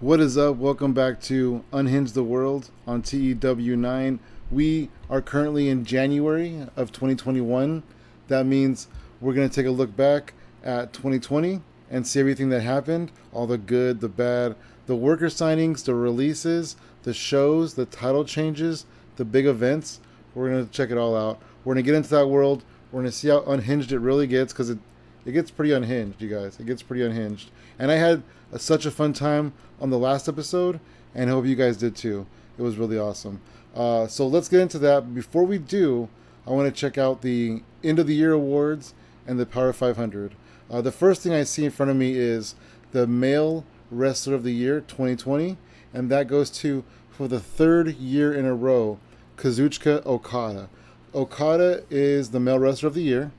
What is up? Welcome back to Unhinge the World on TEW 9. We are currently in January of 2021. That means we're going to take a look back at 2020 and see everything that happened, all the good, the bad, the worker signings, the releases, the shows, the title changes, the big events. We're going to check it all out. We're going to get into that world. We're going to see how unhinged it really gets, because it gets pretty unhinged, you guys. It gets pretty unhinged. And I had such a fun time on the last episode, and I hope you guys did too. It was really awesome. So let's get into that. Before we do, I want to check out the end of the year awards and the Power 500. The first thing I see in front of me is the Male Wrestler of the Year 2020, and that goes to, for the third year in a row, Kazuchika Okada. Okada is the Male Wrestler of the Year,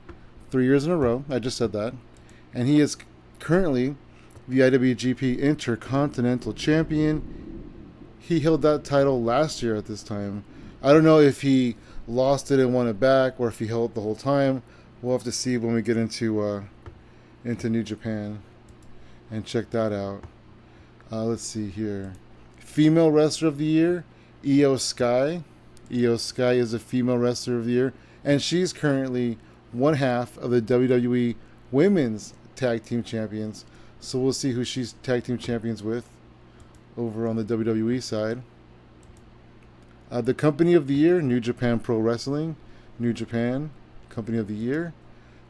3 years in a row. I just said that. And he is currently the IWGP Intercontinental Champion. He held that title last year at this time. I don't know if he lost it and won it back, or if he held it the whole time. We'll have to see when we get into New Japan and check that out. Let's see here. Female Wrestler of the Year, Io Sky. Io Sky is a Female Wrestler of the Year, and she's currently one half of the WWE Women's Tag Team Champions. So we'll see who she's Tag Team Champions with over on the WWE side. The Company of the Year, New Japan Pro Wrestling. New Japan, Company of the Year.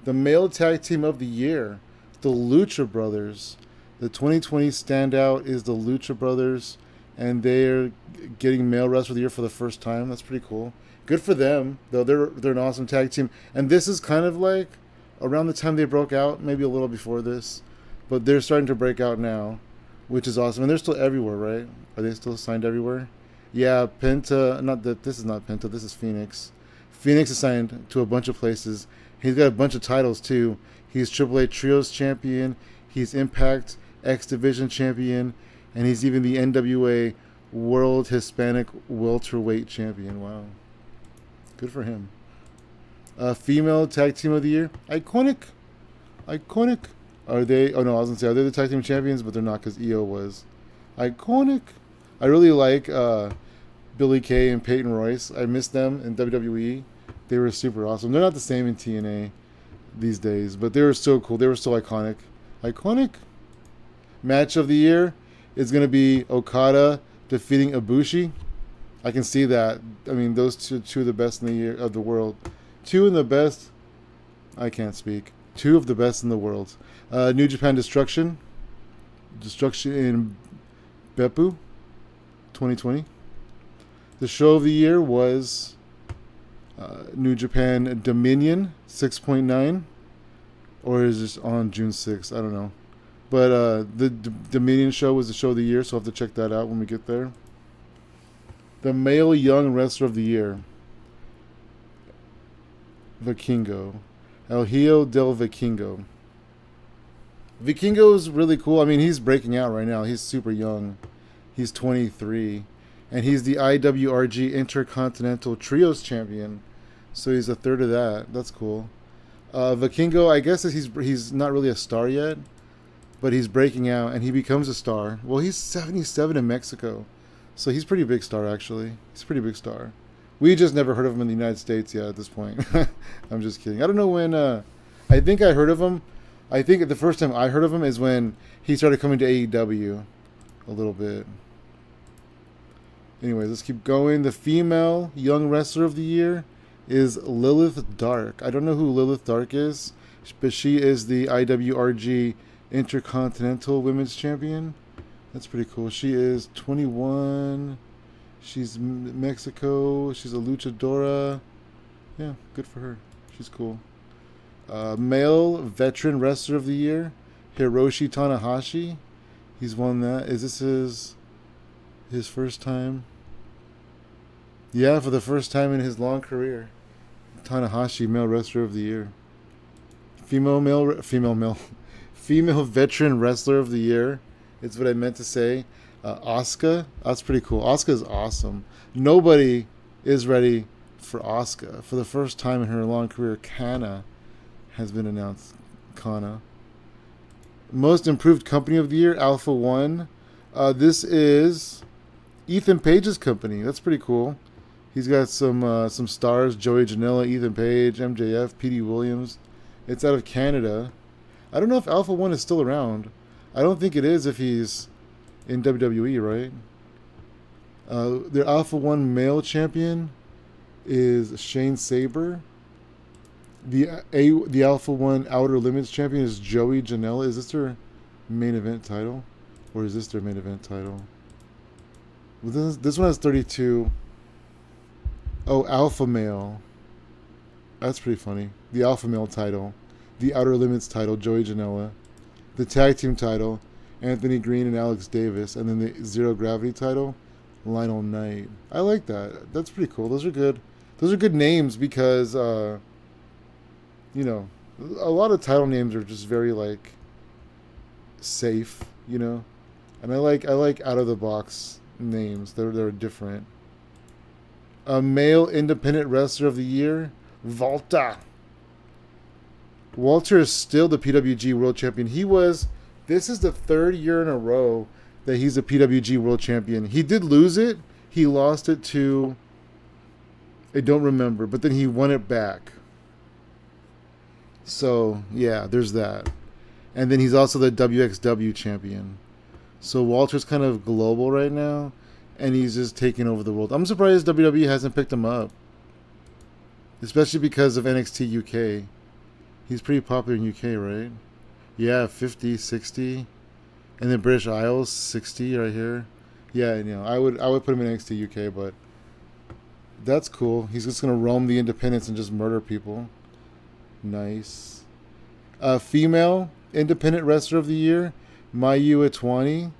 The Male Tag Team of the Year, the Lucha Brothers. The 2020 standout is the Lucha Brothers, and they're getting Male Wrestler of the Year for the first time. That's pretty cool. Good for them, though. They're an awesome tag team. And this is kind of like around the time they broke out, maybe a little before this. But they're starting to break out now, which is awesome. And they're still everywhere, right? Are they still signed everywhere? Yeah, Penta. This is not Penta. This is Phoenix. Phoenix is signed to a bunch of places. He's got a bunch of titles, too. He's AAA Trios Champion. He's Impact X Division Champion. And he's even the NWA World Hispanic Welterweight Champion. Wow. Good for him. Female Tag Team of the Year. Iconic. Are they? Oh no, I was gonna say, are they the tag team champions? But they're not, because Io was. Iconic. I really like Billy Kay and Peyton Royce. I miss them in WWE. They were super awesome. They're not the same in TNA these days, but they were so cool. They were so iconic. Iconic. Match of the Year is gonna be Okada defeating Ibushi. I can see that. I mean, those two of the best in the year of the world. Two of the best. I can't speak. Two of the best in the world. New Japan Destruction in Beppu 2020. The show of the year was New Japan Dominion 6.9, or is this on June 6th? I don't know. But the Dominion show was the show of the year, so I'll have to check that out when we get there. The Male Young Wrestler of the Year, Vikingo. El Hijo del Vikingo. Vikingo is really cool. I mean, he's breaking out right now. He's super young. He's 23. And he's the IWRG Intercontinental Trios Champion. So he's a third of that. That's cool. Vikingo, I guess he's not really a star yet, but he's breaking out, and he becomes a star. Well, he's 77 in Mexico. So he's a pretty big star, actually. He's a pretty big star. We just never heard of him in the United States yet at this point. I'm just kidding. I don't know when. I think I heard of him. I think the first time I heard of him is when he started coming to AEW a little bit. Anyways, let's keep going. The Female Young Wrestler of the Year is Lilith Dark. I don't know who Lilith Dark is, but she is the IWRG Intercontinental Women's Champion. That's pretty cool. She is 21. She's Mexico. She's a luchadora. Yeah, good for her. She's cool. Male Veteran Wrestler of the Year, Hiroshi Tanahashi. He's won that. Is this his first time? Yeah, for the first time in his long career. Tanahashi, Male Wrestler of the Year. Female Veteran Wrestler of the Year. It's what I meant to say. Asuka. That's pretty cool. Asuka is awesome. Nobody is ready for Asuka. For the first time in her long career, Kana has been announced. Kana. Most Improved Company of the Year, Alpha One. This is Ethan Page's company. That's pretty cool. He's got some stars: Joey Janela, Ethan Page, MJF, Petey Williams. It's out of Canada. I don't know if Alpha One is still around. I don't think it is if he's in WWE, right? Their Alpha One male champion is Shane Saber. The Alpha One Outer Limits champion is Joey Janela. Is this their main event title, or is this their main event title? Well, this one has 32. Oh, Alpha Male. That's pretty funny. The Alpha Male title, the Outer Limits title, Joey Janela, the Tag Team title, Anthony Green and Alex Davis, and then the Zero Gravity title, Lionel Knight. I like that. That's pretty cool. Those are good. Those are good names because, a lot of title names are just very like safe, and I like out of the box names. They're different. A male independent wrestler of the year, Walter. Walter is still the PWG World Champion. This is the third year in a row that he's a PWG World Champion. He did lose it. He lost it to, I don't remember, but then he won it back. So, yeah, there's that. And then he's also the WXW champion. So Walter's kind of global right now, and he's just taking over the world. I'm surprised WWE hasn't picked him up, especially because of NXT UK. He's pretty popular in UK, right? Yeah, 50, 60. And then British Isles, 60 right here. Yeah, I would put him in NXT UK, but that's cool. He's just going to roam the independents and just murder people. Nice. Female independent wrestler of the year, Mayu Atwani.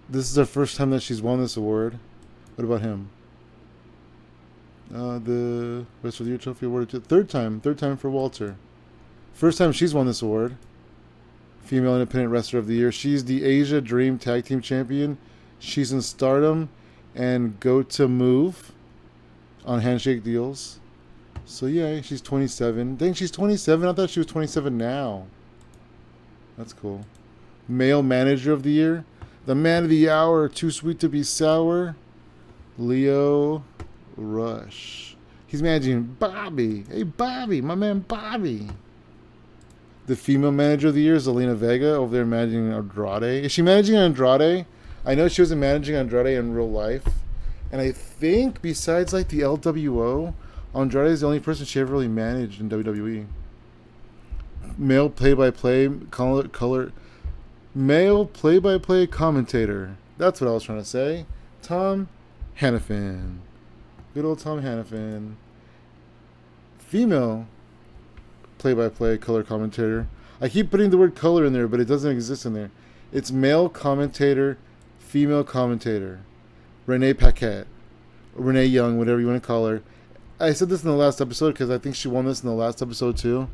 This is the first time that she's won this award. What about him? The Wrestler of the Year trophy awarded to third time for Walter. First time she's won this award. Female independent wrestler of the year. She's the Asia Dream Tag Team Champion. She's in Stardom and Go to Move on Handshake Deals. So yeah, she's 27. Dang, she's 27. I thought she was 27 now. That's cool. Male manager of the year. The man of the hour, too sweet to be sour, Leo Rush. He's managing Bobby. Hey, Bobby, my man Bobby. The female manager of the year is Zelina Vega over there managing Andrade. Is she managing Andrade? I know she wasn't managing Andrade in real life. And I think besides like the LWO, Andrade is the only person she ever really managed in WWE. Male play-by-play Male play-by-play commentator. That's what I was trying to say. Tom Hannafin. Good old Tom Hannafin. Female play-by-play color commentator. I keep putting the word color in there, but it doesn't exist in there. It's male commentator, female commentator. Renee Paquette. Renee Young, whatever you want to call her. I said this in the last episode because I think she won this in the last episode too.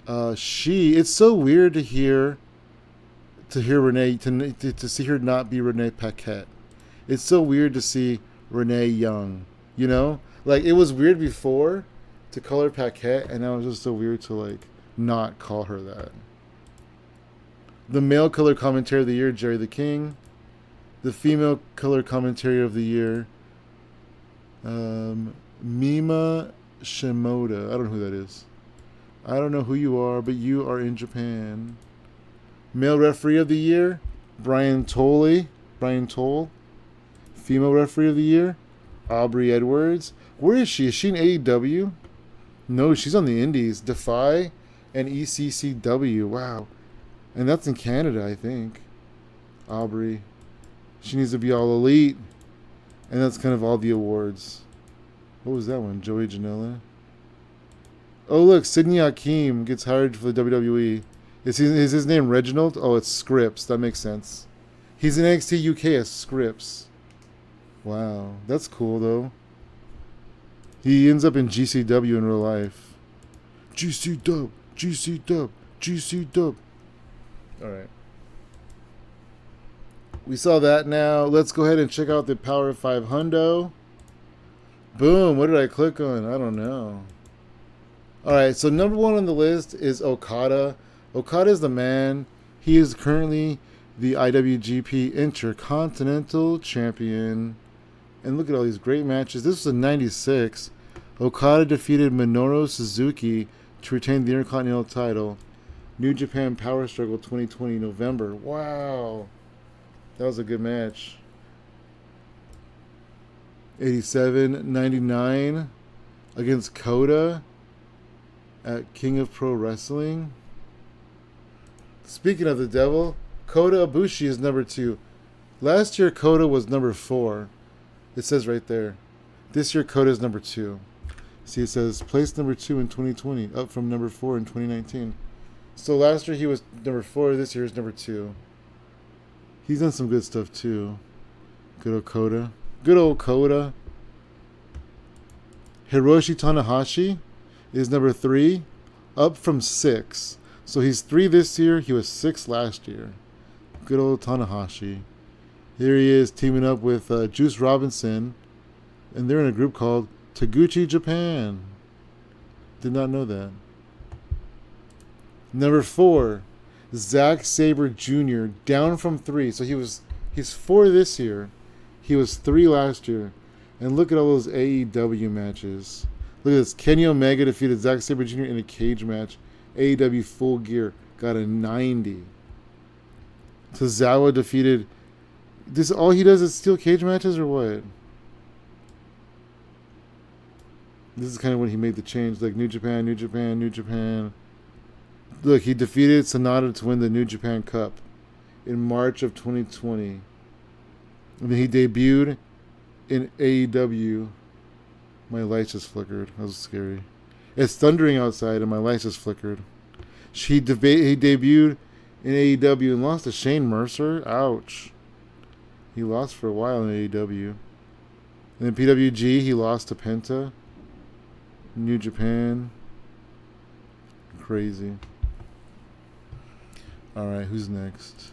It's so weird to hear Renee, to see her not be Renee Paquette. It's so weird to see Renee Young, Like, it was weird before to call her Paquette, and now it's just so weird to, like, not call her that. The male color commentary of the year, Jerry the King. The female color commentary of the year, Mima Shimoda. I don't know who that is. I don't know who you are, but you are in Japan. Male referee of the year, Brian Toll. Female referee of the year, Aubrey Edwards. Where is she? Is she in AEW? No, she's on the Indies. Defy and ECCW. Wow. And that's in Canada, I think. Aubrey. She needs to be all elite. And that's kind of all the awards. What was that one? Joey Janela. Oh, look. Sidney Hakim gets hired for the WWE. Is his name Reginald? Oh, it's Scripps. That makes sense. He's in NXT UK as Scripps. Wow. That's cool, though. He ends up in GCW in real life. GC Dub. Alright. We saw that now. Let's go ahead and check out the Power 5 Hundo. Boom. What did I click on? I don't know. Alright, so number one on the list is Okada. Okada is the man. He is currently the IWGP Intercontinental Champion. And look at all these great matches. This was a 96. Okada defeated Minoru Suzuki to retain the Intercontinental title. New Japan Power Struggle 2020 November. Wow. That was a good match. 87-99 against Kota at King of Pro Wrestling. Speaking of the devil, Kota Ibushi is number 2. Last year, Kota was number 4. It says right there. This year, Kota is number 2. See, it says place number 2 in 2020, up from number 4 in 2019. So last year he was number 4. This year is number 2. He's done some good stuff too. Good old Kota. Good old Kota. Hiroshi Tanahashi is number 3, up from 6. So he's 3 this year. He was 6 last year. Good old Tanahashi. Here he is teaming up with Juice Robinson, and they're in a group called Taguchi Japan. Did not know that. Number 4, Zack Sabre Jr. down from 3. So he's 4 this year. He was 3 last year. And look at all those AEW matches. Look at this. Kenny Omega defeated Zack Sabre Jr. in a cage match. AEW Full Gear got a 90. Tozawa defeated. This all he does is steel cage matches or what? This is kind of when he made the change, like New Japan, New Japan, New Japan. Look, he defeated Sonata to win the New Japan Cup in March of 2020. And then he debuted in AEW. My lights just flickered. That was scary. It's thundering outside and my lights just flickered. He debuted in AEW and lost to Shane Mercer. Ouch. He lost for a while in AEW. And then PWG, he lost to Penta. New Japan. Crazy. Alright, who's next?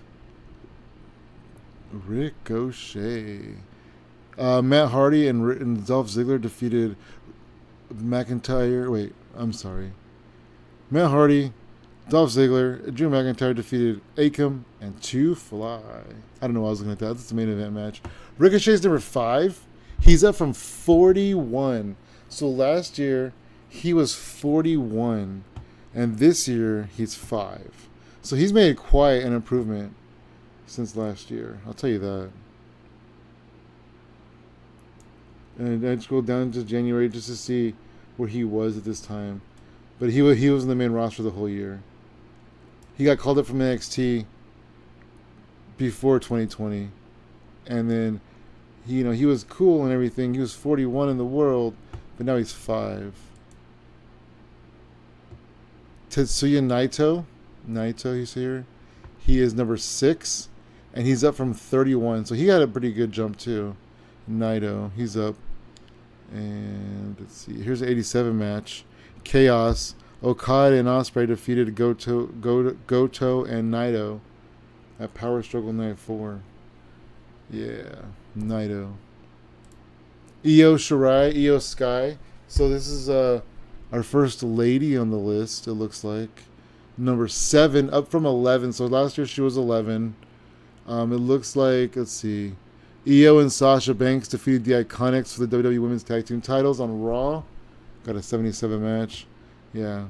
Ricochet. Matt Hardy and Dolph Ziggler defeated McIntyre. Wait, I'm sorry. Matt Hardy, Dolph Ziggler, Drew McIntyre defeated Akam and 2 Fly. I don't know why I was looking at that. That's the main event match. Ricochet's number 5. He's up from 41. So last year, he was 41. And this year, he's 5. So he's made quite an improvement since last year. I'll tell you that. And I scrolled down to January just to see where he was at this time. But he was in the main roster the whole year. He got called up from NXT before 2020. And then, he was cool and everything. He was 41 in the world, but now he's 5. Tetsuya Naito, he's here. He is number 6, and he's up from 31. So he had a pretty good jump too. Naito, he's up. And let's see. Here's the 87 match. Chaos. Okada and Ospreay defeated Goto and Naito at Power Struggle Night 4. Yeah, Naito. Io Shirai, Io Sky. So this is our first lady on the list, it looks like. Number 7, up from 11. So last year she was 11. It looks like, let's see. Io and Sasha Banks defeated the Iconics for the WWE Women's Tag Team titles on Raw. Got a 77 match. Yeah.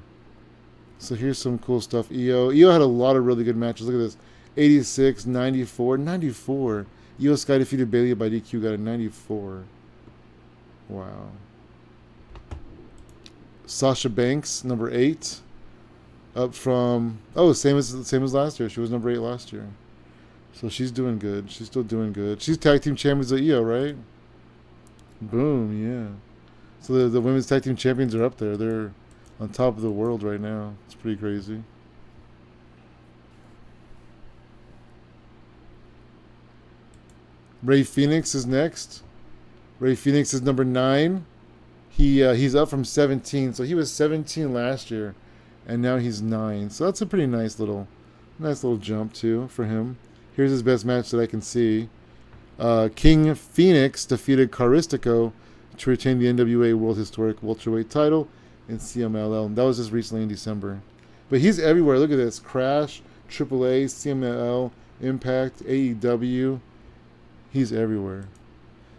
So here's some cool stuff. Io had a lot of really good matches. Look at this. 86, 94. 94. Io Sky defeated Bayley by DQ. Got a 94. Wow. Sasha Banks, number 8. Up from... Oh, same as last year. She was number 8 last year. So she's doing good. She's still doing good. She's tag team champions of Io, right? Boom, yeah. So the women's tag team champions are up there. They're on top of the world right now. It's pretty crazy. Rey Fenix is next. Rey Fenix is number 9. He's up from 17. So he was 17 last year, and now he's 9. So that's a pretty nice little jump too for him. Here's his best match that I can see. King Phoenix defeated Caristico to retain the NWA World Historic Welterweight title in CMLL. That was just recently in December. But he's everywhere. Look at this. Crash, AAA, CMLL, Impact, AEW. He's everywhere.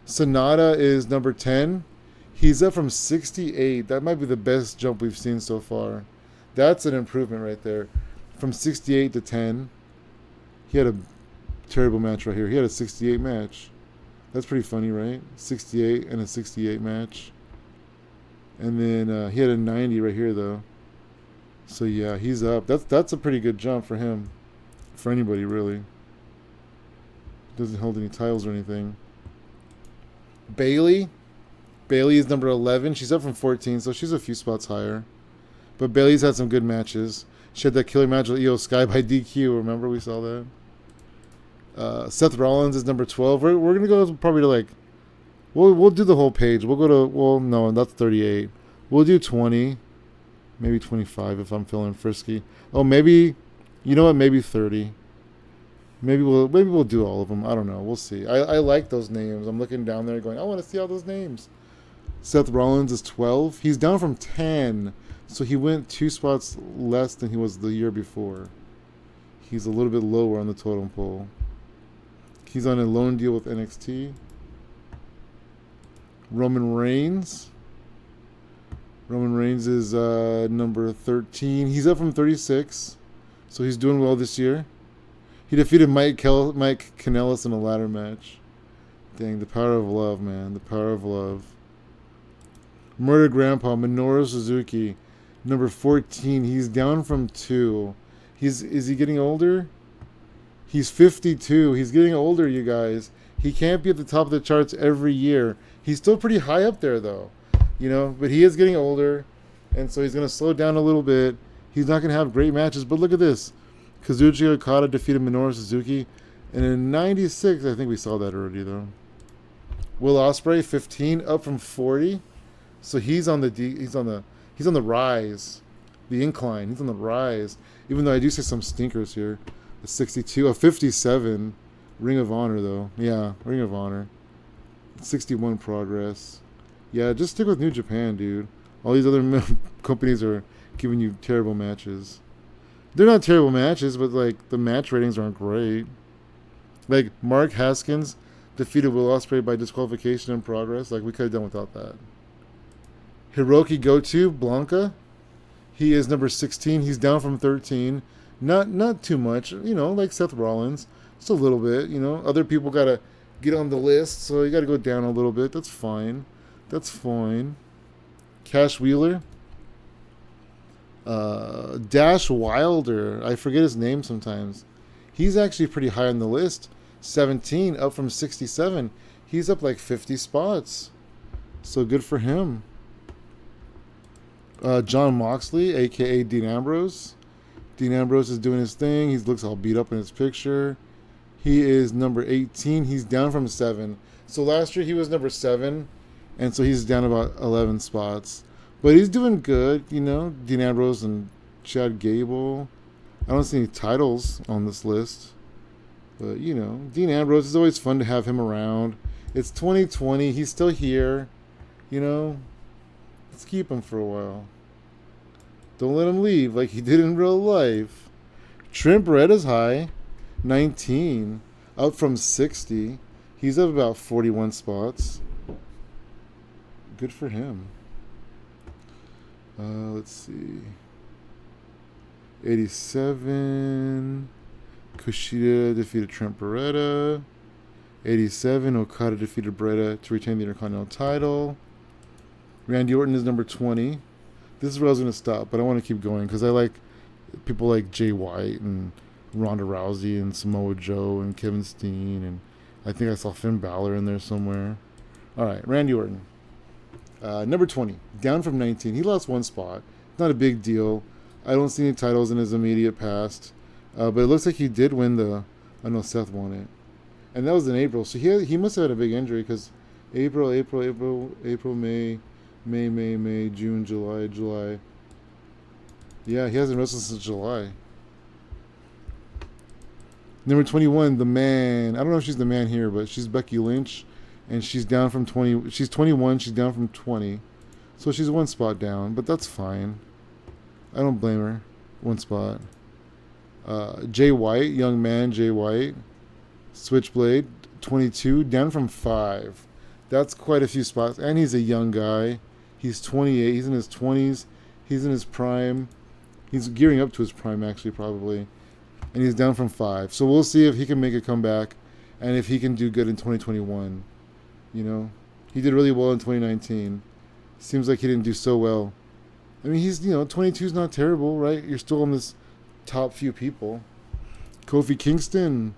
Sonata is number 10. He's up from 68. That might be the best jump we've seen so far. That's an improvement right there. From 68 to 10. He had a terrible match right here. He had a 68 match. That's pretty funny, right? 68 and a 68 match. And then he had a 90 right here, though. So, yeah, he's up. That's a pretty good jump for him. For anybody, really. Doesn't hold any titles or anything. Bailey. Bailey is number 11. She's up from 14, so she's a few spots higher. But Bailey's had some good matches. She had that killer match with Io Sky by DQ. Remember we saw that? Seth Rollins is number 12. We're going to go probably to like... We'll do the whole page. We'll go to... Well, no, that's 38. We'll do 20. Maybe 25 if I'm feeling frisky. Oh, maybe... You know what? Maybe 30. Maybe we'll do all of them. I don't know. We'll see. I like those names. I'm looking down there going, I want to see all those names. Seth Rollins is 12. He's down from 10. So he went 2 spots less than he was the year before. He's a little bit lower on the totem pole. He's on a loan deal with NXT. Roman Reigns. Roman Reigns is number 13. He's up from 36. So he's doing well this year. He defeated Mike Kanellis in a ladder match. Dang, the power of love, man. The power of love. Murder Grandpa, Minoru Suzuki, number 14. He's down from 2. Is he getting older? He's 52. He's getting older, you guys. He can't be at the top of the charts every year. He's still pretty high up there, though. You know, but he is getting older, and so he's going to slow down a little bit. He's not going to have great matches, but look at this. Kazuchika Okada defeated Minoru Suzuki, and in '96, I think we saw that already, though. Will Ospreay, 15, up from 40. So he's on the rise, the incline. He's on the rise. Even though I do see some stinkers here. A 62, a 57, Ring of Honor though. Yeah, Ring of Honor. 61 Progress. Yeah, just stick with New Japan, dude. All these other companies are giving you terrible matches. They're not terrible matches, but like the match ratings aren't great. Like Mark Haskins defeated Will Ospreay by disqualification in Progress. Like we could have done without that. Hiroki Goto, Blanca. He is number 16. He's down from 13. Not too much, you know, like Seth Rollins. Just a little bit, you know. Other people got to get on the list, so you got to go down a little bit. That's fine. That's fine. Cash Wheeler. Dash Wilder. I forget his name sometimes. He's actually pretty high on the list. 17, up from 67. He's up like 50 spots. So good for him. John Moxley, a.k.a. Dean Ambrose. Dean Ambrose is doing his thing. He looks all beat up in his picture. He is number 18. He's down from 7. So last year he was number 7. And so he's down about 11 spots. But he's doing good, you know. Dean Ambrose and Chad Gable. I don't see any titles on this list. But, you know, Dean Ambrose, is always fun to have him around. It's 2020. He's still here. You know, let's keep him for a while. Don't let him leave like he did in real life. Trent Beretta's high. 19. Up from 60. He's up about 41 spots. Good for him. Let's see. 87. Kushida defeated Trent Beretta. 87. Okada defeated Beretta to retain the Intercontinental title. Randy Orton is number 20. This is where I was going to stop, but I want to keep going because I like people like Jay White and Ronda Rousey and Samoa Joe and Kevin Steen, and I think I saw Finn Balor in there somewhere. All right, Randy Orton. Number 20, down from 19. He lost 1 spot. Not a big deal. I don't see any titles in his immediate past. But it looks like he did win the... I know Seth won it. And that was in April. So he must have had a big injury because April, May, June, July. Yeah, he hasn't wrestled since July. Number 21, the man. I don't know if she's the man here, but she's Becky Lynch. And she's down from 20. She's 21. She's down from 20. So she's 1 spot down, but that's fine. I don't blame her. 1 spot. Jay White, young man Jay White, Switchblade, 22, down from 5. That's quite a few spots. And he's a young guy. He's 28. He's in his 20s. He's in his prime. He's gearing up to his prime, actually, probably. And he's down from 5. So we'll see if he can make a comeback and if he can do good in 2021. You know, he did really well in 2019. Seems like he didn't do so well. I mean, 22 is not terrible, right? You're still on this top few people. Kofi Kingston,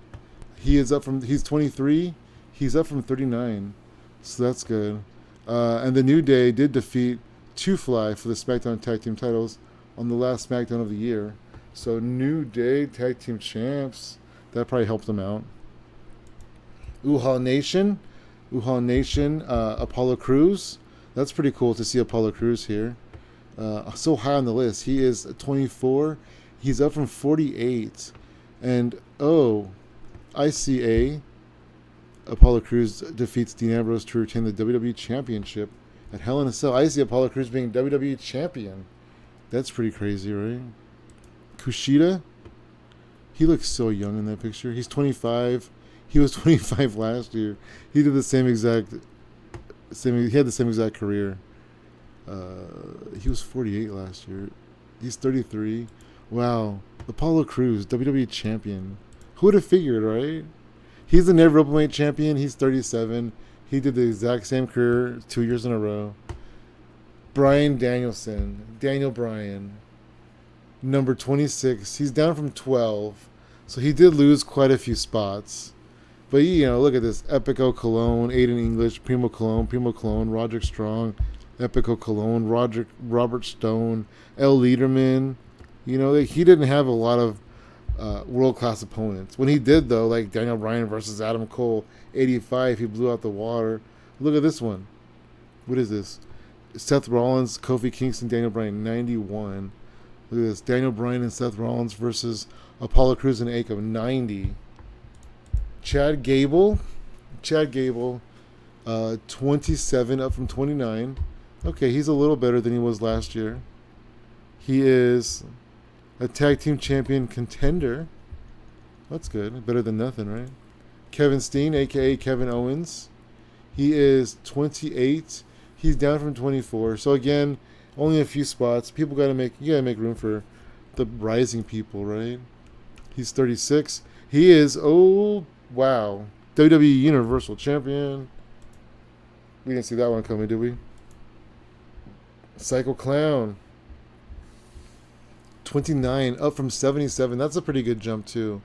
he's 23. He's up from 39. So that's good. And the New Day did defeat Two Fly for the SmackDown Tag Team titles on the last SmackDown of the year. So New Day Tag Team Champs. That probably helped them out. Uhaa Nation, Apollo Crews. That's pretty cool to see Apollo Crews here. So high on the list. He is 24. He's up from 48. And, ICA, Apollo Crews defeats Dean Ambrose to retain the WWE Championship at Hell in a Cell. I see Apollo Crews being WWE Champion. That's pretty crazy, right? Kushida, he looks so young in that picture. He's 25. He was 25 last year. He did the same exact. He had the same exact career. He was 48 last year. He's 33. Wow. Apollo Crews, WWE Champion. Who would have figured, right? He's the Never Openweight Champion. He's 37. He did the exact same career 2 years in a row. Bryan Danielson. Daniel Bryan. Number 26. He's down from 12. So he did lose quite a few spots. But, look at this. Epico Cologne, Aiden English, Primo Cologne, Roderick Strong, Epico Cologne, Robert Stone, L. Lederman. He didn't have a lot of world-class opponents. When he did, though, like Daniel Bryan versus Adam Cole, 85, he blew out the water. Look at this one. What is this? Seth Rollins, Kofi Kingston, Daniel Bryan, 91. Look at this. Daniel Bryan and Seth Rollins versus Apollo Crews and Akam, 90. Chad Gable, 27, up from 29. Okay, he's a little better than he was last year. He is a tag team champion contender. That's good. Better than nothing, right? Kevin Steen, a.k.a. Kevin Owens. He is 28. He's down from 24. So, again, only a few spots. You gotta make room for the rising people, right? He's 36. He is, wow, WWE Universal Champion. We didn't see that one coming, did we? Psycho Clown, 29, up from 77. That's a pretty good jump, too.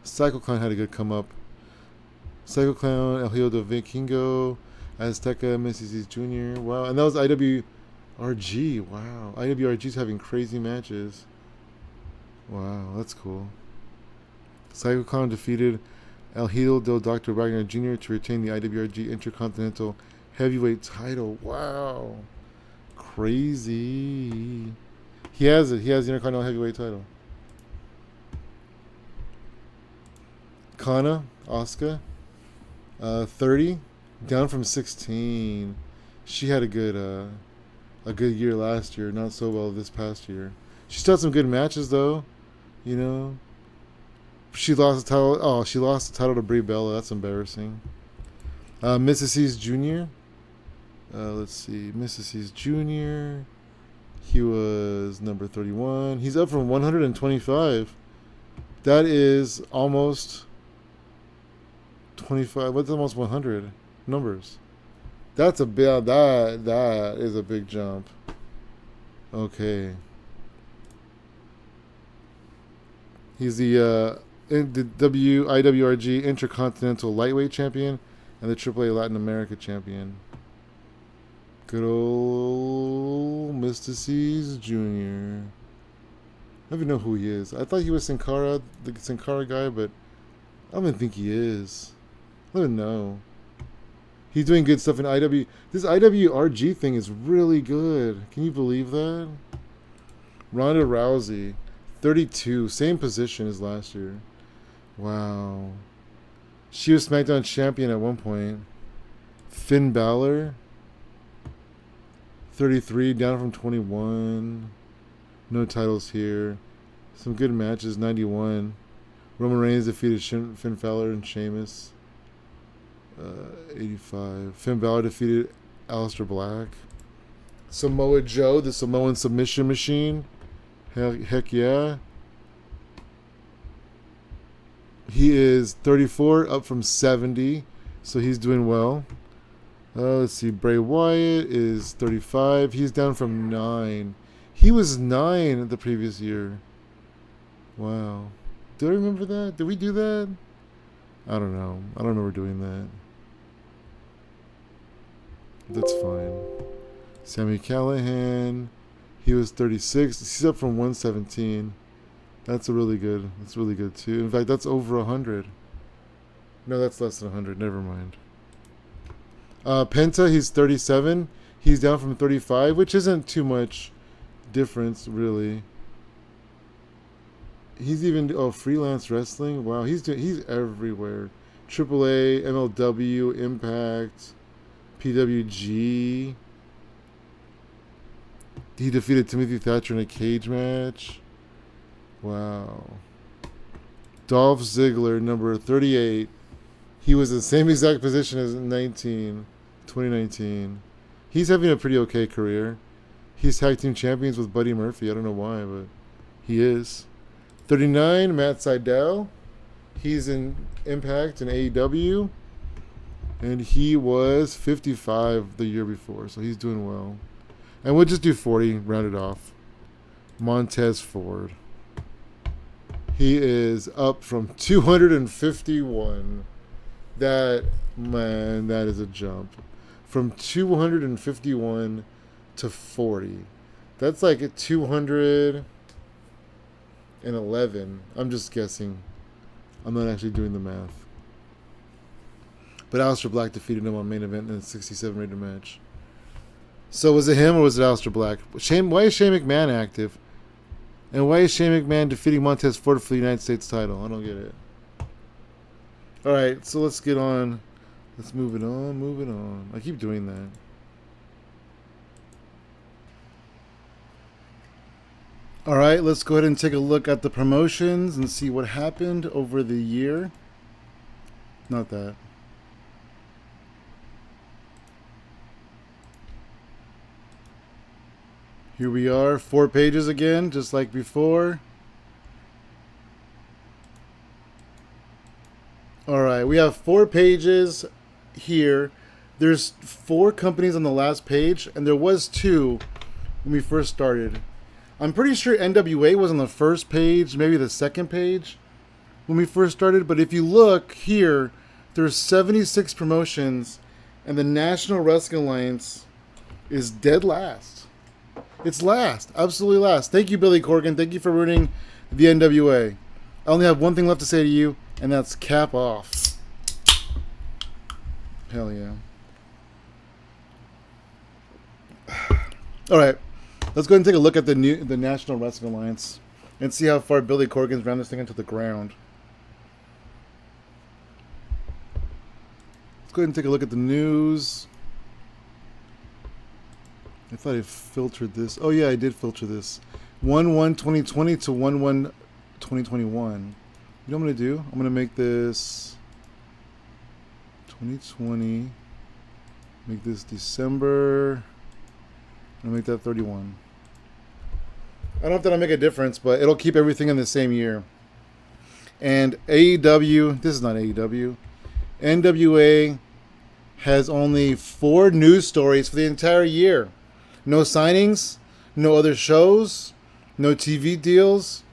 Psycho Clown had a good come up. Psycho Clown, El Hijo del Vikingo, Azteca, Mrs. Jr. Wow, and that was IWRG. Wow, IWRG's having crazy matches. Wow, that's cool. Psycho Clown defeated El Hijo del Dr. Wagner Jr. to retain the IWRG Intercontinental Heavyweight title. Wow. Crazy. He has it. He has the Intercontinental Heavyweight title. Kana, Asuka, 30, down from 16. She had a good year last year. Not so well this past year. She still had some good matches, though. She lost the title. Oh, she lost the title to Brie Bella. That's embarrassing. Mrs. Jr. Let's see. Mrs. Jr. He was number 31. He's up from 125. That is almost 25. What's almost 100 numbers? That is a big jump. Okay. He's the IWRG Intercontinental Lightweight Champion and the AAA Latin America Champion. Good old Mr. C's Jr. I don't even know who he is. I thought he was Sin Cara, the Sin Cara guy, but I don't even think he is. I don't know. He's doing good stuff in IW. This IWRG thing is really good. Can you believe that? Ronda Rousey, 32, same position as last year. Wow. She was SmackDown champion at one point. Finn Balor, 33, down from 21. No titles here. Some good matches. 91. Roman Reigns defeated Finn Balor and Sheamus. 85. Finn Balor defeated Aleister Black. Samoa Joe, the Samoan submission machine. Heck yeah. He is 34, up from 70, so he's doing well. Let's see. Bray Wyatt is 35. He's down from 9. He was 9 the previous year. Wow. Do I remember that? Did we do that? I don't know. I don't remember doing that. That's fine. Sami Callihan. He was 36. He's up from 117. That's really good. That's really good too. In fact, that's over 100. No, that's less than 100. Never mind. Penta, he's 37. He's down from 35, which isn't too much difference, really. He's even freelance wrestling. Wow, he's everywhere. AAA, MLW, Impact, PWG. He defeated Timothy Thatcher in a cage match. Wow. Dolph Ziggler, number 38. He was in the same exact position as 2019. He's having a pretty okay career. He's tag team champions with Buddy Murphy. I don't know why, but he is. 39, Matt Sydal. He's in Impact and AEW. And he was 55 the year before, so he's doing well. And we'll just do 40, round it off. Montez Ford. He is up from 251. That is a jump. From 251 to 40. That's like a 211. I'm just guessing. I'm not actually doing the math. But Aleister Black defeated him on main event in a 67 rated match. So was it him or was it Aleister Black? Why is Shane McMahon active? And why is Shane McMahon defeating Montez Ford for the United States title? I don't get it. Alright, so let's get on. Let's move it on. I keep doing that. Alright, let's go ahead and take a look at the promotions and see what happened over the year. Not that. Here we are, 4 pages again, just like before. Alright, we have 4 pages here. There's 4 companies on the last page, and there was 2 when we first started. I'm pretty sure NWA was on the first page, maybe the second page when we first started, but if you look here, there's 76 promotions, and the National Wrestling Alliance is dead last. It's last. Absolutely last. Thank you, Billy Corgan. Thank you for ruining the NWA. I only have one thing left to say to you, and that's cap off. Hell yeah. All right. Let's go ahead and take a look at the National Wrestling Alliance and see how far Billy Corgan's ran this thing into the ground. Let's go ahead and take a look at the news. I thought I filtered this. Oh, yeah, I did filter this. 1/1/2020 to 1/1/2021. You know what I'm going to do? I'm going to make this 2020. Make this December. I'm going to make that 31. I don't know if that'll make a difference, but it'll keep everything in the same year. And AEW, this is not AEW. NWA has only 4 news stories for the entire year. No signings, no other shows, no TV deals,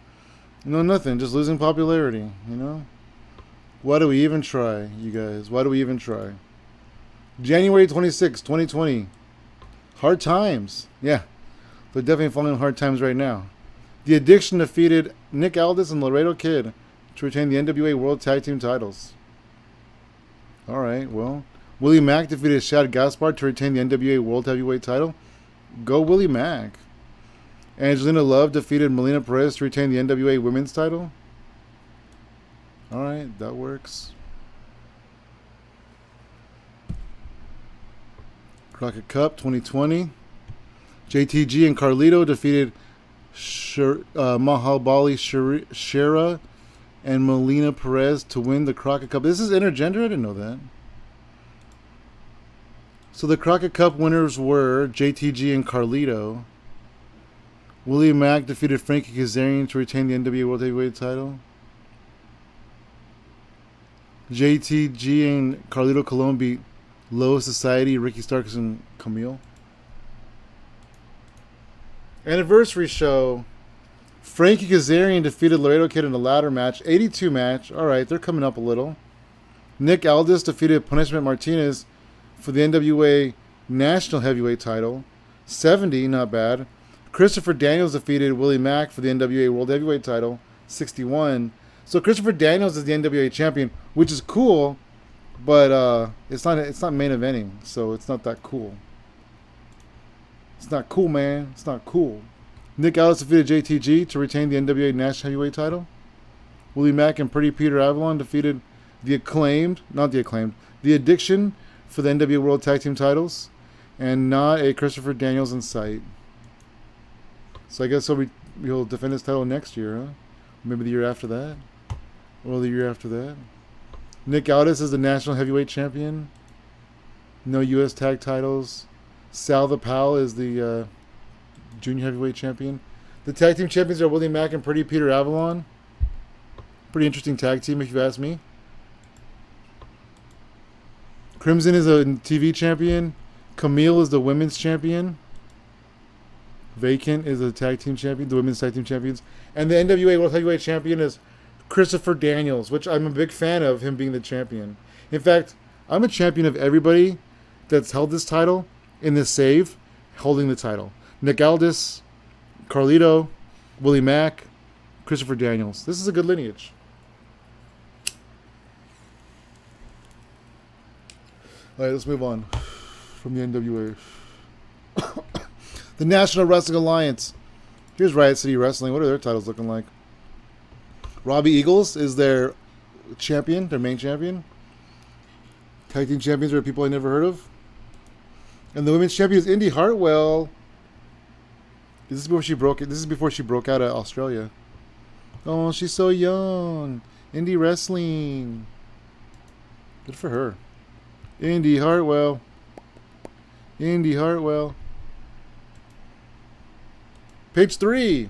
no nothing. Just losing popularity, you know? Why do we even try, you guys? Why do we even try? January 26, 2020. Hard times. Yeah, they're definitely falling on hard times right now. The Addiction defeated Nick Aldis and Laredo Kid to retain the NWA World Tag Team titles. All right, well, Willie Mack defeated Shad Gaspard to retain the NWA World Heavyweight title. Go Willie Mack. Angelina Love defeated Melina Perez to retain the NWA Women's title. All right, that works. Crockett Cup 2020. JTG and Carlito defeated Mahabali Shera and Melina Perez to win the Crockett Cup. This is intergender? I didn't know that. So the Crockett Cup winners were JTG and Carlito. Willie Mack defeated Frankie Kazarian to retain the NWA World Heavyweight title. JTG and Carlito Colon beat Low Society, Ricky Starks, and Camille. Anniversary show. Frankie Kazarian defeated Laredo Kid in a ladder match. 82 match. Alright, they're coming up a little. Nick Aldis defeated Punishment Martinez for the NWA National Heavyweight title. 70, not bad. Christopher Daniels defeated Willie Mack for the NWA World Heavyweight title. 61. So Christopher Daniels is the NWA champion, which is cool, but it's not main eventing, so it's not that cool. It's not cool, man. It's not cool. Nick Aldis defeated JTG to retain the NWA National Heavyweight title. Willie Mack and Pretty Peter Avalon defeated the Addiction for the NWA World Tag Team titles, and not a Christopher Daniels in sight. So I guess he'll defend his title next year, huh? Maybe the year after that, or the year after that. Nick Aldis is the National Heavyweight Champion. No U.S. Tag titles. Sal the Pal is the Junior Heavyweight Champion. The Tag Team Champions are Willie Mack and Pretty Peter Avalon. Pretty interesting tag team, if you ask me. Crimson is a TV champion. Camille is the Women's Champion. Vacant is the Tag Team Champion, the Women's Tag Team Champions. And the NWA World Heavyweight Champion is Christopher Daniels, which I'm a big fan of him being the champion. In fact, I'm a champion of everybody that's held this title in this save, holding the title. Nick Aldis, Carlito, Willie Mack, Christopher Daniels. This is a good lineage. All right, let's move on from the NWA. The National Wrestling Alliance. Here's Riot City Wrestling. What are their titles looking like? Robbie Eagles is their champion, their main champion. Tag Team Champions are people I never heard of. And the Women's Champion is Indy Hartwell. This is before she broke it. This is before she broke out of Australia. Oh, she's so young. Indie Wrestling. Good for her. Indy Hartwell. Indy Hartwell. Page 3.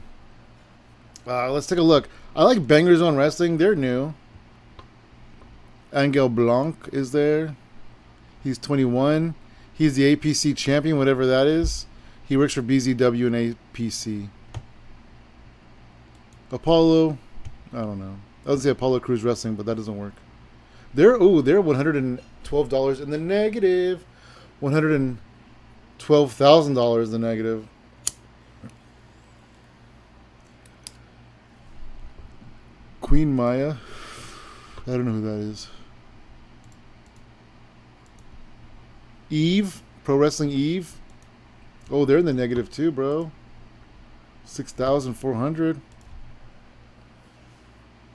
Let's take a look. I like Bangers on Wrestling. They're new. Angel Blanc is there. He's 21. He's the APC champion, whatever that is. He works for BZW and APC. Apollo. I don't know. I would say Apollo Crews Wrestling, but that doesn't work. They're $112 in the negative. $112,000 in the negative. Queen Maya. I don't know who that is. Eve. Pro Wrestling Eve. Oh, they're in the negative too, bro. 6,400.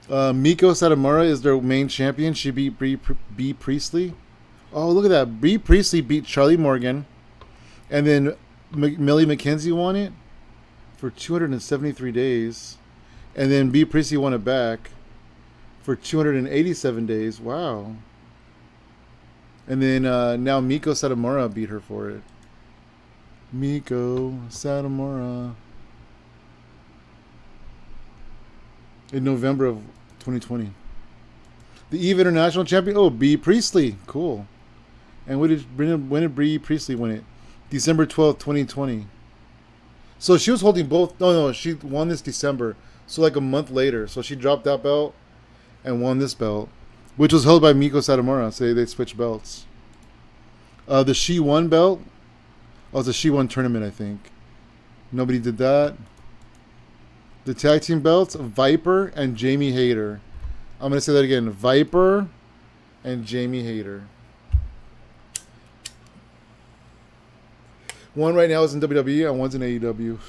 Miko Satomura is their main champion. She beat Bea Priestley. Oh, look at that. Bea Priestley beat Charlie Morgan. And then Millie McKenzie won it for 273 days. And then Bea Priestley won it back for 287 days. Wow. And then now Miko Satomura beat her for it. Miko Satomura. In November of 2020. The Eve International Champion. Oh, Bea Priestley. Cool. And when did Bea Priestley win it? December 12th, 2020. So she was holding both. No, she won this December. So like a month later. So she dropped that belt and won this belt, which was held by Miko Satomura. So they switched belts. The She Won belt. Oh, it's a She Won tournament, I think. Nobody did that. The tag team belts, Viper and Jamie Hayter. I'm going to say that again. Viper and Jamie Hayter. One right now is in WWE and one's in AEW.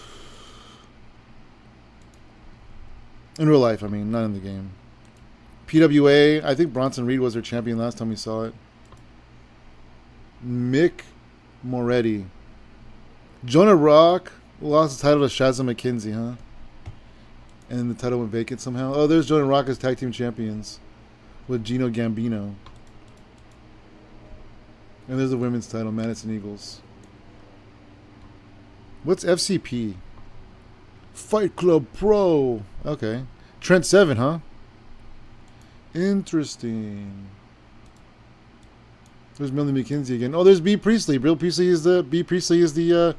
In real life, I mean, not in the game. PWA, I think Bronson Reed was their champion last time we saw it. Mick Moretti. Jonah Rock lost the title to Shazza McKenzie, huh? And the title went vacant somehow. Oh, there's Jordan Rock as tag team champions with Gino Gambino. And there's the women's title, Madison Eagles. What's FCP? Fight Club Pro. Okay. Trent Seven, huh? Interesting. There's Melanie McKenzie again. Oh, there's B Priestley. B Priestley is the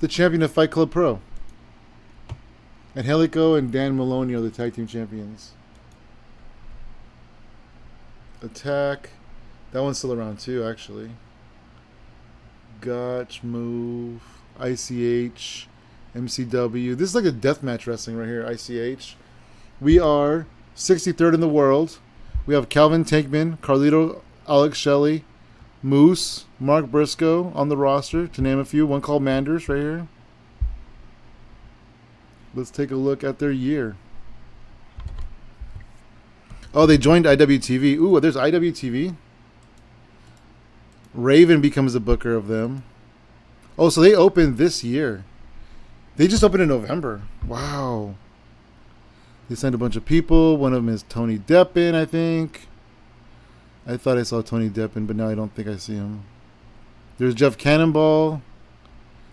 champion of Fight Club Pro. And Helico and Dan Maloney are the tag team champions. Attack. That one's still around too, actually. Gotch, Move, ICH, MCW. This is like a deathmatch wrestling right here, ICH. We are 63rd in the world. We have Calvin Tankman, Carlito, Alex Shelley, Moose, Mark Briscoe on the roster, to name a few. One called Manders right here. Let's take a look at their year. Oh, they joined IWTV. Ooh, there's IWTV. Raven becomes the booker of them. Oh, so they opened this year. They just opened in November. Wow. They signed a bunch of people. One of them is Tony Deppen, I think. I thought I saw Tony Deppen, but now I don't think I see him. There's Jeff Cannonball.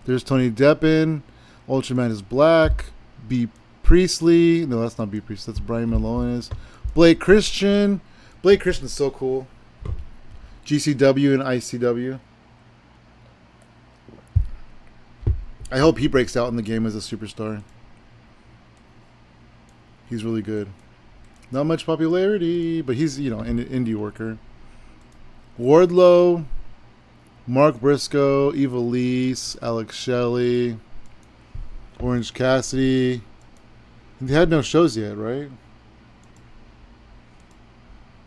There's Tony Deppen. Ultraman is black. B. Priestley. No, that's not B. Priestley. That's Brian Malonis. Blake Christian. Blake Christian's so cool. GCW and ICW. I hope he breaks out in the game as a superstar. He's really good. Not much popularity, but he's, an indie worker. Wardlow, Mark Briscoe, Evilise, Alex Shelley, Orange Cassidy. They had no shows yet, right?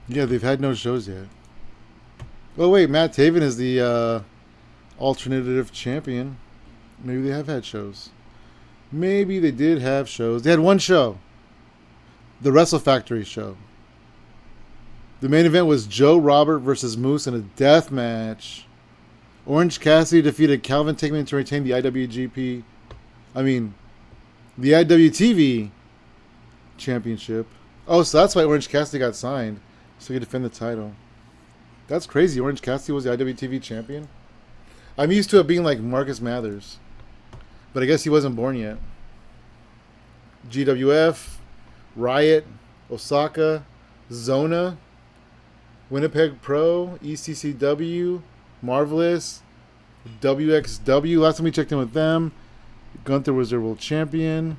Yeah, they've had no shows yet. Oh, wait, Matt Taven is the alternative champion. Maybe they have had shows. Maybe they did have shows. They had one show. The Wrestle Factory show. The main event was Joe Robert versus Moose in a death match. Orange Cassidy defeated Calvin Tankman to retain the the IWTV championship. Oh, so that's why Orange Cassidy got signed. So he could defend the title. That's crazy. Orange Cassidy was the IWTV champion. I'm used to it being like Marcus Mathers. But I guess he wasn't born yet. GWF, Riot, Osaka, Zona, Winnipeg Pro, ECCW, Marvelous, WXW. Last time we checked in with them, Gunther was their world champion.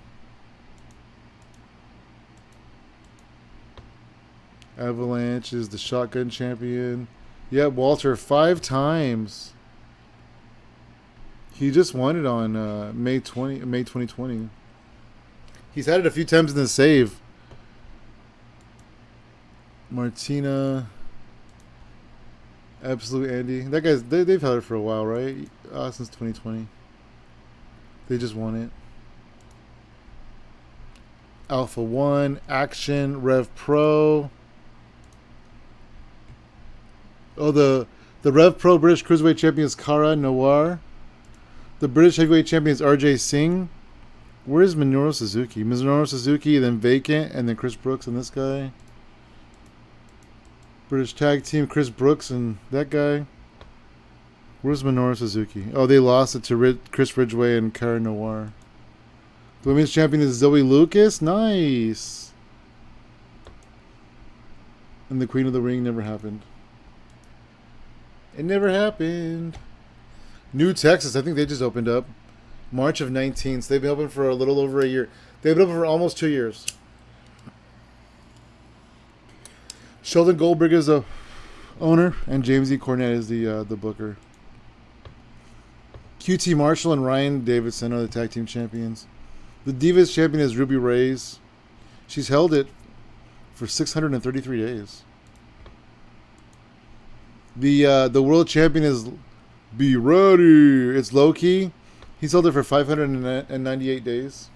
Avalanche is the shotgun champion. Yeah, Walter 5 times. He just won it on May 2020. He's had it a few times in the save. Martina, Absolute Andy. That guy's they've had it for a while, right? Since 2020. They just won it. Alpha One, Action, Rev Pro. Oh, the Rev Pro British Cruiserweight Champion is Kara Noir. The British Heavyweight Champion is RJ Singh. Where's Minoru Suzuki? Minoru Suzuki, then Vacant, and then Chris Brooks and this guy. British Tag Team, Chris Brooks and that guy. Where's Minoru Suzuki? Oh, they lost it to Chris Ridgway and Kara Noir. The Women's Champion is Zoe Lucas. Nice. And the Queen of the Ring never happened. It never happened. New Texas, I think they just opened up. March of 19. So they've been open for a little over a year. They've been open for almost 2 years. Sheldon Goldberg is the owner, and James E. Cornette is the booker. QT Marshall and Ryan Davidson are the tag team champions. The Divas champion is Ruby Reyes. She's held it for 633 days. The world champion is Be Ready. It's Low-Key. He's held it for 598 days.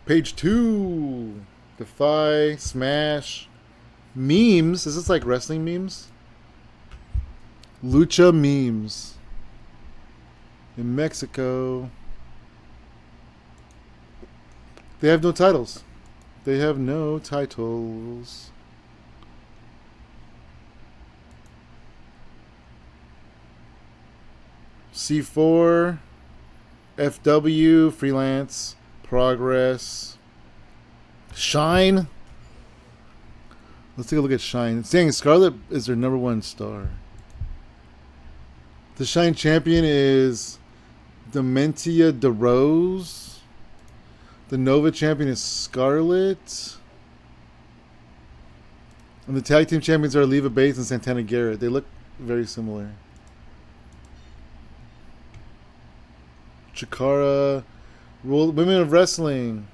Page 2. Defy, Smash, Memes. Is this like wrestling memes? Lucha Memes. In Mexico. They have no titles. They have no titles. C4, FW, Freelance, Progress, Shine. Let's take a look at Shine. It's saying Scarlet is their #1 star. The Shine champion is Dementia DeRose. The Nova champion is Scarlet. And the tag team champions are Leva Bates and Santana Garrett. They look very similar. Chikara, Women of Wrestling.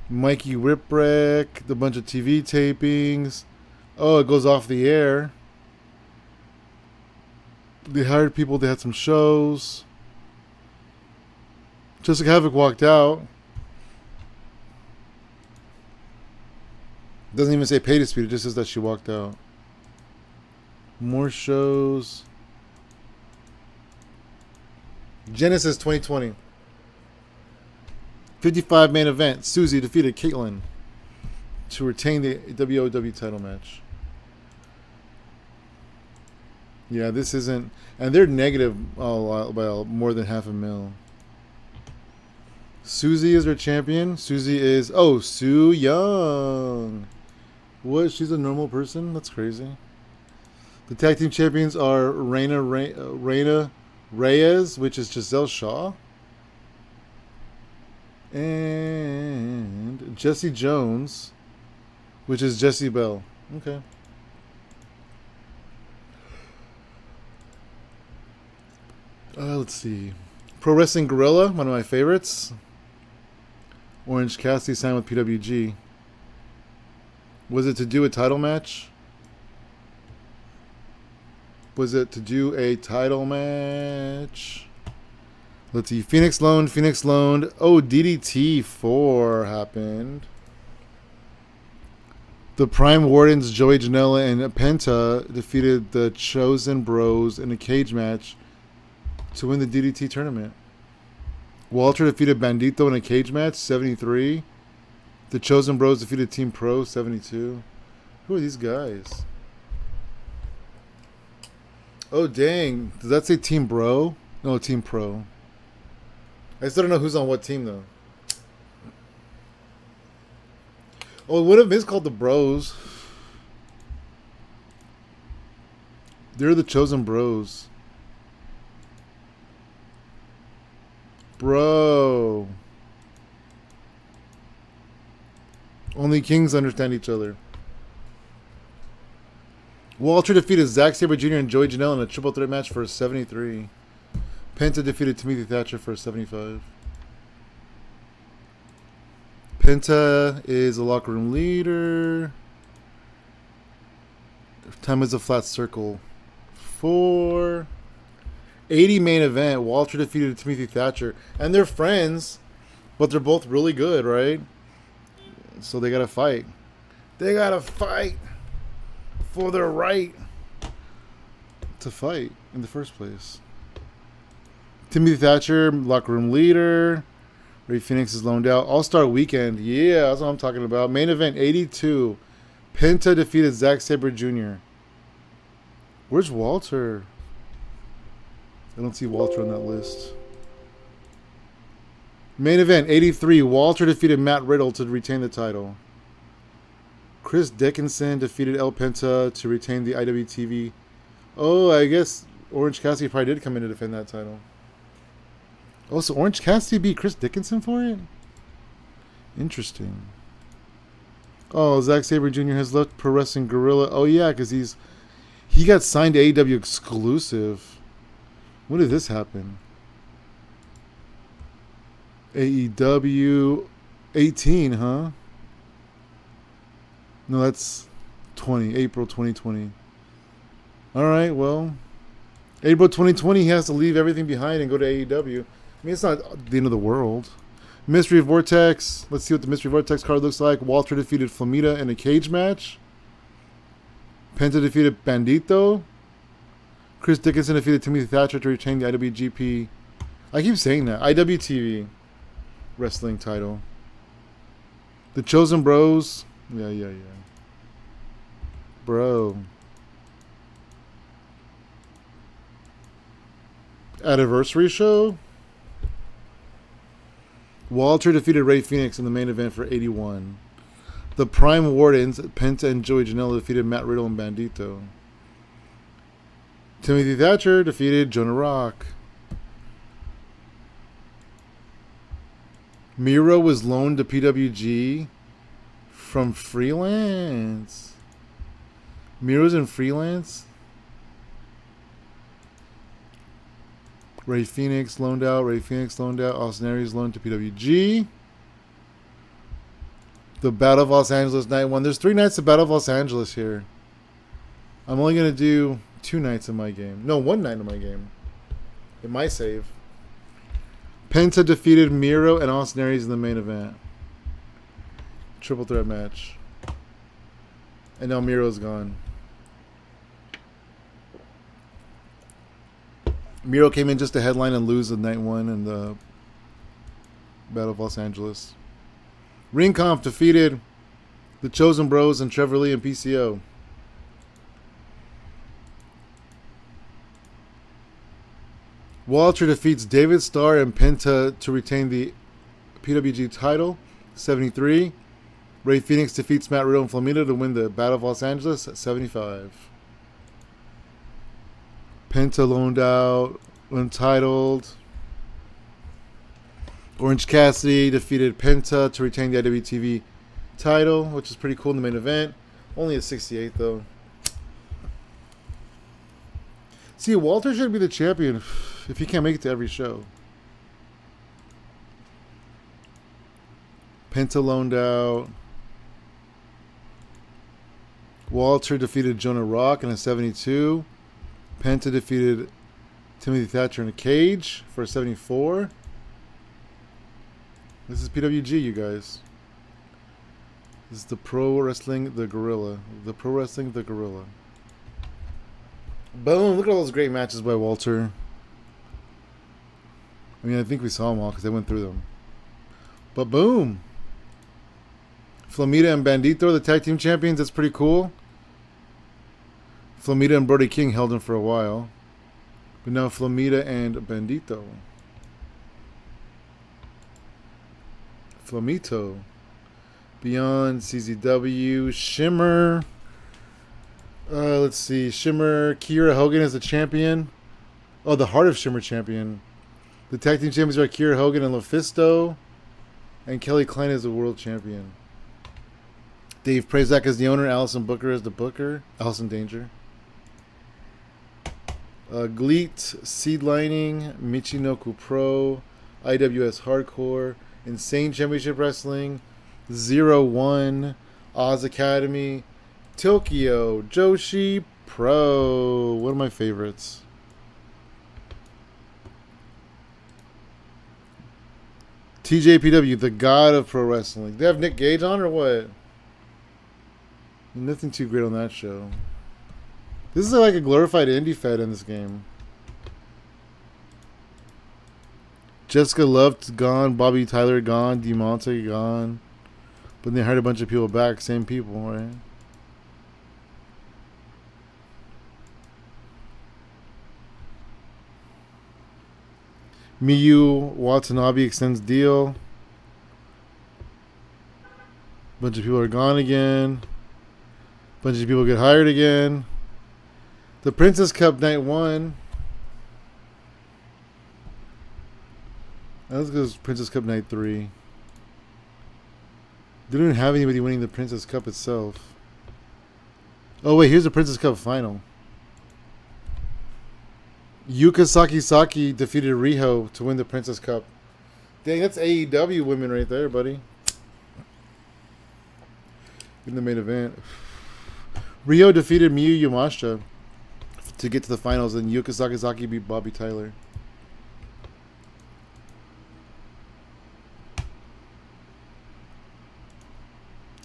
Mikey Whipwreck, the bunch of TV tapings. Oh, it goes off the air. They hired people, they had some shows. Jessica Havoc walked out. Doesn't even say pay dispute, it just says that she walked out. More shows. Genesis 2020. 55 main event. Susie defeated Caitlyn to retain the WOW title match. Yeah, this isn't... And they're negative by more than $500,000. Susie is their champion. Susie is... Oh, Sue Young. What? She's a normal person? That's crazy. The tag team champions are Reina Reyes, which is Giselle Shaw. And Jesse Jones, which is Jessie Bell. Okay. Let's see. Pro Wrestling Guerrilla, one of my favorites. Orange Cassidy signed with PWG. Was it to do a title match? Was it to do a title match? Let's see. Phoenix loaned. Oh, DDT 4 happened. The Prime Wardens, Joey Janela and Penta, defeated the Chosen Bros in a cage match to win the DDT tournament. Walter defeated Bandito in a cage match, 73. The Chosen Bros defeated Team Pro, 72. Who are these guys? Oh, dang. Does that say Team Bro? No, Team Pro. I still don't know who's on what team, though. Oh, it would have been called the Bros. They're the Chosen Bros. Bro. Only kings understand each other. Walter defeated Zack Sabre Jr. and Joey Janela in a triple threat match for a 73. Penta defeated Timothy Thatcher for a 75. Penta is a locker room leader. Time is a flat circle. 4. 80 main event. Walter defeated Timothy Thatcher. And they're friends, but they're both really good, right? So they gotta fight. They gotta fight for their right to fight in the first place. Timothy Thatcher, locker room leader. Ray Phoenix is loaned out. All-Star Weekend. Yeah, that's what I'm talking about. Main event 82. Penta defeated Zack Sabre Jr. Where's Walter? I don't see Walter on that list. Main event 83. Walter defeated Matt Riddle to retain the title. Chris Dickinson defeated El Penta to retain the IWTV. Oh, I guess Orange Cassidy probably did come in to defend that title. Oh, so Orange Cassidy beat Chris Dickinson for it? Interesting. Oh, Zack Sabre Jr. has left Pro Wrestling Guerrilla. Oh, yeah, because he got signed to AEW exclusive. When did this happen? AEW 18, huh? No, that's 20. April 2020. All right, well. April 2020, he has to leave everything behind and go to AEW. I mean, it's not the end of the world. Mystery Vortex. Let's see what the Mystery Vortex card looks like. Walter defeated Flamita in a cage match. Penta defeated Bandito. Chris Dickinson defeated Timothy Thatcher to retain the IWGP I keep saying that. IWTV wrestling title. The Chosen Bros. Yeah. Bro. Anniversary show. Walter defeated Ray Phoenix in the main event for 81. The Prime Wardens, Penta and Joey Janela, defeated Matt Riddle and Bandito. Timothy Thatcher defeated Jonah Rock. Miro was loaned to PWG from Freelance. Miro's in Freelance. Ray Phoenix loaned out. Austin Aries loaned to PWG. The Battle of Los Angeles night 1. There's 3 nights of Battle of Los Angeles here. I'm only going to do 2 nights in my game. No, 1 night in my game. In my save. Penta defeated Miro and Austin Aries in the main event. Triple threat match. And now Miro's gone. Miro came in just to headline and lose the night 1 in the Battle of Los Angeles. Ring Conf defeated the Chosen Bros and Trevor Lee and PCO. Walter defeats David Starr and Penta to retain the PWG title, 73. Ray Phoenix defeats Matt Riddle and Flamita to win the Battle of Los Angeles at 75. Penta loaned out, Untitled. Orange Cassidy defeated Penta to retain the IWTV title, which is pretty cool in the main event. Only a 68 though. See, Walter should be the champion if he can't make it to every show. Penta loaned out. Walter defeated Jonah Rock in a 72. Penta defeated Timothy Thatcher in a cage for a 74. This is PWG, you guys. This is the Pro Wrestling The Gorilla. The Pro Wrestling The Gorilla. Boom. Look at all those great matches by Walter. I mean, I think we saw them all because I went through them. But boom. Flamita and Bandito, the tag team champions. That's pretty cool. Flamita and Brody King held them for a while. But now Flamita and Bandito. Flamito. Beyond, CZW, Shimmer. Let's see. Shimmer, Kiera Hogan is the champion. Oh, the Heart of Shimmer champion. The tag team champions are Kiera Hogan and LuFisto. And Kelly Klein is the world champion. Dave Prazak is the owner. Allison Booker is the booker. Allison Danger. Gleet, Seed Lining, Michinoku Pro, IWS Hardcore, Insane Championship Wrestling, 01, Oz Academy, Tokyo, Joshi Pro. One of my favorites. TJPW, the god of pro wrestling. They have Nick Gage on or what? Nothing too great on that show. This is like a glorified indie fed in this game. Jessica Luft gone, Bobby Tyler gone, DeMonte gone. But they hired a bunch of people back, same people, right? Miyu Watanabe extends deal. Bunch of people are gone again. Bunch of people get hired again. The Princess Cup Night 1. Let's go Princess Cup Night 3. They don't even have anybody winning the Princess Cup itself. Oh wait, here's the Princess Cup final. Yuka Sakisaki defeated Riho to win the Princess Cup. Dang, that's AEW women right there, buddy. In the main event. Riho defeated Miyu Yamashita to get to the finals, and Yuka Sakisaki beat Bobby Tyler.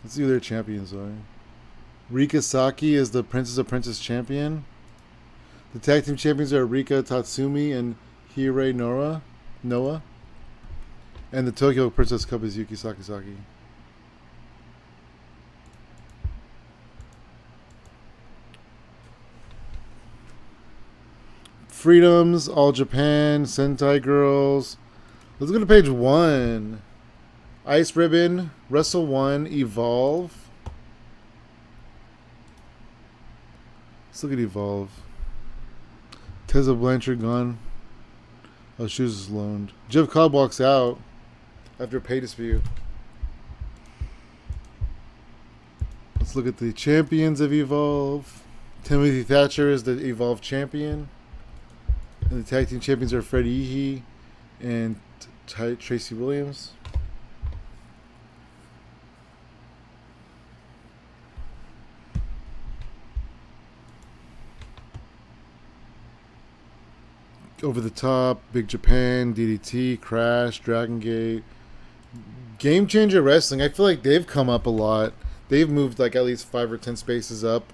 Let's see who their champions are. Rika Saki is the Princess of Princess champion. The tag team champions are Rika Tatsumi and Hirei Noah. And the Tokyo Princess Cup is Yuki Sakazaki. Freedoms, All Japan, Sentai Girls. Let's go to page 1. Ice Ribbon, Wrestle 1, Evolve. Let's look at Evolve. Tessa Blanchard gone. Oh, Shoes is loaned. Jeff Cobb walks out after a pay dispute. Let's look at the champions of Evolve. Timothy Thatcher is the Evolve champion. And the tag team champions are Freddie Ehe and Tracy Williams. Over the Top, Big Japan, DDT, Crash, Dragon Gate, Game Changer Wrestling. I feel like they've come up a lot. They've moved like at least 5 or 10 spaces up.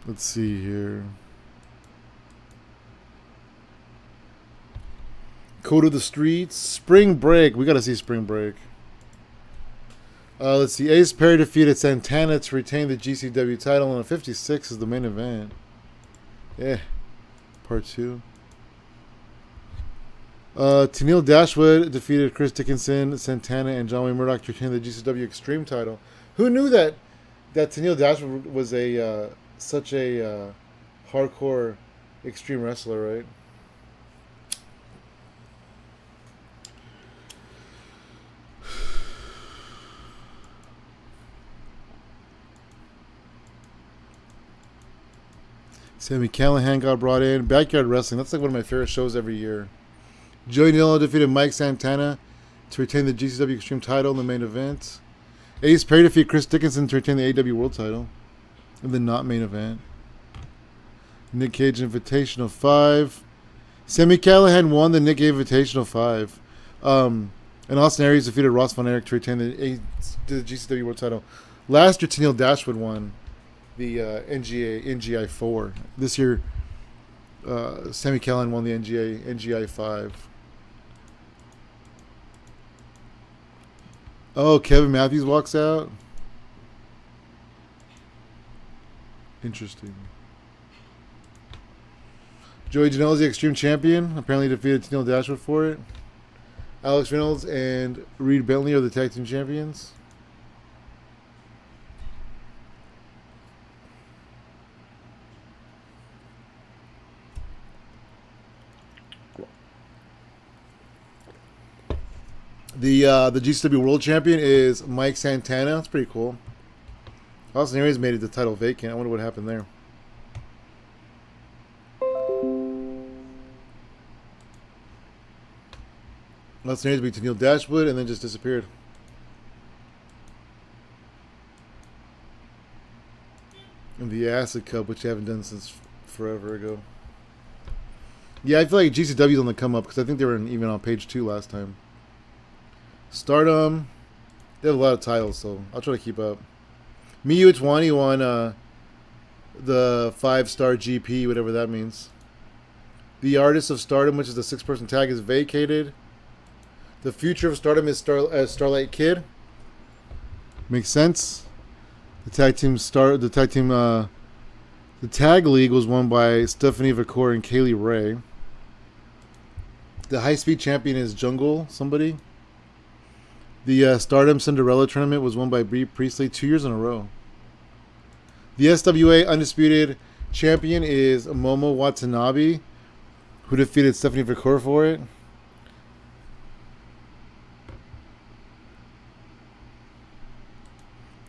Let's see here. Code of the Streets, Spring Break. We got to see Spring Break. Let's see. Ace Perry defeated Santana to retain the GCW title, and 56 is the main event. Yeah. Part 2. Tennille Dashwood defeated Chris Dickinson, Santana, and John Wayne Murdoch to retain the GCW Extreme title. Who knew that Tennille Dashwood was such a hardcore Extreme wrestler, right? Sammy Callahan got brought in. Backyard Wrestling. That's like one of my favorite shows every year. Joey Janela defeated Mike Santana to retain the GCW Extreme title in the main event. Ace Perry defeated Chris Dickinson to retain the AEW World title in the not main event. Nick Cage Invitational 5. Sammy Callahan won the Nick Invitational 5. And Austin Aries defeated Ross Von Erich to retain the GCW World title. Last year, Tennille Dashwood won the NGI 4. This year, Sammy Callahan won the NGI 5. Oh, Kevin Matthews walks out. Interesting. Joey Janela is the Extreme Champion. Apparently defeated Tennille Dashwood for it. Alex Reynolds and Reed Bentley are the Tag Team Champions. The GCW World Champion is Mike Santana. That's pretty cool. Austin Aries made it the title vacant. I wonder what happened there. Austin Aries beat Tennille Dashwood and then just disappeared. And the Acid Cup, which you haven't done since forever ago. Yeah, I feel like GCW's on the come up because I think they were even on page 2 last time. Stardom, they have a lot of titles, so I'll try to keep up. Miyu Iwatani won the 5-star GP, whatever that means. The Artists of Stardom, which is the 6-person tag, is vacated. The Future of Stardom is Starlight Kid. Makes sense. The tag league was won by Stephanie Vacour and Kaylee Ray. The High Speed Champion is Jungle somebody. The Stardom Cinderella tournament was won by Bea Priestley 2 years in a row. The SWA Undisputed Champion is Momo Watanabe, who defeated Stephanie Vacour for it.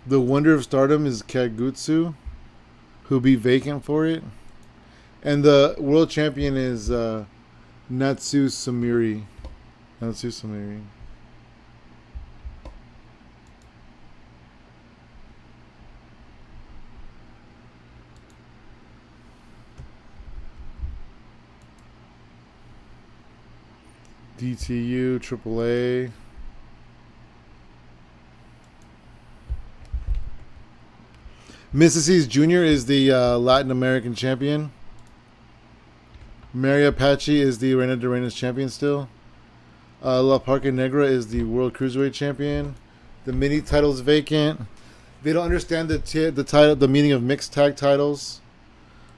The Wonder of Stardom is Kagutsu, who beat Vacant for it. And the World Champion is Natsu Samiri. Natsu Samiri. DTU, AAA. Mrs. Jr. is the Latin American champion. Mary Apache is the Reina de Reinas champion still. La Parca Negra is the World Cruiserweight champion. The mini title is vacant. They don't understand the meaning of mixed tag titles.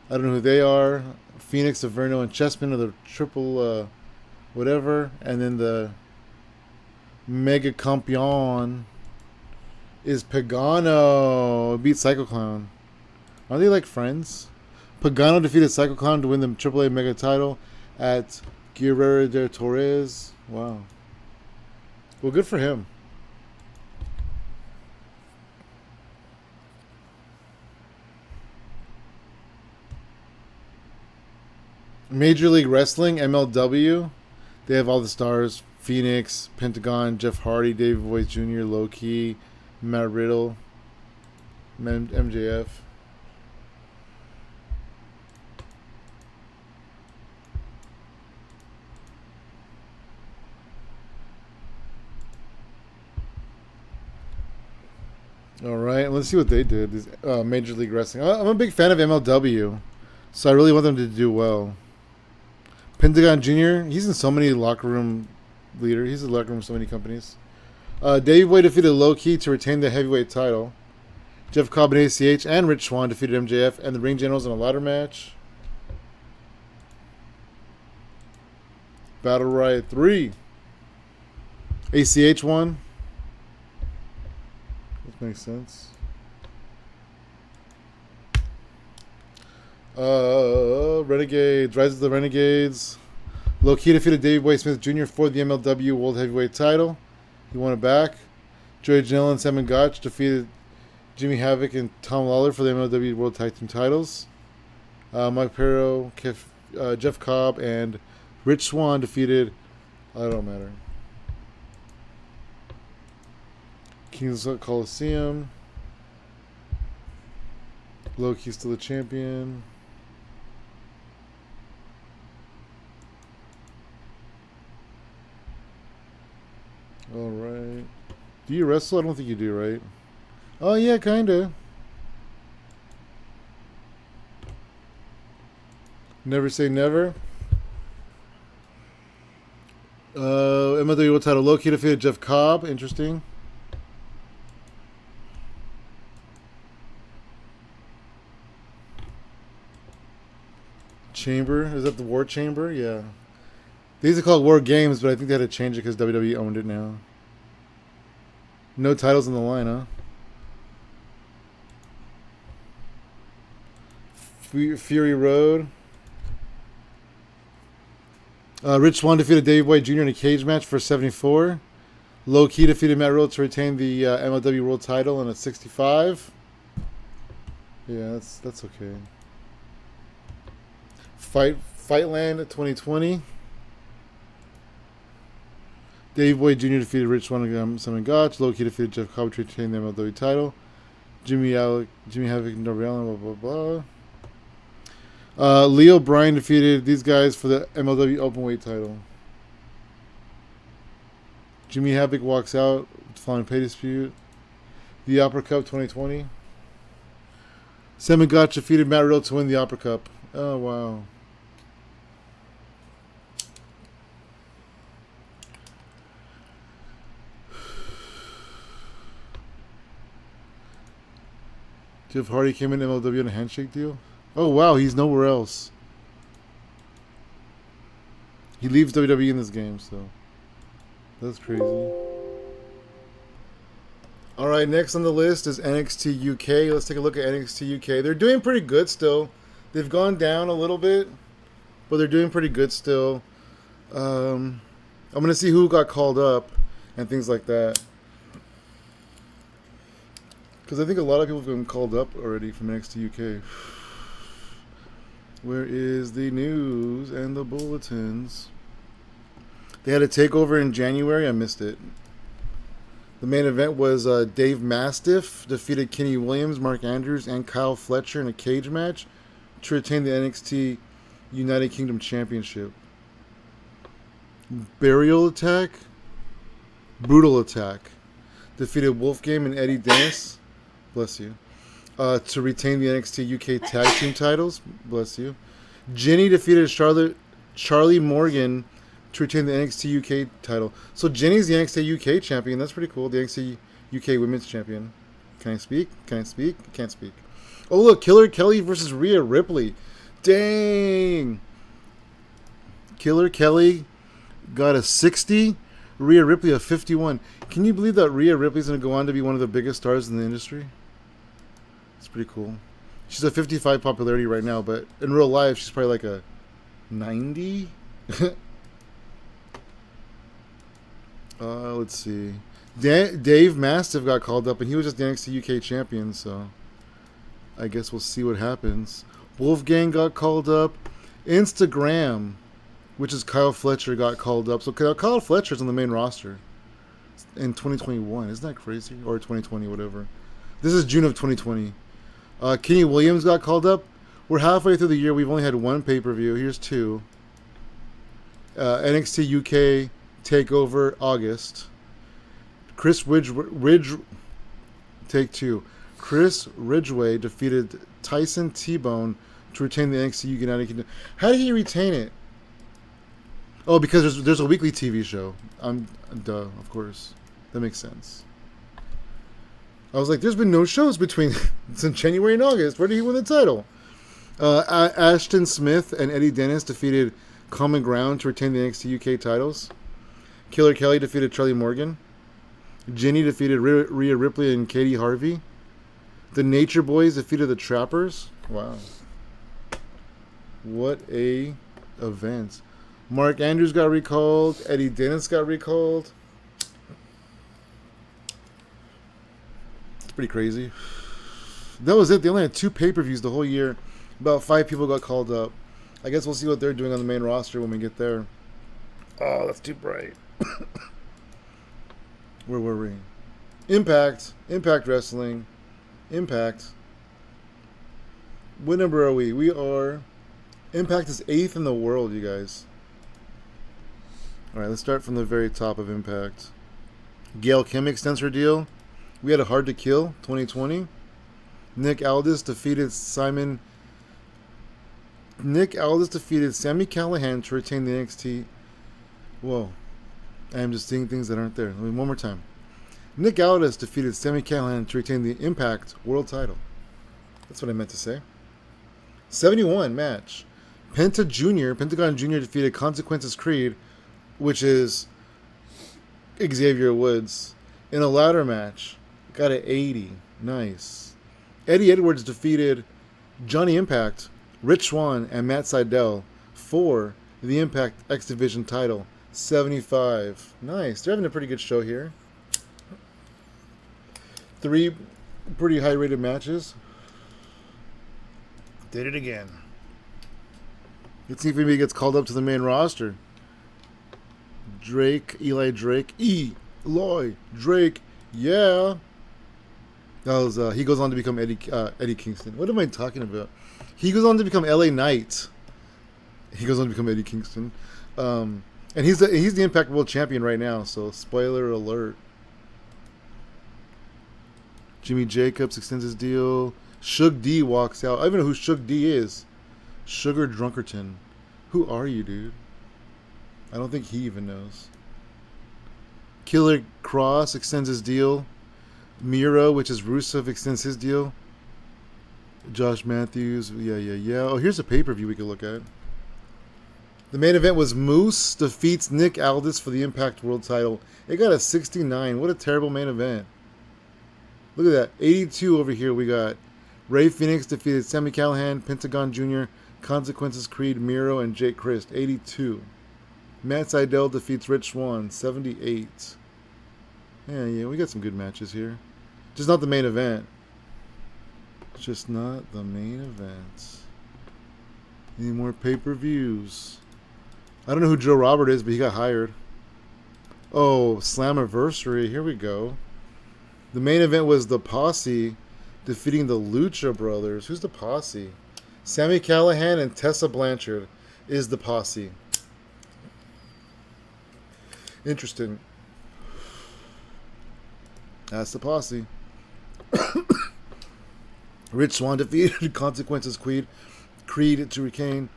I don't know who they are. Phoenix, Averno, and Chessman are the triple whatever. And then the Mega Campeon is Pagano. Beat Psycho Clown. Are they like friends? Pagano defeated Psycho Clown to win the AAA Mega title at Guerrero de Torres. Wow. Well, good for him. Major League Wrestling, MLW. They have all the stars. Phoenix, Pentagon, Jeff Hardy, David Boyd Jr., Low Key, Matt Riddle, MJF. All right, let's see what they did. Major League Wrestling. I'm a big fan of MLW, so I really want them to do well. Pentagon Jr., he's in so many locker room leader. He's in the locker room of so many companies. Dave Boy defeated Low Key to retain the heavyweight title. Jeff Cobb and ACH and Rich Swann defeated MJF and the Ring Generals in a ladder match. Battle Riot 3. ACH won. That makes sense. Renegades. Rise of the Renegades. Low Key defeated Davey Boy Smith Jr. for the MLW World Heavyweight title. He won it back. Joey Janela and Simon Gotch defeated Jimmy Havoc and Tom Lawler for the MLW World Tag Team titles. Mike Perro, Jeff Cobb, and Rich Swann defeated... I don't matter. Kings Coliseum. Low Key still the champion. All right. Do you wrestle? I don't think you do, right? Oh, yeah, kind of. Never say never. MLW World Title. Low Key defeated Jeff Cobb. Interesting. Chamber. Is that the War Chamber? Yeah. They used to call it War Games, but I think they had to change it because WWE owned it now. No titles on the line, huh? Fury Road. Rich Swann defeated Davey Boy Jr. in a cage match for 74. Low Key defeated Matt Riddle to retain the MLW World Title in a 65. Yeah, that's okay. Fightland 2020. Dave Boy Jr. defeated Rich Swann and Simon Gotch. Low Key defeated Jeff Cobb to retain the MLW title. Jimmy Havoc and Darby Allin, blah, blah, blah. Leo Bryan defeated these guys for the MLW Openweight title. Jimmy Havoc walks out following pay dispute. The Opera Cup 2020. Simon Gotch defeated Matt Riddle to win the Opera Cup. Oh, wow. Jeff Hardy came in MLW on a handshake deal. Oh, wow. He's nowhere else. He leaves WWE in this game, so that's crazy. All right, next on the list is NXT UK. Let's take a look at NXT UK. They're doing pretty good still. They've gone down a little bit, but they're doing pretty good still. I'm going to see who got called up and things like that. Because I think a lot of people have been called up already from NXT UK. Where is the news and the bulletins? They had a takeover in January. I missed it. The main event was Dave Mastiff defeated Kenny Williams, Mark Andrews, and Kyle Fletcher in a cage match to retain the NXT United Kingdom Championship. Burial Attack, Brutal Attack defeated Wolfgame and Eddie Dennis. Bless you. to retain the NXT UK Tag Team titles. Bless you. Jinny defeated Charlie Morgan to retain the NXT UK title. So Jinny's the NXT UK champion. That's pretty cool. The NXT UK Women's Champion. Can I speak? Can I speak? Can't speak. Oh look, Killer Kelly versus Rhea Ripley. Dang. Killer Kelly got a 60. Rhea Ripley a 51. Can you believe that Rhea Ripley's going to go on to be one of the biggest stars in the industry? It's pretty cool. She's a 55 popularity right now, but in real life, she's probably like a 90. Let's see. Dave Mastiff got called up, and he was just the NXT UK champion, so I guess we'll see what happens. Wolfgang got called up. Instagram, which is Kyle Fletcher, got called up. So Kyle Fletcher's on the main roster in 2021. Isn't that crazy? Or 2020, whatever. This is June of 2020. Kenny Williams got called up. We're halfway through the year. We've only had one pay-per-view. Here's two. NXT UK TakeOver August. Take two. Chris Ridgway defeated Tyson T-Bone to retain the NXT UK United Kingdom. How did he retain it? Oh, because there's a weekly TV show. Duh, of course. That makes sense. I was like, there's been no shows between since January and August. Where did he win the title? Ashton Smith and Eddie Dennis defeated Common Ground to retain the NXT UK titles. Killer Kelly defeated Charlie Morgan. Jinny defeated Rhea Ripley and Katie Harvey. The Nature Boys defeated the Trappers. Wow. What a event. Mark Andrews got recalled. Eddie Dennis got recalled. It's pretty crazy. That was it. They only had 2 pay-per-views the whole year. About 5 people got called up. I guess we'll see what they're doing on the main roster when we get there. Oh, that's too bright. Where were we? Impact Wrestling. Impact. What number are we? We are... Impact is 8th in the world, you guys. Alright, let's start from the very top of Impact. Gail Kim extends her deal. We had a Hard to Kill 2020. Nick Aldis defeated Sammy Callahan to retain the NXT. Whoa. I am just seeing things that aren't there. Let me one more time. Nick Aldis defeated Sammy Callahan to retain the Impact World title. That's what I meant to say. 71 match. Pentagon Jr. defeated Consequences Creed, which is Xavier Woods, in a ladder match. Got an 80. Nice. Eddie Edwards defeated Johnny Impact, Rich Swann, and Matt Sydal for the Impact X Division title. 75. Nice. They're having a pretty good show here. 3 pretty high-rated matches. Did it again. Let's see if anybody gets called up to the main roster. Eli Drake, yeah. That was he goes on to become Eddie Kingston. What am I talking about? He goes on to become LA Knight. He goes on to become Eddie Kingston, and he's the Impact World Champion right now. So spoiler alert. Jimmy Jacobs extends his deal. Shug D walks out. I don't even know who Shug D is. Sugar Drunkerton. Who are you, dude? I don't think he even knows. Killer Cross extends his deal. Miro, which is Rusev, extends his deal. Josh Matthews. Yeah. Oh, here's a pay-per-view we could look at. The main event was Moose defeats Nick Aldis for the Impact World title. It got a 69. What a terrible main event. Look at that. 82 over here we got. Ray Phoenix defeated Sammy Callahan, Pentagon Jr., Consequences Creed, Miro, and Jake Christ. 82. Matt Sydal defeats Rich Swann. 78. Yeah, we got some good matches here. Just not the main event. Just not the main event. Any more pay-per-views? I don't know who Joe Robert is, but he got hired. Oh, Slammiversary. Here we go. The main event was the Posse defeating the Lucha Brothers. Who's the Posse? Sammy Callahan and Tessa Blanchard is the Posse. Interesting. That's the Posse. Rich Swann defeated Consequences Creed to retain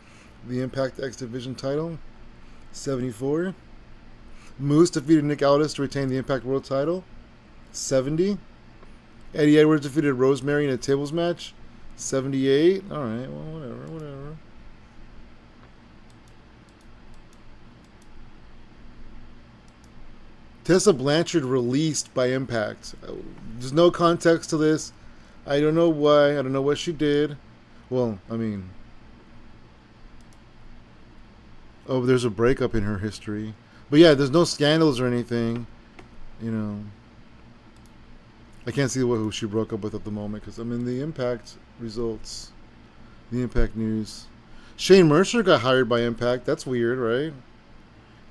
the Impact X Division title. 74. Moose defeated Nick Aldis to retain the Impact World title. 70. Eddie Edwards defeated Rosemary in a tables match. 78. Alright, well, whatever. Tessa Blanchard released by Impact. There's no context to this. I don't know why. I don't know what she did. Well, I mean... Oh, there's a breakup in her history. But yeah, there's no scandals or anything. You know... I can't see who she broke up with at the moment because I'm in the Impact results. The Impact news. Shane Mercer got hired by Impact. That's weird, right?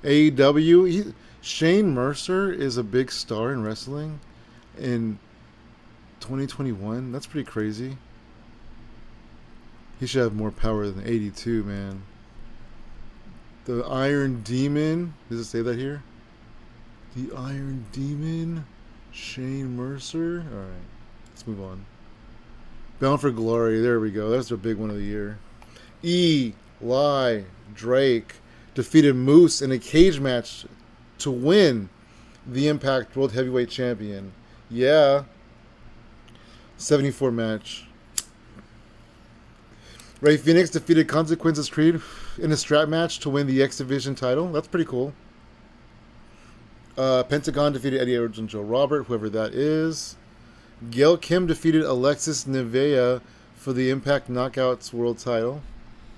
AEW... Shane Mercer is a big star in wrestling in 2021. That's pretty crazy. He should have more power than 82, man. The Iron Demon. Does it say that here? The Iron Demon. Shane Mercer. Alright. Let's move on. Bound for Glory. There we go. That's the big one of the year. Eli Drake defeated Moose in a cage match to win the Impact World Heavyweight Champion. Yeah. 74 match. Ray Phoenix defeated Consequences Creed in a strap match to win the X Division title. That's pretty cool. Pentagon defeated Eddie Edwards and Joe Robert, whoever that is. Gail Kim defeated Alexis Nevea for the Impact Knockouts World title.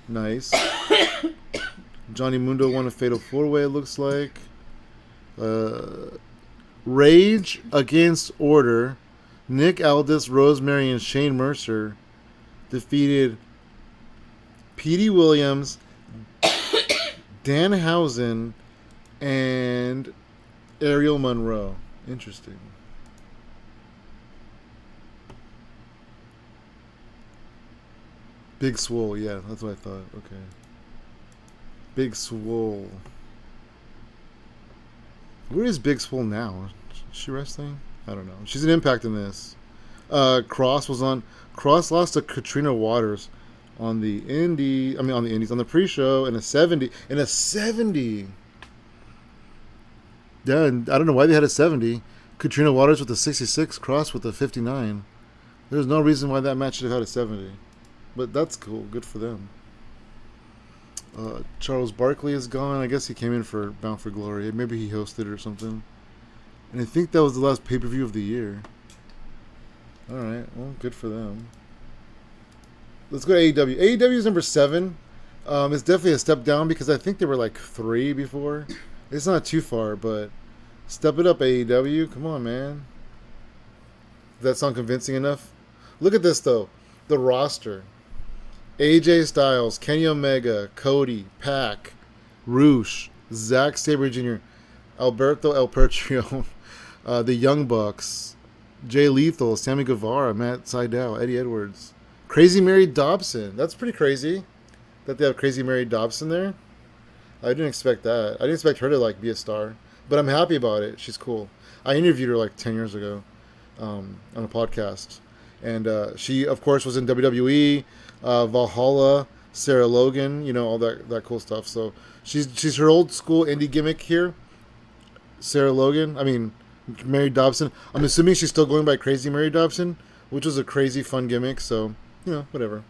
Nice. Johnny Mundo won a Fatal 4-Way, it looks like. Rage Against Order, Nick Aldis, Rosemary, and Shane Mercer defeated Petey Williams, Danhausen, and Ariel Monroe. Interesting. Big Swole, yeah, that's what I thought. Okay. Big Swole. Where is Big Swole now? Is she wrestling? I don't know. She's an Impact in this. Cross lost to Katrina Waters on the on the pre-show in a 70. In a 70. Yeah, and I don't know why they had a 70. Katrina Waters with a 66, Cross with a 59. There's no reason why that match should have had a 70. But that's cool. Good for them. Charles Barkley is gone. I guess he came in for Bound for Glory. Maybe he hosted or something. And I think that was the last pay-per-view of the year. Alright, well, good for them. Let's go to AEW. AEW is number 7. It's definitely a step down because I think they were like 3 before. It's not too far, but step it up, AEW. Come on, man. Does that sound convincing enough? Look at this, though. The roster. AJ Styles, Kenny Omega, Cody, Pac, Roosh, Zack Sabre Jr., Alberto El Patron, the Young Bucks, Jay Lethal, Sammy Guevara, Matt Sydal, Eddie Edwards, Crazy Mary Dobson. That's pretty crazy that they have Crazy Mary Dobson there. I didn't expect that. I didn't expect her to be a star, but I'm happy about it. She's cool. I interviewed her 10 years ago on a podcast, and she, of course, was in WWE. Valhalla, Sarah Logan, all that cool stuff. So she's her old school indie gimmick here. Sarah Logan, Mary Dobson. I'm assuming she's still going by Crazy Mary Dobson, which was a crazy fun gimmick. So whatever.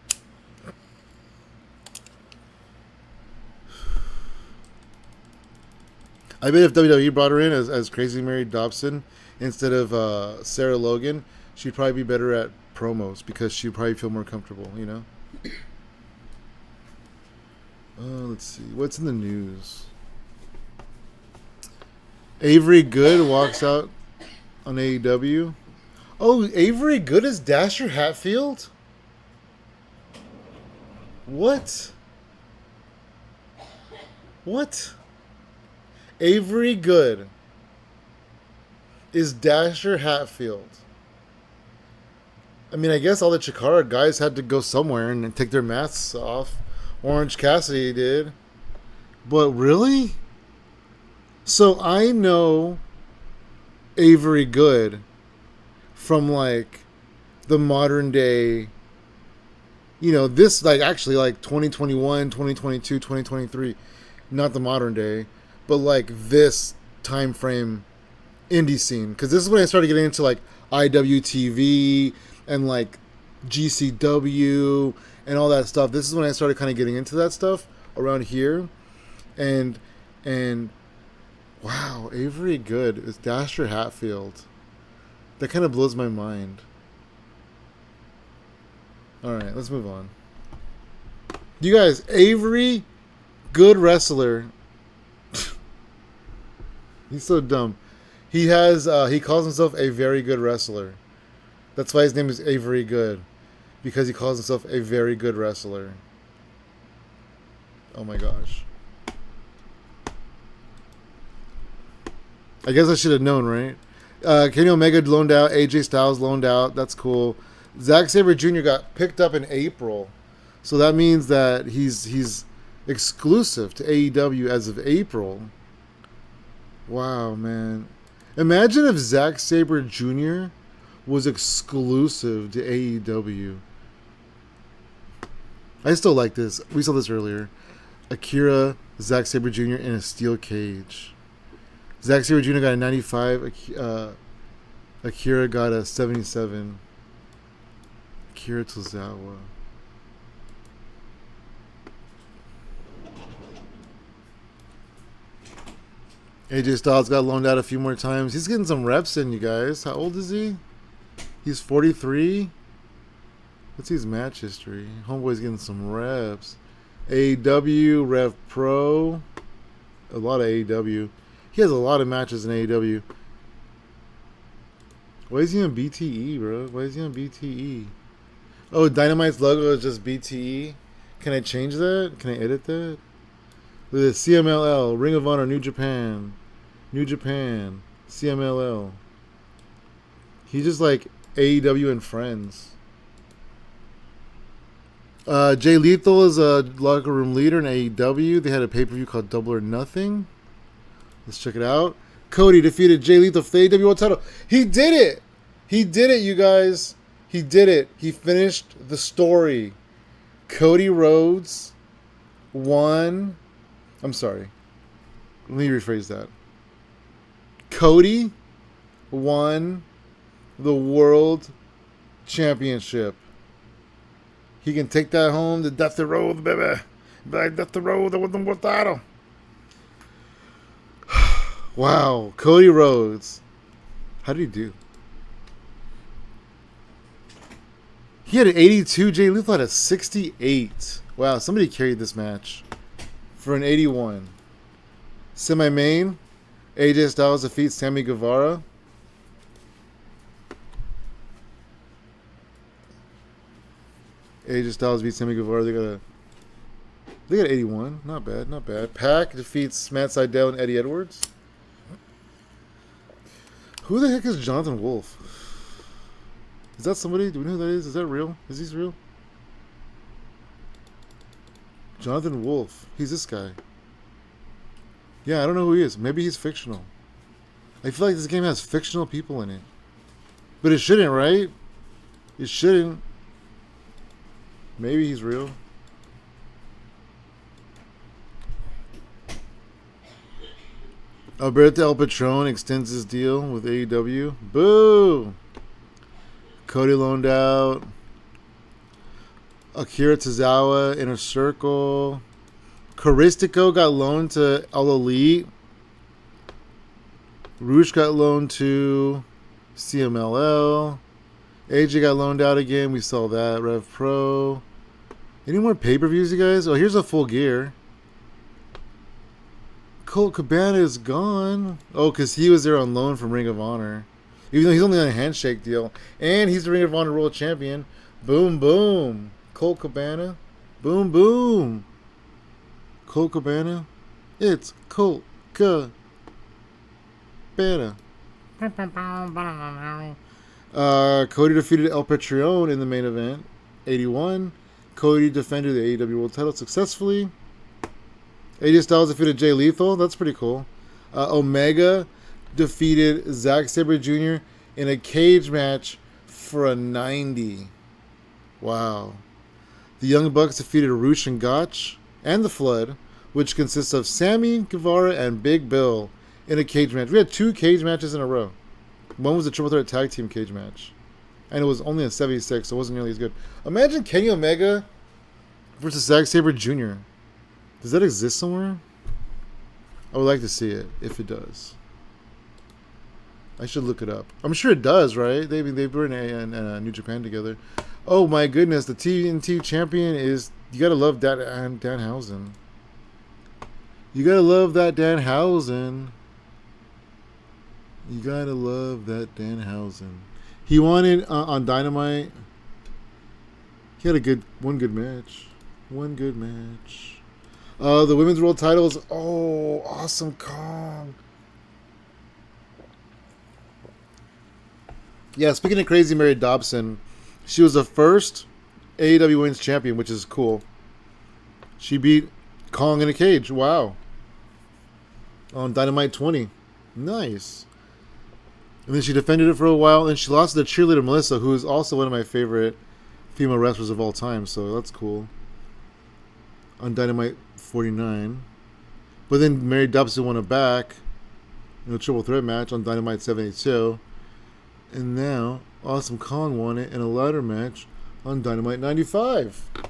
I bet if WWE brought her in as Crazy Mary Dobson instead of Sarah Logan, she'd probably be better at promos because she'd probably feel more comfortable. Let's see. What's in the news? Avery Good walks out on AEW. Oh, Avery Good is Dasher Hatfield? What? Avery Good is Dasher Hatfield. I guess all the Chikara guys had to go somewhere and take their masks off. Orange Cassidy did. But really? So I know Avery Good from the modern day this like actually like 2021, 2022, 2023, not the modern day, but like this time frame indie scene, because this is when I started getting into like IWTV and like GCW and all that stuff. This is when I started kind of getting into that stuff around here, and wow, Avery Good is Dasher Hatfield. That kind of blows my mind. All right, let's move on. You guys, Avery Good wrestler. He's so dumb. He calls himself a very good wrestler. That's why his name is Avery Good, because he calls himself a very good wrestler. Oh my gosh. I guess I should have known, right? Kenny Omega loaned out. AJ Styles loaned out. That's cool. Zack Sabre Jr. got picked up in April, so that means that he's exclusive to AEW as of April. Wow, man. Imagine if Zack Sabre Jr. was exclusive to AEW. I still like this. We saw this earlier. Akira, Zack Sabre Jr. in a steel cage. Zack Sabre Jr. got a 95. Akira got a 77. Akira Tozawa. AJ Styles got loaned out a few more times. He's getting some reps in, you guys. How old is he? He's 43. What's his match history? Homeboy's getting some reps. AEW, Rev Pro. A lot of AEW. He has a lot of matches in AEW. Why is he on BTE, bro? Why is he on BTE? Oh, Dynamite's logo is just BTE. Can I change that? Can I edit that? Look at this. CMLL, Ring of Honor, New Japan. New Japan. CMLL. He's just like AEW and Friends. Jay Lethal is a locker room leader in AEW. They had a pay-per-view called Double or Nothing. Let's check it out. Cody defeated Jay Lethal for the AEW World title. He did it! He did it, you guys. He did it. He finished the story. Cody Rhodes won. I'm sorry. Let me rephrase that. Cody won the World Championship. He can take that home to Death Row, baby. Like Death Row, that was the world title. Wow, Cody Rhodes. How did he do? He had an 82. Jay Lethal had a 68. Wow, somebody carried this match for an 81. Semi-main. AJ Styles defeats Sammy Guevara. AJ Styles beats Sammy Guevara. They got 81. Not bad, not bad. Pac defeats Matt Sydal and Eddie Edwards. Who the heck is Jonathan Wolf? Is that somebody? Do we know who that is? Is that real? Is he real? Jonathan Wolf. He's this guy. Yeah, I don't know who he is. Maybe he's fictional. I feel like this game has fictional people in it. But it shouldn't, right? It shouldn't. Maybe he's real. Alberto El Patron extends his deal with AEW. Boo! Cody loaned out. Akira Tozawa, Inner Circle. Caristico got loaned to All Elite. Roosh got loaned to CMLL. AJ got loaned out again. We saw that. Rev Pro. Any more pay-per-views, you guys? Oh, here's a Full Gear. Colt Cabana is gone. Oh, because he was there on loan from Ring of Honor. Even though he's only on a handshake deal. And he's the Ring of Honor World Champion. Boom, boom. Colt Cabana. Boom, boom. Colt Cabana. It's Colt Cabana. Cody defeated El Patron in the main event. 81. Cody defended the AEW World title successfully. AJ Styles defeated Jay Lethal. That's pretty cool. Omega defeated Zack Sabre Jr. in a cage match for a 90. Wow. The Young Bucks defeated Roosh and Gotch and the Flood, which consists of Sammy Guevara and Big Bill in a cage match. We had 2 cage matches in a row. One was a triple threat tag team cage match, and it was only a 76, so it wasn't nearly as good. Imagine Kenny Omega versus Zack Sabre Jr. Does that exist somewhere? I would like to see it, if it does. I should look it up. I'm sure it does, right? They were in New Japan together. Oh my goodness, the TNT champion is... You gotta love that Danhausen. You gotta love that Danhausen. You gotta love that Danhausen. He won it on Dynamite. He had one good match. One good match. The women's world titles. Oh, Awesome Kong. Yeah, speaking of Crazy Mary Dobson, she was the first AEW Women's Champion, which is cool. She beat Kong in a cage. Wow. On Dynamite 20. Nice. And then she defended it for a while, and she lost to the cheerleader Melissa, who is also one of my favorite female wrestlers of all time, so that's cool. On Dynamite 49. But then Mary Dobson won it back in a triple threat match on Dynamite 72. And now Awesome Kong won it in a ladder match on Dynamite 95. Do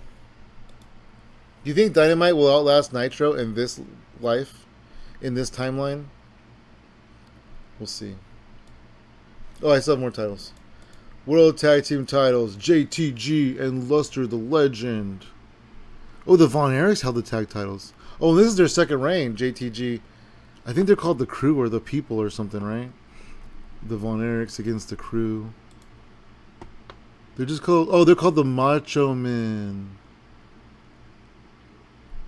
you think Dynamite will outlast Nitro in this life? In this timeline? We'll see. Oh, I still have more titles. World Tag Team titles. JTG and Luster the Legend. Oh, the Von Erichs held the tag titles. Oh, and this is their second reign, JTG. I think they're called the Crew or the People or something, right? The Von Erichs against the Crew. They're just called... Oh, they're called the Macho Men.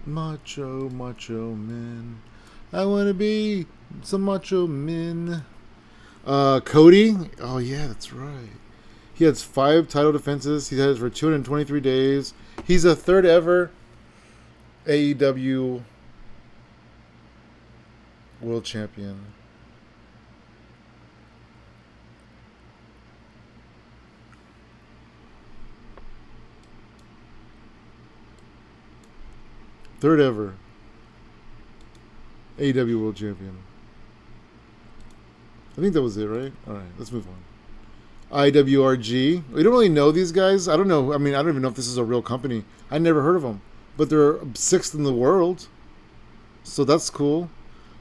Macho Men. I want to be some Macho Men. Cody. Oh, yeah, that's right. He has 5 title defenses. He has for 223 days. He's the third ever AEW World Champion. Third ever AEW World Champion. I think that was it, right? All right, let's move on. IWRG. We don't really know these guys. I don't know. I mean, I don't even know if this is a real company. I never heard of them. But they're 6th in the world. So that's cool.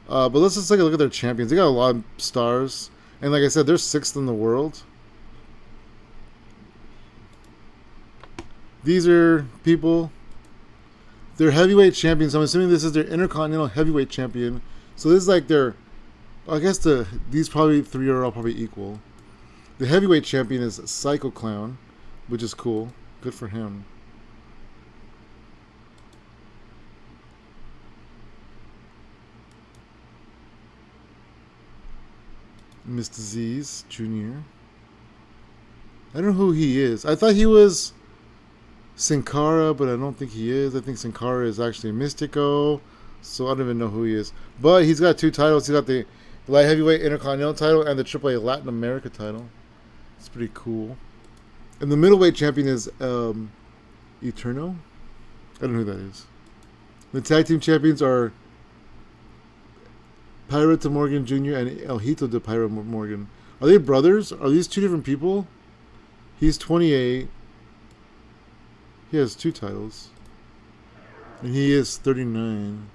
But let's just take a look at their champions. They got a lot of stars. And like I said, they're 6th in the world. These are people. They're heavyweight champions. So I'm assuming this is their Intercontinental Heavyweight Champion. So this is like their... I guess these probably 3 are all probably equal. The heavyweight champion is Psycho Clown, which is cool. Good for him. Mr. Z's Jr. I don't know who he is. I thought he was Sin Cara, but I don't think he is. I think Sin Cara is actually Mystico, so I don't even know who he is. But he's got 2 titles. He's got the light heavyweight Intercontinental title and the AAA Latin America title. It's pretty cool. And the middleweight champion is Eterno. I don't know who that is. The tag team champions are Pyro de Morgan Jr. and El Hito de Pyro Morgan. Are they brothers? Are these 2 different people? He's 28. He has 2 titles. And he is 39.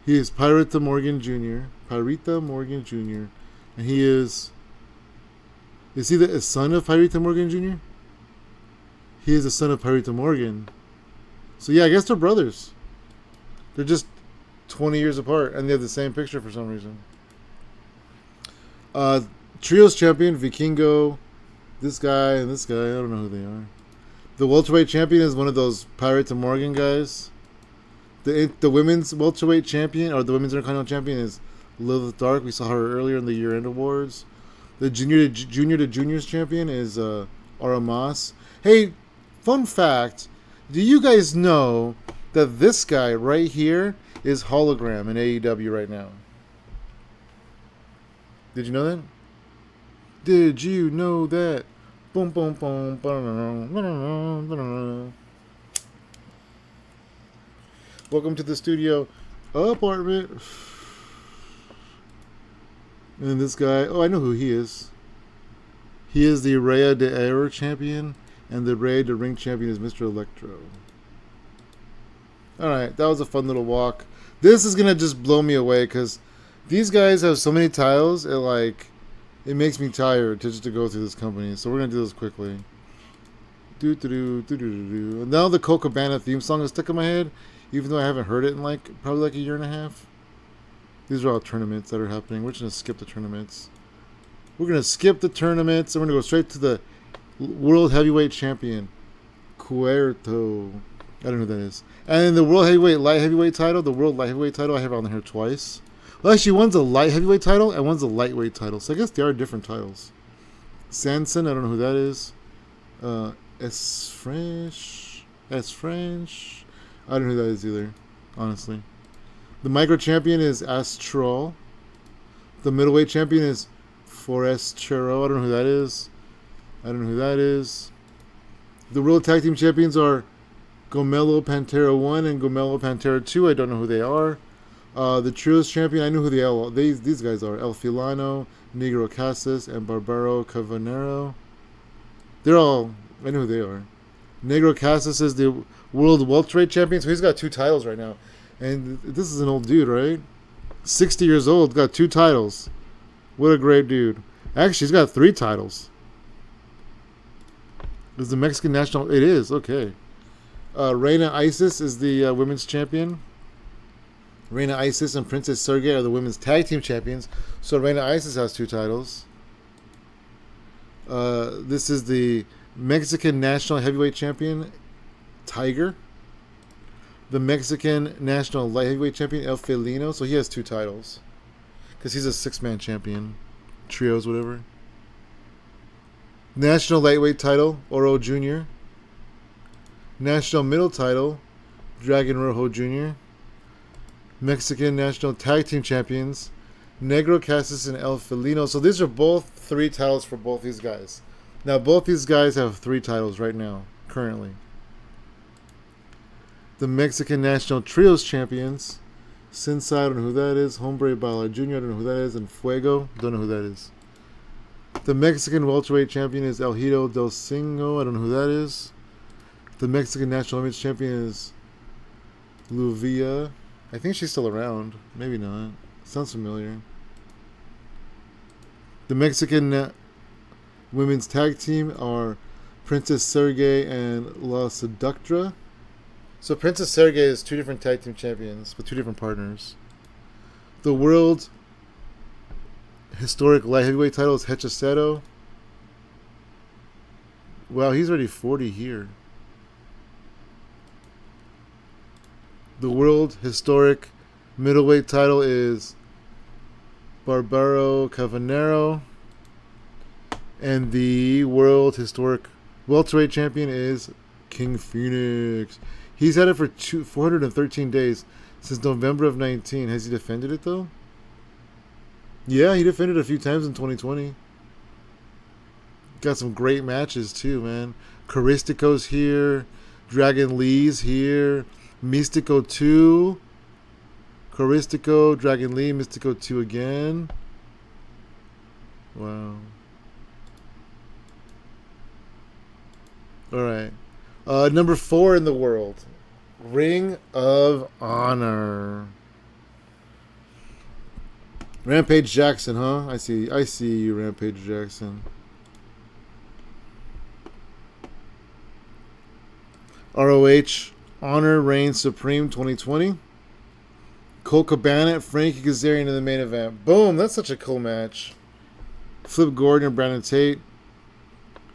He is Pyrita Morgan Jr. Pyrita Morgan Jr. And he is... Is he the son of Pyrita Morgan Jr.? He is the son of Pyrita Morgan. So yeah, I guess they're brothers. They're just 20 years apart, and they have the same picture for some reason. Trios champion, Vikingo. This guy and this guy, I don't know who they are. The welterweight champion is one of those Pyrita Morgan guys. The women's welterweight champion, or the women's Intercontinental champion, is Lilith Dark. We saw her earlier in the year-end awards. The junior to juniors champion is Aramas. Hey, fun fact. Do you guys know that this guy right here is hologram in AEW right now? Did you know that? Did you know that? Boom, boom, boom. Welcome to the studio apartment. And this guy, oh, I know who he is. He is the Rhea de Air champion, and the Rey de Ring champion is Mr. Electro. Alright, that was a fun little walk. This is gonna just blow me away because these guys have so many titles, it makes me tired to go through this company. So we're gonna do this quickly. And now the Colt Cabana theme song is stuck in my head, even though I haven't heard it in probably a year and a half. These are all tournaments that are happening. We're just gonna skip the tournaments. We're gonna skip the tournaments and we're gonna go straight to the World Heavyweight Champion, Cuerto. I don't know who that is. And then the World Heavyweight Light Heavyweight title, the World Light Heavyweight title, I have it on here twice. Well, actually, one's a Light Heavyweight title and one's a Lightweight title. So I guess they are different titles. Sanson, I don't know who that is. S French. I don't know who that is either, honestly. The Micro Champion is Astral. The Middleweight Champion is Forestero. I don't know who that is. The World Tag Team Champions are Gomelo Pantera 1 and Gomelo Pantera 2. I don't know who they are. The Trios Champion, I know who these guys are. El Filano, Negro Casas, and Barbaro Cavanero. I know who they are. Negro Casas is the World Welterweight Champion, so he's got 2 titles right now. And this is an old dude, right? 60 years old, got 2 titles. What a great dude. Actually, he's got 3 titles. Is the Mexican national? It is, okay. Reina Isis is the women's champion. Reina Isis and Princess Sergey are the women's tag team champions. So Reina Isis has 2 titles. This is the Mexican national heavyweight champion, Tiger. The Mexican national light heavyweight champion, El Felino. So he has 2 titles. Because he's a 6-man champion. Trios, whatever. National lightweight title, Oro Jr. National middle title, Dragon Rojo Jr. Mexican national tag team champions, Negro Casas and El Felino. So these are both 3 titles for both these guys. Now both these guys have 3 titles right now, currently. The Mexican national trios champions, Sensei, I don't know who that is. Hombre Ballard Jr., I don't know who that is. And Fuego, don't know who that is. The Mexican welterweight champion is El Hido del Singo, I don't know who that is. The Mexican national women's champion is Luvia. I think she's still around. Maybe not. Sounds familiar. The Mexican women's tag team are Princess Sergey and La Seductra. So Princess Sergey is 2 different tag team champions with 2 different partners. The world historic light heavyweight title is Hechicero. Wow, he's already 40 here. The world historic middleweight title is Barbaro Cavanero. And the world historic welterweight champion is King Phoenix. He's had it for 413 days since November of 19. Has he defended it though? Yeah, he defended it a few times in 2020. Got some great matches too, man. Caristico's here. Dragon Lee's here. Mystico 2. Caristico, Dragon Lee, Mystico 2 again. Wow. Alright. Number 4 in the world. Ring of Honor. Rampage Jackson, huh? I see you, Rampage Jackson. ROH Honor reigns supreme 2020. Colt Cabana, Frankie Kazarian in the main event. Boom, that's such a cool match. Flip Gordon and Brandon Tate.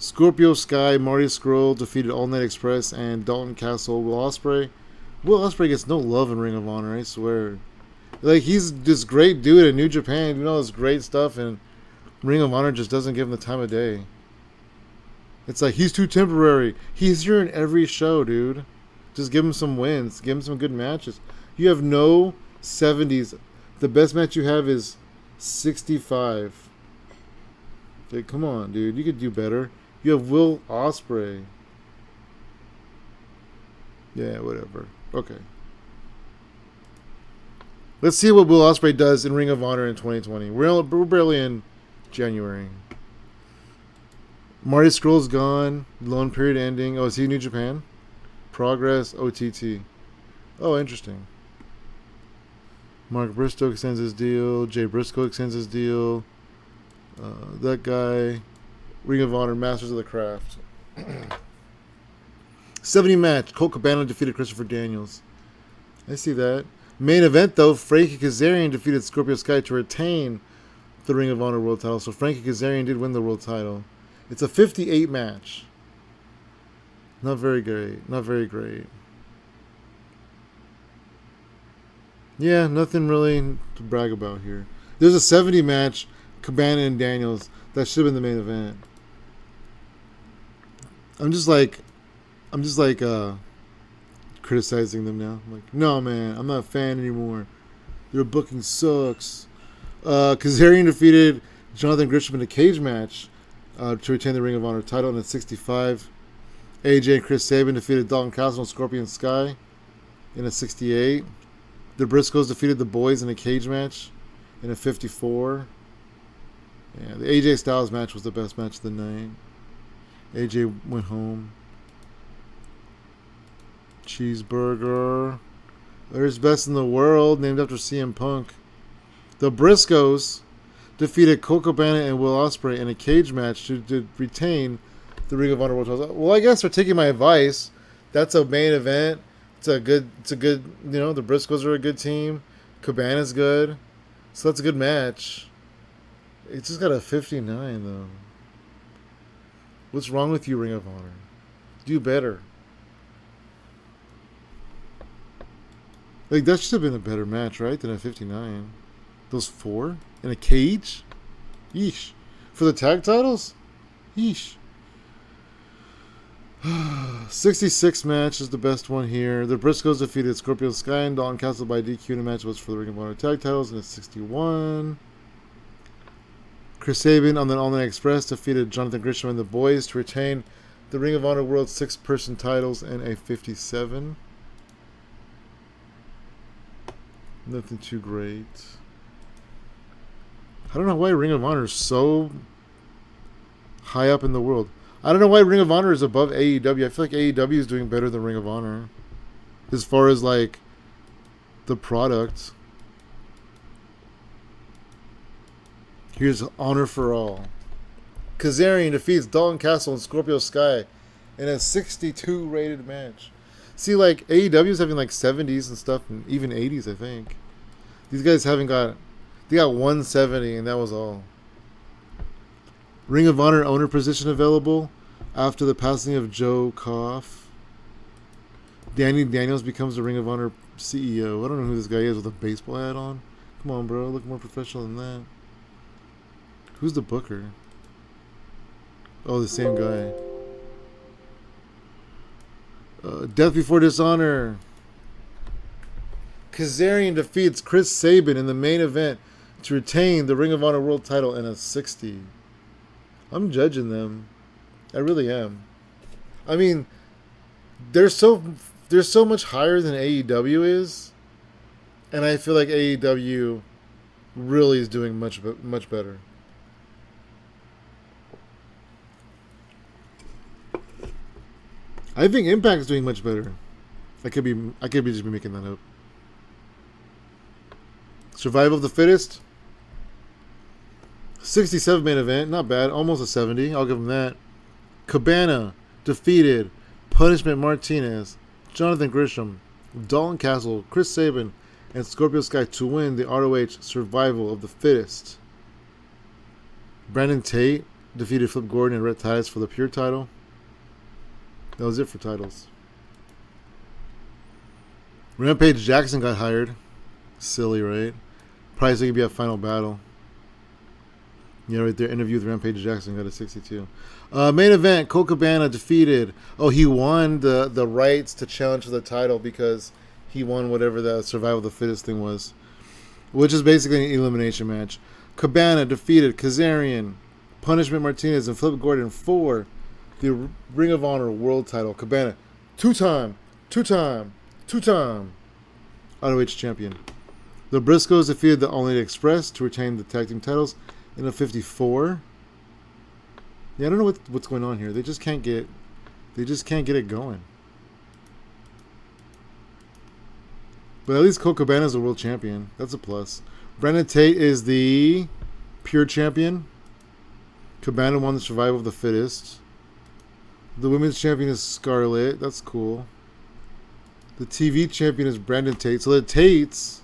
Scorpio Sky, Marty Scurll defeated All Night Express and Dalton Castle, Will Ospreay. Will Ospreay gets no love in Ring of Honor, I swear. Like, he's this great dude in New Japan, doing all this great stuff, and Ring of Honor just doesn't give him the time of day. It's like, he's too temporary. He's here in every show, dude. Just give him some wins. Give him some good matches. You have no 70s. The best match you have is 65. Okay, come on, dude. You could do better. You have Will Ospreay. Yeah, whatever. Okay. Let's see what Will Ospreay does in Ring of Honor in 2020. We're barely in January. Marty Scurll's gone. Loan period ending. Oh, is he New Japan? Progress. OTT. Oh, interesting. Mark Bristow extends his deal. Jay Briscoe extends his deal. That guy. Ring of Honor. Masters of the Craft. 70 match. Colt Cabana defeated Christopher Daniels. I see that. Main event, though, Frankie Kazarian defeated Scorpio Sky to retain the Ring of Honor World title. So Frankie Kazarian did win the world title. It's a 58 match. Not very great. Not very great. Yeah, nothing really to brag about here. There's a 70 match, Cabana and Daniels. That should have been the main event. I'm just like criticizing them now. I'm like, no, man, I'm not a fan anymore. Their booking sucks. Kazarian defeated Jonathan Gresham in a cage match to retain the Ring of Honor title in at 65. AJ and Chris Sabin defeated Dalton Castle and Scorpion Sky in a 68. The Briscoes defeated the Boys in a cage match in a 54. Yeah, the AJ Styles match was the best match of the night. AJ went home. Cheeseburger. There's best in the world, named after CM Punk. The Briscoes defeated Colt Cabana and Will Ospreay in a cage match to retain the Ring of Honor World title. Well, I guess they're taking my advice. That's a main event. It's a good, the Briscoes are a good team. Cabana's good. So that's a good match. It's just got a 59, though. What's wrong with you, Ring of Honor? Do better. Like, that should have been a better match, right, than a 59. Those 4 in a cage? Yeesh. For the tag titles? Yeesh. 66 match is the best one here. The Briscoes defeated Scorpio Sky and Dalton Castle by DQ in a match was for the Ring of Honor tag titles, and it's 61. Chris Sabin on the All Night Express defeated Jonathan Gresham and the Boys to retain the Ring of Honor World 6-person titles in a 57. Nothing too great. I don't know why Ring of Honor is so high up in the world. I don't know why Ring of Honor is above AEW. I feel like AEW is doing better than Ring of Honor as far as like the product. Here's Honor for All. Kazarian defeats Dalton Castle and Scorpio Sky in a 62 rated match. See, like, AEW's having like 70s and stuff, and even 80s, I think. These guys they got 170, and that was all. Ring of Honor owner position available after the passing of Joe Koff. Danny Daniels becomes the Ring of Honor CEO. I don't know who this guy is with a baseball hat on. Come on, bro. Look more professional than that. Who's the booker? Oh, the same guy. Death Before Dishonor. Kazarian defeats Chris Sabin in the main event to retain the Ring of Honor World title in a 60. I'm judging them. I really am. I mean, they're so much higher than AEW is, and I feel like AEW really is doing much better. I think Impact is doing much better. I could be just be making that up. Survival of the Fittest. 67 main event, not bad, almost a 70. I'll give them that. Cabana defeated Punishment Martinez, Jonathan Gresham, Dalton Castle, Chris Sabin, and Scorpio Sky to win the ROH Survival of the Fittest. Brandon Tate defeated Flip Gordon and Rhett Titus for the Pure title. That was it for titles. Rampage Jackson got hired. Silly, right? Probably so he could be at Final Battle. Yeah, right there. Interview with Rampage Jackson got a 62. Main event, Colt Cabana defeated. Oh, he won the rights to challenge for the title because he won whatever the Survival of the Fittest thing was, which is basically an elimination match. Cabana defeated Kazarian, Punishment Martinez, and Flip Gordon for the Ring of Honor World title. Cabana, two-time ROH champion. The Briscoes defeated the All Elite Express to retain the tag team titles in a 54. Yeah, I don't know what's going on here. They just can't get it going. But at least Colt Cabana is the world champion. That's a plus. Brandon Tate is the pure champion. Cabana won the survival of the fittest. The women's champion is Scarlett. That's cool. The TV champion is Brandon Tate. So the Tates,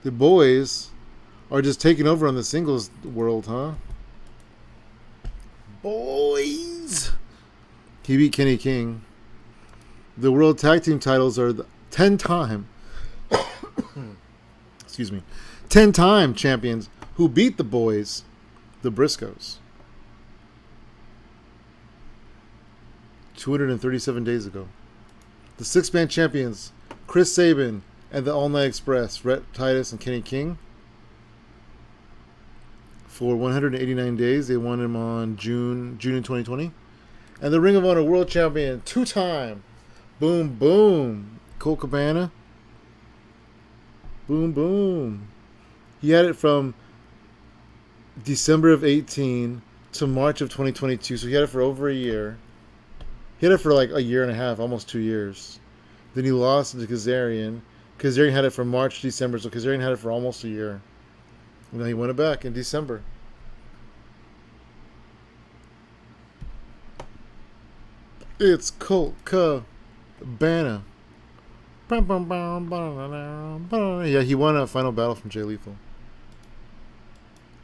the boys, are just taking over on the singles world, huh? Boys! He beat Kenny King. The world tag team titles are the 10-time, excuse me, 10-time champions who beat the boys, the Briscoes, 237 days ago. The 6-man champions, Chris Sabin and the All Night Express, Rhett Titus and Kenny King. For 189 days, they won him on June in 2020. And the Ring of Honor World Champion, 2-time, boom, boom, Colt Cabana. Boom, boom. He had it from December of 18 to March of 2022. So he had it for over a year. He had it for like a year and a half, almost 2 years. Then he lost to Kazarian. Kazarian had it from March to December, so Kazarian had it for almost a year. And then he won it back in December. It's Colt Cabana. Yeah, he won a Final Battle from Jay Lethal.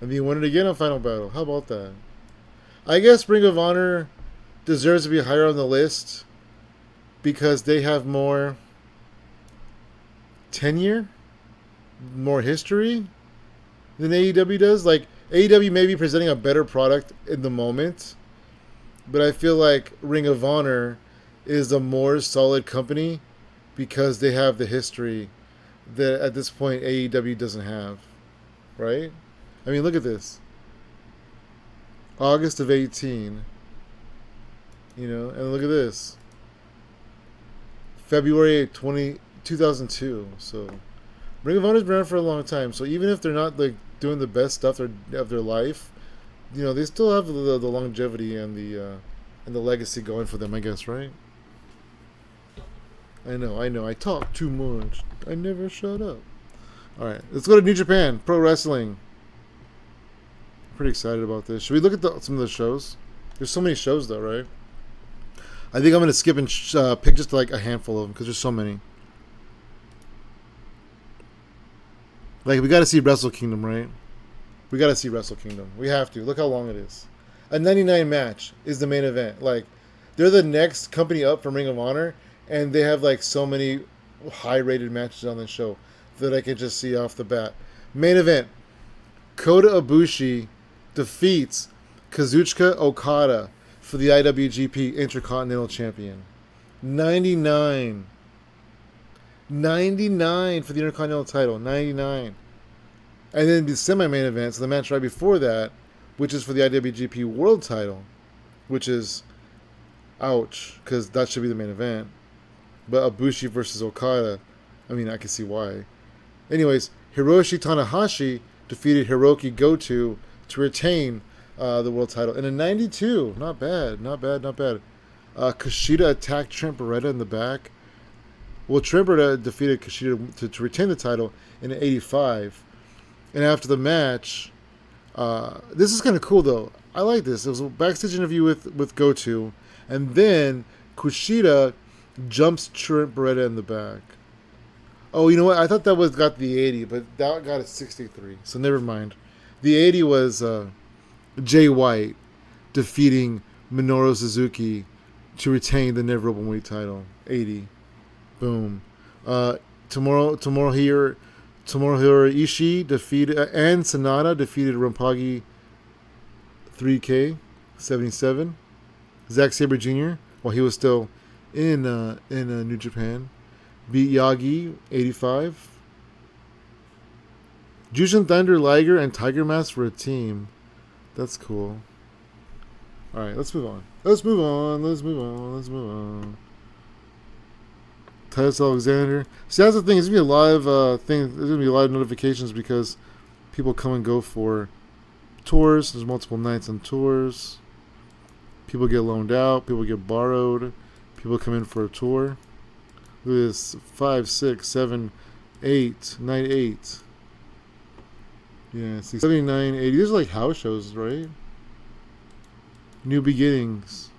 And he won it again on Final Battle. How about that? I guess Ring of Honor deserves to be higher on the list because they have more tenure, more history than AEW does. Like, AEW may be presenting a better product in the moment, but I feel like Ring of Honor is a more solid company because they have the history that at this point AEW doesn't have, right? I mean, look at this. August of 18, and look at this. February 2002. So Ring of Honor's been around for a long time. So even if they're not like doing the best stuff of their life, they still have the longevity and the legacy going for them, I guess, right? I know. I talk too much. I never shut up. All right, let's go to New Japan Pro Wrestling. Pretty excited about this. Should we look at some of the shows? There's so many shows, though, right? I think I'm going to skip and pick just like a handful of them because there's so many. Like, we got to see Wrestle Kingdom, right? We got to see Wrestle Kingdom. We have to. Look how long it is. A 99 match is the main event. Like, they're the next company up from Ring of Honor, and they have like so many high-rated matches on the show that I can just see off the bat. Main event: Kota Ibushi defeats Kazuchika Okada for the IWGP Intercontinental Champion. 99 for the Intercontinental title. 99. And then the semi-main event, so the match right before that, which is for the IWGP World title, which is, ouch, because that should be the main event. But Ibushi versus Okada, I mean, I can see why. Anyways, Hiroshi Tanahashi defeated Hiroki Goto to retain the world title in a 92. Not bad. Kushida attacked Trent Beretta in the back. Well, Trent Beretta defeated Kushida to retain the title in an 85. And after the match, this is kind of cool, though. I like this. It was a backstage interview with Goto, and then Kushida jumps Trent Beretta in the back. Oh, you know what? I thought that got the 80, but that got a 63. So never mind. The 80 was Jay White defeating Minoru Suzuki to retain the Never Openweight title. 80. Boom. Tomohiro Ishii defeated and Sonata defeated Rampagi 3K 77. Zack Sabre Jr. while he was still in New Japan beat Yagi 85. Jushin Thunder Liger and Tiger Mask for a team. That's cool. All right, let's move on. Titus Alexander. See, that's the thing. There's gonna be a lot of things. There's gonna be a lot of notifications because people come and go for tours. There's multiple nights on tours. People get loaned out. People get borrowed. People come in for a tour. Look at this: 5, 6, 7, 8, night 8. Yeah, see, 79, 80. These are like house shows, right? New beginnings.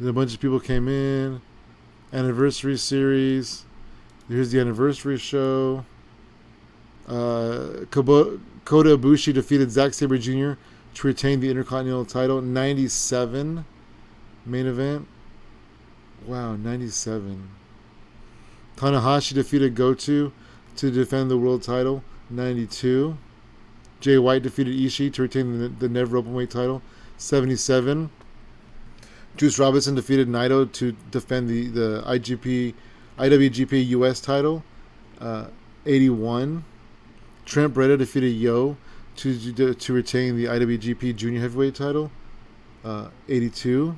Then a bunch of people came in. Anniversary series. Here's the anniversary show. Kota Ibushi defeated Zack Sabre Jr. to retain the Intercontinental title. 97 main event. Wow, 97. Tanahashi defeated Goto to defend the world title. 92. Jay White defeated Ishii to retain the Never Openweight title. 77. Juice Robinson defeated Naito to defend the IWGP US title. 81. Trent Beretta defeated Yo to retain the IWGP Junior Heavyweight title. 82.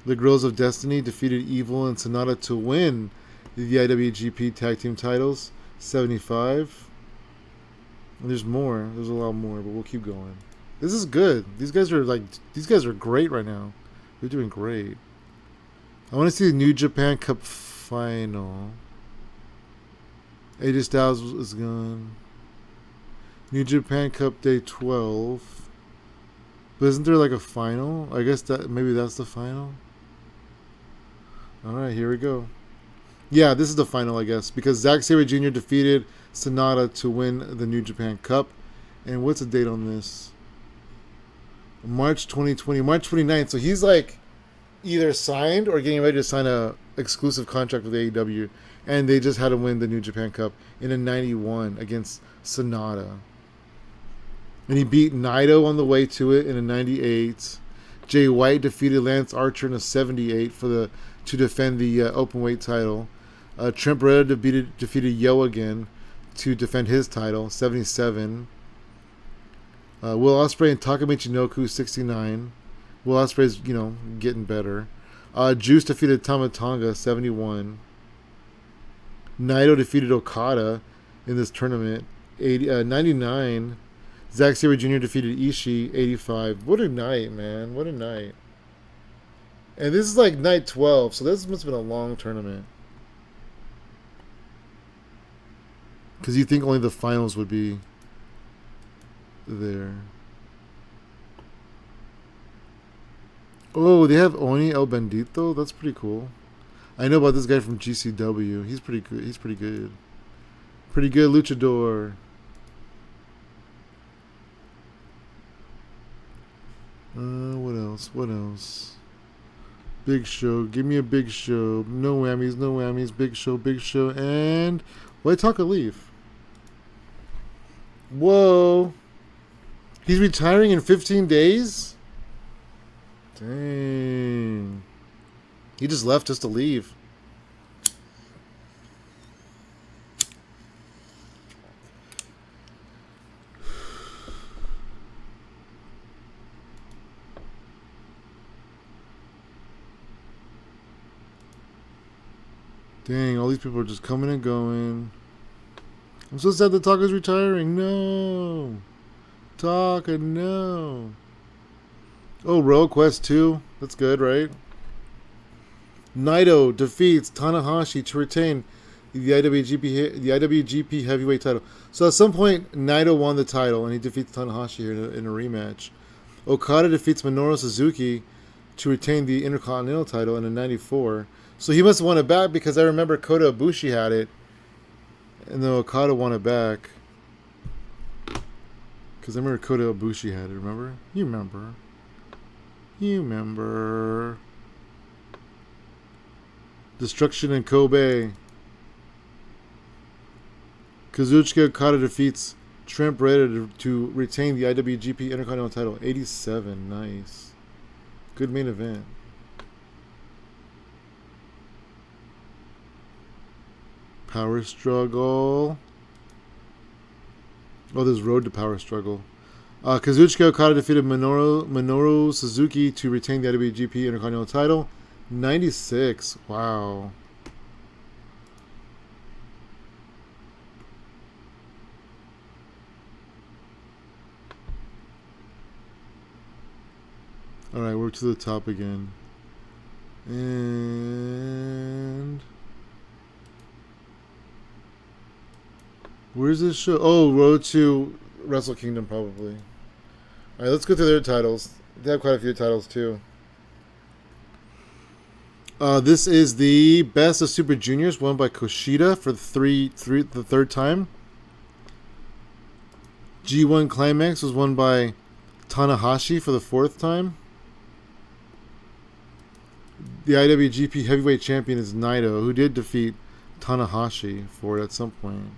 The Girls of Destiny defeated Evil and Sonata to win the IWGP Tag Team titles. 75. And there's more. There's a lot more, but we'll keep going. This is good. These guys are great right now. They're doing great. I want to see the New Japan Cup final. AJ Styles is gone. New Japan Cup Day 12. But isn't there like a final? I guess maybe that's the final. Alright, here we go. Yeah, this is the final, I guess. Because Zack Sabre Jr. defeated Sonata to win the New Japan Cup. And what's the date on this? March 2020, March 29th. So he's like either signed or getting ready to sign a exclusive contract with AEW, and they just had to win the New Japan Cup in a 91 against Sonata. And he beat Naito on the way to it in a 98. Jay White defeated Lance Archer in a 78 to defend the openweight title. Trent Beretta defeated Yo again to defend his title, 77. Will Ospreay and Takamichi Noku, 69. Will Ospreay's, getting better. Juice defeated Tama Tonga, 71. Naito defeated Okada in this tournament, 99. Zack Sabre Jr. defeated Ishii, 85. What a night, man. What a night. And this is like night 12, so this must have been a long tournament. Because you think only the finals would be there. Oh, they have Oni El Bandito? That's pretty cool. I know about this guy from GCW. He's pretty good. He's pretty good. Pretty good luchador. What else? What else? Big Show. Give me a Big Show. No whammies, no whammies. Big Show, Big Show. And why talk a leaf? Whoa. He's retiring in 15 days? Dang. He just left just to leave. Dang, all these people are just coming and going. I'm so sad that Taka's retiring. No. Taka, no. Oh, Royal Quest 2. That's good, right? Naito defeats Tanahashi to retain the IWGP Heavyweight title. So at some point, Naito won the title, and he defeats Tanahashi here in a rematch. Okada defeats Minoru Suzuki to retain the Intercontinental title in a 94. So he must have won it back because I remember Kota Ibushi had it, and then Okada won it back. Because I remember Kota Ibushi had it, remember? You remember. You remember. Destruction in Kobe. Kazuchika Okada defeats Trent Beretta to retain the IWGP Intercontinental title. 87. Nice. Good main event. Power Struggle. Oh, there's Road to Power Struggle. Kazuchika Okada defeated Minoru Suzuki to retain the IWGP Intercontinental title. 96. Wow. All right, we're to the top again. And where's this show? Oh, Road to Wrestle Kingdom, probably. All right, let's go through their titles. They have quite a few titles too. This is the Best of Super Juniors, won by Kushida for the third time. G1 Climax was won by Tanahashi for the fourth time. The IWGP Heavyweight Champion is Naito, who did defeat Tanahashi for it at some point.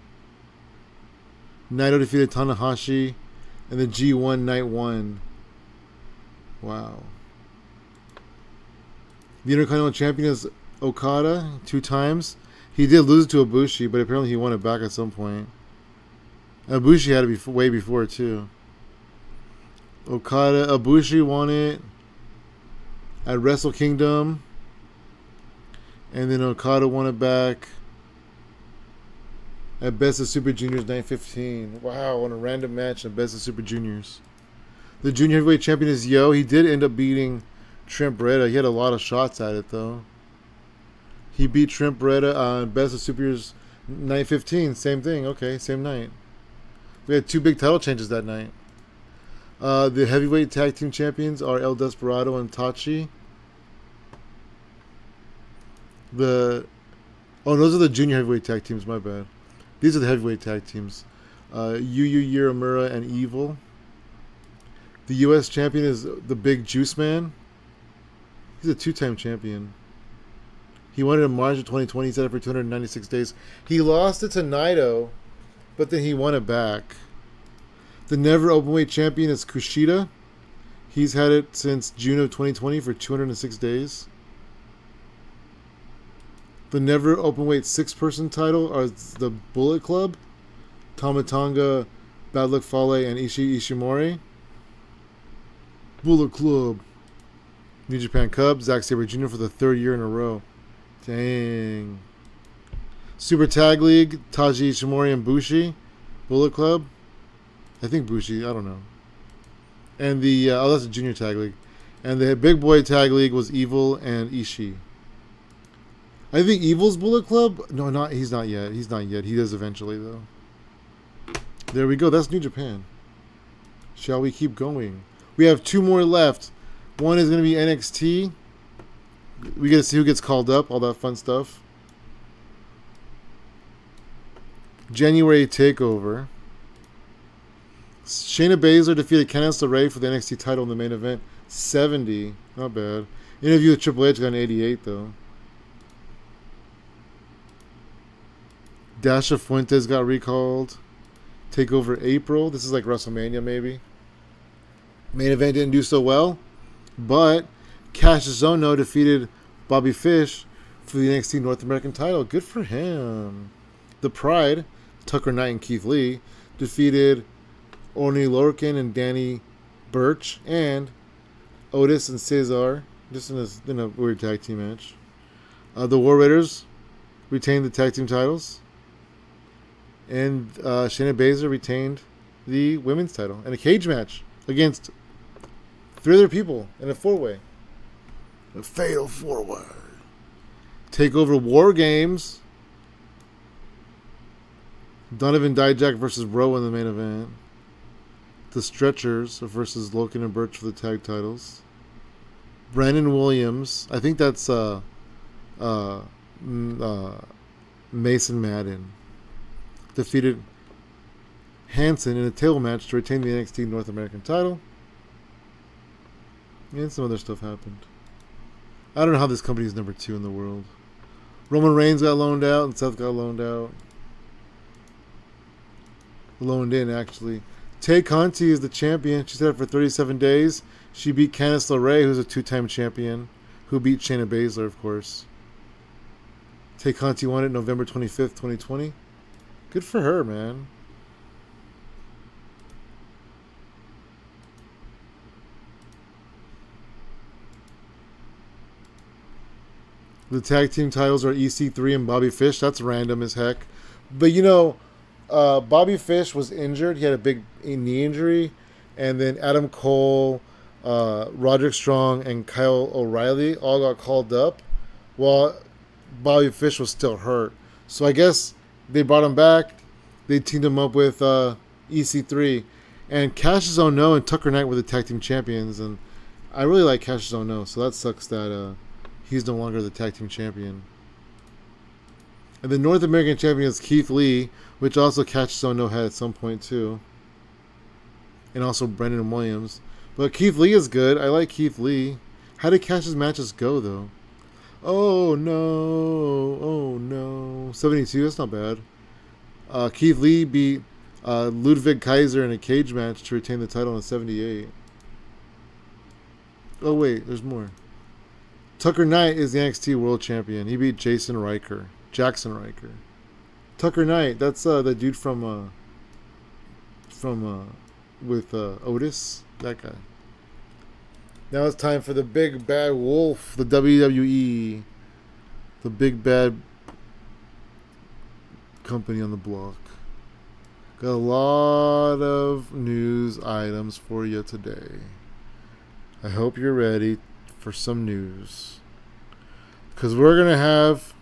Naito defeated Tanahashi in the G1 Night 1. Wow. The Intercontinental Champion is Okada 2 times. He did lose to Ibushi, but apparently he won it back at some point. Ibushi had it way before too. Ibushi won it at Wrestle Kingdom, and then Okada won it back at Best of Super Juniors 915. Wow, on a random match at Best of Super Juniors. The Junior Heavyweight Champion is Yo. He did end up beating Trent Beretta. He had a lot of shots at it though. He beat Trent Beretta on Best of Super Juniors 915. Same thing. Okay, same night. We had 2 big title changes that night. The heavyweight tag team champions are El Desperado and Tachi. Those are the junior heavyweight tag teams. My bad. These are the heavyweight tag teams. Yuya Uemura and Evil. The U.S. champion is the Big Juice Man. He's a 2-time champion. He won it in March of 2020. He's had it for 296 days. He lost it to Naito, but then he won it back. The Never Openweight champion is Kushida. He's had it since June of 2020 for 206 days. The Never Openweight 6-person title are the Bullet Club, Tomatonga, Bad Luck Fale, and Ishimori. Bullet Club. New Japan Cup, Zack Sabre Jr. for the 3rd year in a row. Dang. Super Tag League, Taji Ishimori and Bushi. Bullet Club. I think Bushi, I don't know. And the, that's a Junior Tag League. And the Big Boy Tag League was Evil and Ishii. I think Evil's Bullet Club? No, he's not yet. He's not yet. He does eventually, though. There we go. That's New Japan. Shall we keep going? We have 2 more left. One is going to be NXT. We get to see who gets called up. All that fun stuff. January TakeOver. Shayna Baszler defeated Candice LeRae for the NXT title in the main event. 70. Not bad. Interview with Triple H got an 88, though. Dasha Fuentes got recalled. TakeOver April. This is like WrestleMania, maybe. Main event didn't do so well. But Cassius Ohno defeated Bobby Fish for the NXT North American title. Good for him. The Pride, Tucker Knight and Keith Lee, defeated Orny Lorcan and Danny Burch and Otis and Cesar, just in a weird tag team match. The War Raiders retained the tag team titles. And Shayna Baszler retained the women's title. And a cage match against 3 other people in a 4-way. A fatal 4-way. TakeOver War Games. Donovan Dijak versus Rowe in the main event. The Stretchers versus Logan and Birch for the tag titles. Brandon Williams. I think that's Mason Madden. Defeated Hanson in a table match to retain the NXT North American title. And some other stuff happened. I don't know how this company is number 2 in the world. Roman Reigns got loaned out and Seth got loaned out. Loaned in, actually. Tay Conti is the champion. She's had it for 37 days. She beat Candice LeRae, who's a 2-time champion, who beat Shayna Baszler, of course. Tay Conti won it November 25th, 2020. Good for her, man. The tag team titles are EC3 and Bobby Fish. That's random as heck. But, Bobby Fish was injured. He had a big knee injury. And then Adam Cole, Roderick Strong and Kyle O'Reilly all got called up, while Bobby Fish was still hurt. So I guess they brought him back. They teamed him up with EC3, and Cassius Ohno and Tucker Knight were the tag team champions. And I really like Cassius Ohno, so that sucks that he's no longer the tag team champion. And the North American champion is Keith Lee, which also Cassius Ohno had at some point too. And also Brendan Williams. But Keith Lee is good. I like Keith Lee. How did Cassius matches go though? Oh no. Oh no. 72, that's not bad. Keith Lee beat Ludwig Kaiser in a cage match to retain the title in 78. Oh wait, there's more. Tucker Knight is the NXT World Champion. He beat Jackson Riker. Tucker Knight, that's the dude from with Otis, that guy. Now it's time for the Big Bad Wolf, the WWE, the big bad company on the block. Got a lot of news items for you today. I hope you're ready for some news, because we're gonna have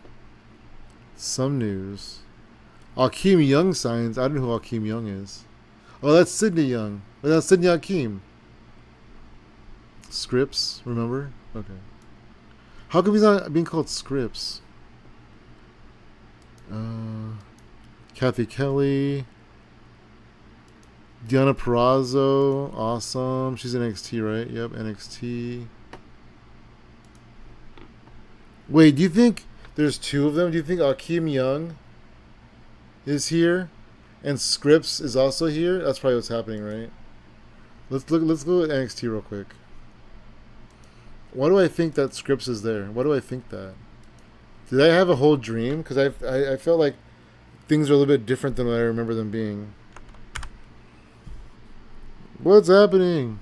some news. Akeem Young signs. I don't know who Akeem Young is. Oh, that's Sidney Young. Oh, that's Sidney Akeem. Scripps, remember? Okay. How come he's not being called Scripps? Kathy Kelly. Deonna Purrazzo. Awesome. She's in NXT, right? Yep, NXT. Wait, do you think there's two of them? Do you think Akeem Young is here and Scripps is also here? That's probably what's happening, right? Let's go at NXT real quick. Why do I think that Scripps is there? Why do I think that? Did I have a whole dream? Because I felt like things are a little bit different than what I remember them being. What's happening?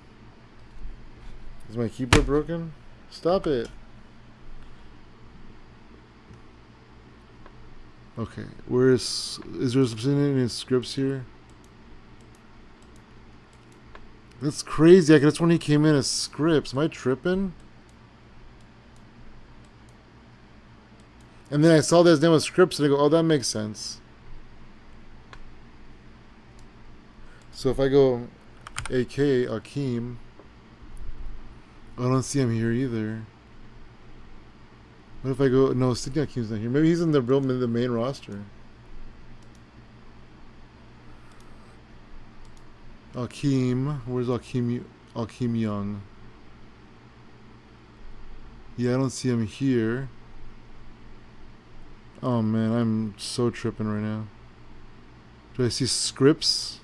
Is my keyboard broken? Stop it. Okay, is there any Scripts here? That's crazy. I guess when he came in as Scripps. Am I tripping? And then I saw that his name was Scripps and I go, oh, that makes sense. So if I go AK Akeem, I don't see him here either. What if I go? No, Sidney Akeem's not here. Maybe he's in the main roster. Akeem, where's Akeem? Akeem Young. Yeah, I don't see him here. Oh man, I'm so tripping right now. Do I see Scripps?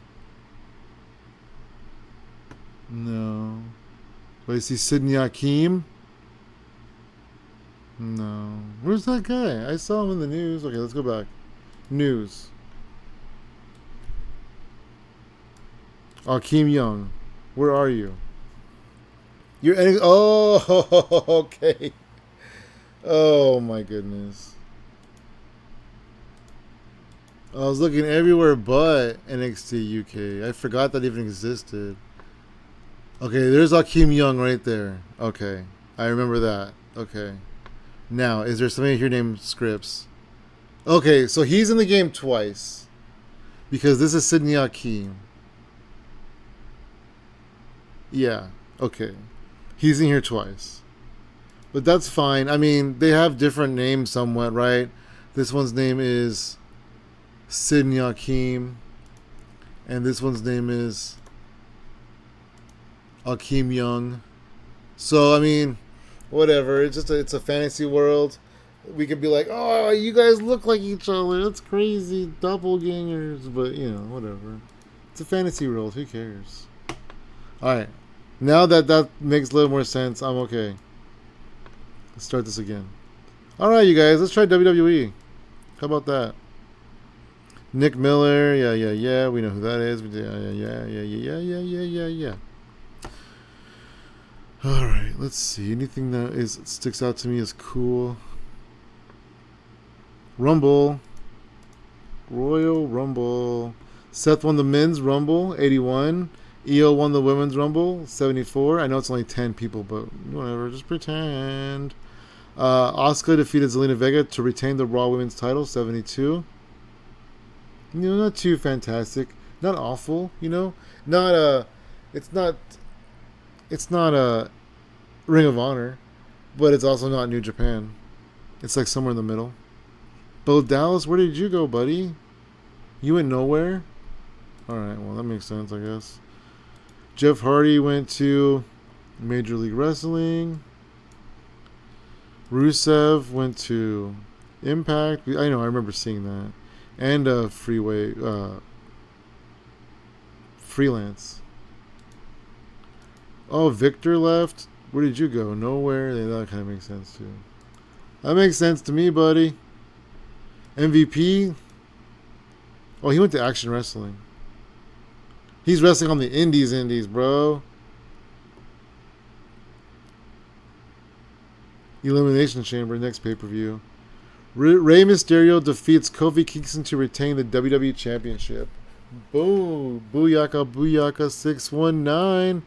No. Do I see Sidney Akeem? No. Where's that guy? I saw him in the news. Okay, let's go back. News. Akeem Young. Where are you? You're oh, okay. Oh my goodness. I was looking everywhere but NXT UK. I forgot that even existed. Okay, there's Akeem Young right there. Okay. I remember that. Okay. Now, is there somebody here named Scripps? Okay, so he's in the game twice. Because this is Sidney Akeem. Yeah, okay. He's in here twice. But that's fine. I mean, they have different names somewhat, right? This one's name is Sidney Akeem. And this one's name is Akeem Young. So, I mean, whatever. It's just it's a fantasy world. We could be like, oh, you guys look like each other. That's crazy. Doppelgangers. But, you know, whatever. It's a fantasy world. Who cares? Alright. Now that makes a little more sense, I'm okay. Let's start this again. Alright, you guys. Let's try WWE. How about that? Nick Miller. Yeah. We know who that is. Yeah. Alright, let's see. Anything that sticks out to me as cool. Rumble. Royal Rumble. Seth won the men's Rumble, 81. Io won the Women's Rumble, 74. I know it's only 10 people, but whatever, just pretend. Asuka defeated Zelina Vega to retain the Raw Women's title, 72. Not too fantastic. Not awful, Not it's not a Ring of Honor, but it's also not New Japan. It's like somewhere in the middle. Bo Dallas, where did you go, buddy? You went nowhere? Alright, well, that makes sense, I guess. Jeff Hardy went to Major League Wrestling. Rusev went to Impact. I know, I remember seeing that. And Freelance. Oh, Victor left? Where did you go? Nowhere? That kind of makes sense, too. That makes sense to me, buddy. MVP? Oh, he went to Action Wrestling. He's wrestling on the indies, bro. Elimination Chamber, next pay-per-view. Rey Mysterio defeats Kofi Kingston to retain the WWE Championship. Boom. Booyaka, booyaka, 619.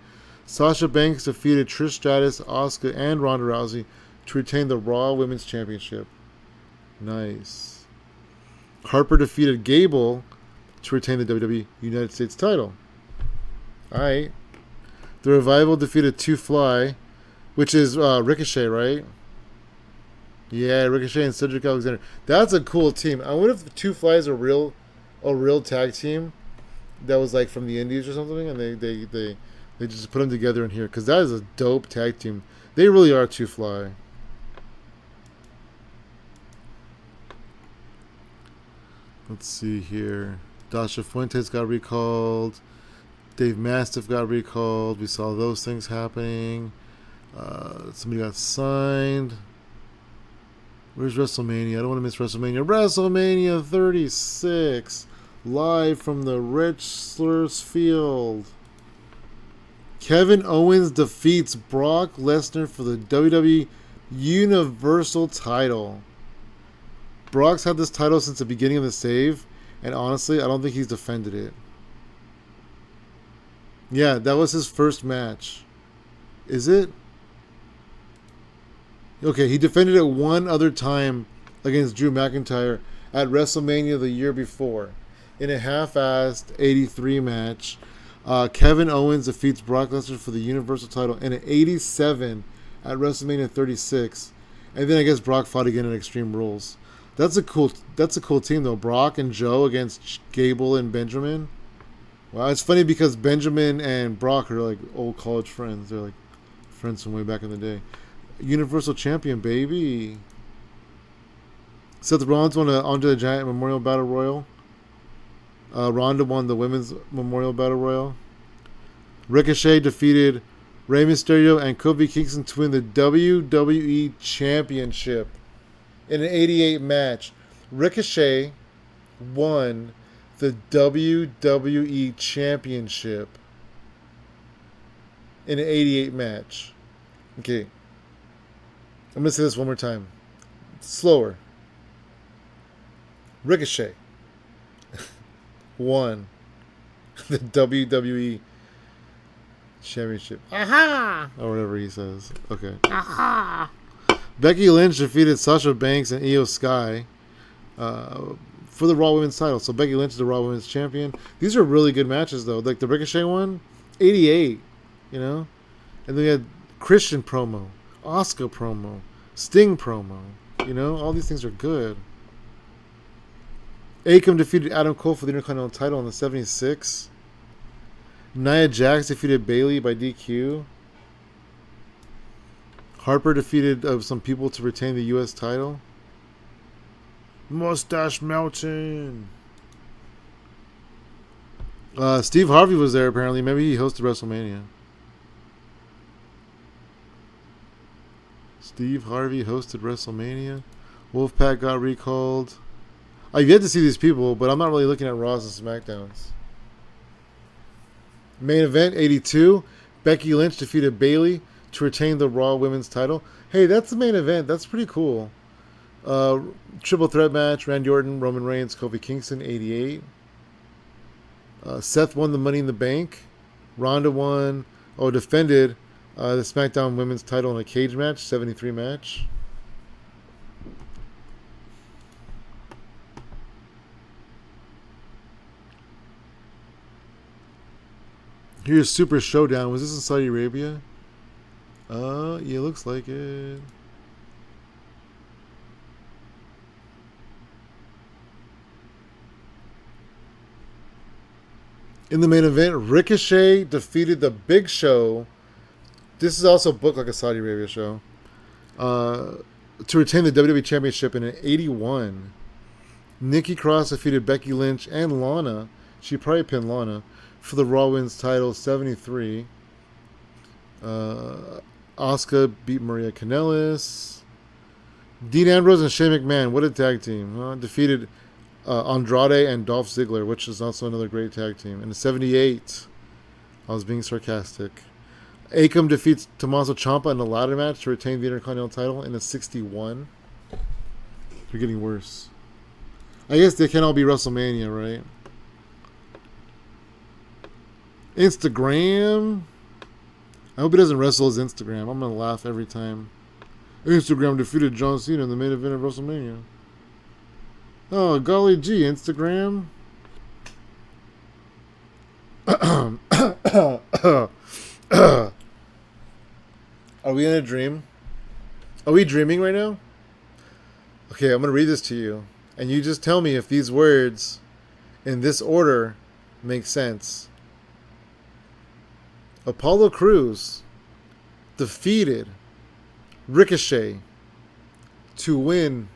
Sasha Banks defeated Trish Stratus, Asuka, and Ronda Rousey to retain the Raw Women's Championship. Nice. Harper defeated Gable to retain the WWE United States title. Alright. The Revival defeated Two Fly, which is Ricochet, right? Yeah, Ricochet and Cedric Alexander. That's a cool team. I wonder if the Two Flies are a real tag team that was like from the Indies or something, and they just put them together in here, because that is a dope tag team. They really are Two Fly. Let's see here. Dasha Fuentes got recalled. Dave Mastiff got recalled. We saw those things happening. Somebody got signed. Where's WrestleMania? I don't want to miss WrestleMania. WrestleMania 36. Live from the Wrestlers Field. Kevin Owens defeats Brock Lesnar for the WWE Universal title. Brock's had this title since the beginning of the save, and honestly, I don't think he's defended it. Yeah, that was his first match. Is it? Okay, he defended it one other time against Drew McIntyre at WrestleMania the year before in a half-assed 83 match. Kevin Owens defeats Brock Lesnar for the Universal title in an 87 at WrestleMania 36. And then I guess Brock fought again in Extreme Rules. That's a cool team though. Brock and Joe against Gable and Benjamin. Wow, it's funny because Benjamin and Brock are like old college friends. They're like friends from way back in the day. Universal Champion, baby. Seth Rollins won an Andre the Giant Memorial Battle Royal. Ronda won the Women's Memorial Battle Royal. Ricochet defeated Rey Mysterio and Kofi Kingston to win the WWE Championship in an 88 match. Ricochet won the WWE Championship in an 88 match. Okay. I'm going to say this one more time. Slower. Ricochet won the WWE Championship. Aha! Or whatever he says. Okay. Aha! Becky Lynch defeated Sasha Banks and Io Sky for the Raw Women's title. So Becky Lynch is the Raw Women's Champion. These are really good matches, though. Like the Ricochet one, 88, And then we had Christian promo, Asuka promo, Sting promo. All these things are good. Akam defeated Adam Cole for the Intercontinental title in the 76. Nia Jax defeated Bayley by DQ. Harper defeated some people to retain the U.S. title. Mustache Mountain. Steve Harvey was there apparently. Maybe he hosted WrestleMania. Steve Harvey hosted WrestleMania. Wolfpack got recalled. I've yet to see these people, but I'm not really looking at Raws and SmackDowns. Main event 82. Becky Lynch defeated Bayley to retain the Raw Women's title. Hey, that's the main event. That's pretty cool. Triple threat match. Randy Orton, Roman Reigns, Kofi Kingston, 88. Seth won the Money in the Bank. Ronda won. Oh, defended the SmackDown Women's title in a cage match, 73 match. Here's Super Showdown. Was this in Saudi Arabia? Yeah, looks like it. In the main event, Ricochet defeated the Big Show. This is also booked like a Saudi Arabia show. To retain the WWE Championship in an 81. Nikki Cross defeated Becky Lynch and Lana. She probably pinned Lana for the Raw Women's title, 73. Asuka beat Maria Kanellis. Dean Ambrose and Shane McMahon, what a tag team. Defeated Andrade and Dolph Ziggler, which is also another great tag team. In the 78, I was being sarcastic. Akam defeats Tommaso Ciampa in a ladder match to retain the Intercontinental title in the 61. They're getting worse. I guess they can all be WrestleMania, right? Instagram. I hope he doesn't wrestle his Instagram. I'm going to laugh every time. Instagram defeated John Cena in the main event of WrestleMania. Oh, golly gee, Instagram. Are we in a dream? Are we dreaming right now? Okay, I'm going to read this to you. And you just tell me if these words in this order make sense. Apollo Crews defeated Ricochet to win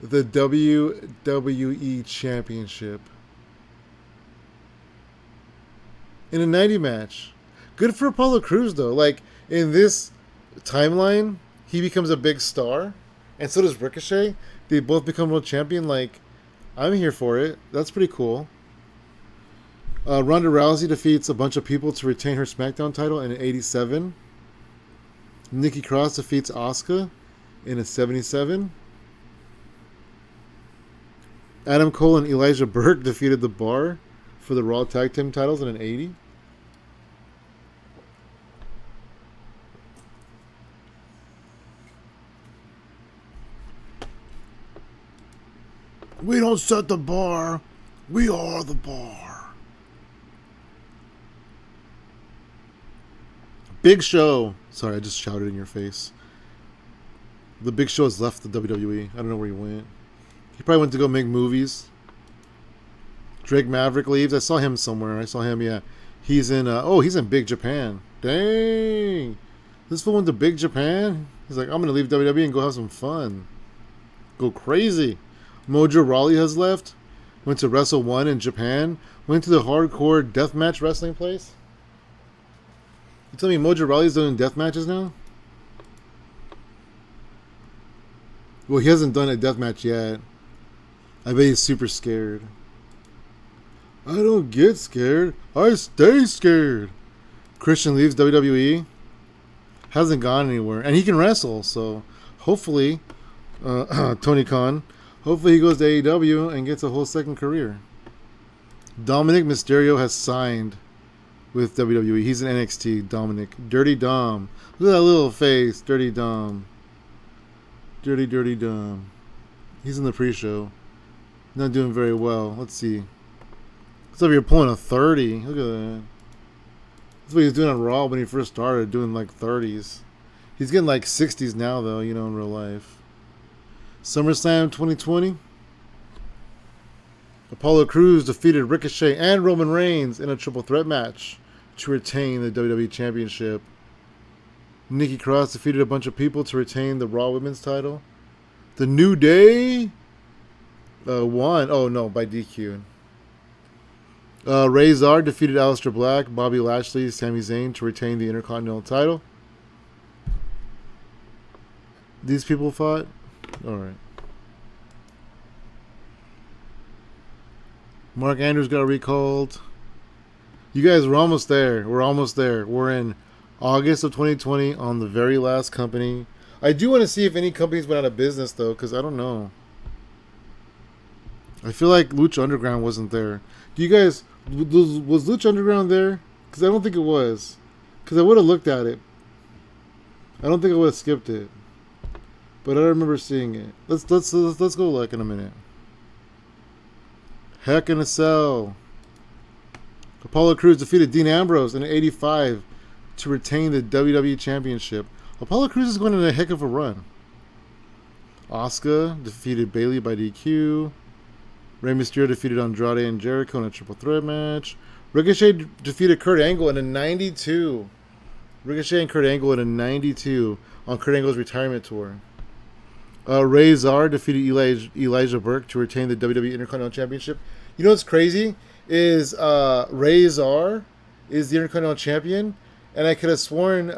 the WWE Championship in a 90 match. Good for Apollo Crews, though. Like, in this timeline, he becomes a big star, and so does Ricochet. They both become world champion. Like, I'm here for it. That's pretty cool. Ronda Rousey defeats a bunch of people to retain her SmackDown title in an 87. Nikki Cross defeats Asuka in a 77. Adam Cole and Elijah Burke defeated The Bar for the Raw Tag Team titles in an 80. We don't set the bar. We are the bar. Big Show. Sorry, I just shouted in your face. The Big Show has left the WWE. I don't know where he went. He probably went to go make movies. Drake Maverick leaves. I saw him somewhere. I saw him, yeah. He's in, he's in Big Japan. Dang. This fool went to Big Japan? He's like, I'm going to leave WWE and go have some fun. Go crazy. Mojo Rawley has left. Went to Wrestle 1 in Japan. Went to the hardcore deathmatch wrestling place. You tell me Mojo Rawley's doing death matches now? Well, he hasn't done a death match yet. I bet he's super scared. I don't get scared. I stay scared. Christian leaves WWE. Hasn't gone anywhere. And he can wrestle, so hopefully, Tony Khan, hopefully he goes to AEW and gets a whole second career. Dominic Mysterio has signed with WWE. He's in NXT, Dominic. Dirty Dom. Look at that little face. Dirty Dom. Dirty, dirty Dom. He's in the pre-show. Not doing very well. Let's see. Looks like you're pulling a 30. Look at that. That's what he was doing on Raw when he first started, doing like 30s. He's getting like 60s now, though, you know, in real life. SummerSlam 2020. Apollo Crews defeated Ricochet and Roman Reigns in a triple threat match to retain the WWE Championship. Nikki Cross defeated a bunch of people to retain the Raw Women's title. The New Day won. Oh, no, by DQ. Razor defeated Aleister Black, Bobby Lashley, Sami Zayn to retain the Intercontinental title. These people fought? Alright. Mark Andrews got recalled. You guys, we're almost there. We're almost there. We're in August of 2020 on the very last company. I do want to see if any companies went out of business, though, because I don't know. I feel like Lucha Underground wasn't there. Do you guys... Was Lucha Underground there Because I don't think it was. Because I would have looked at it. I don't think I would have skipped it. But I remember seeing it. Let's go look in a minute. Heck in a Cell. Apollo Crews defeated Dean Ambrose in '85 to retain the WWE Championship. Apollo Crews is going on a heck of a run. Asuka defeated Bayley by DQ. Rey Mysterio defeated Andrade and Jericho in a triple threat match. Ricochet defeated Kurt Angle in a '92. Ricochet and Kurt Angle in a '92 on Kurt Angle's retirement tour. Razor defeated Elijah Burke to retain the WWE Intercontinental Championship. You know what's crazy is Razor is the Intercontinental Champion, and I could have sworn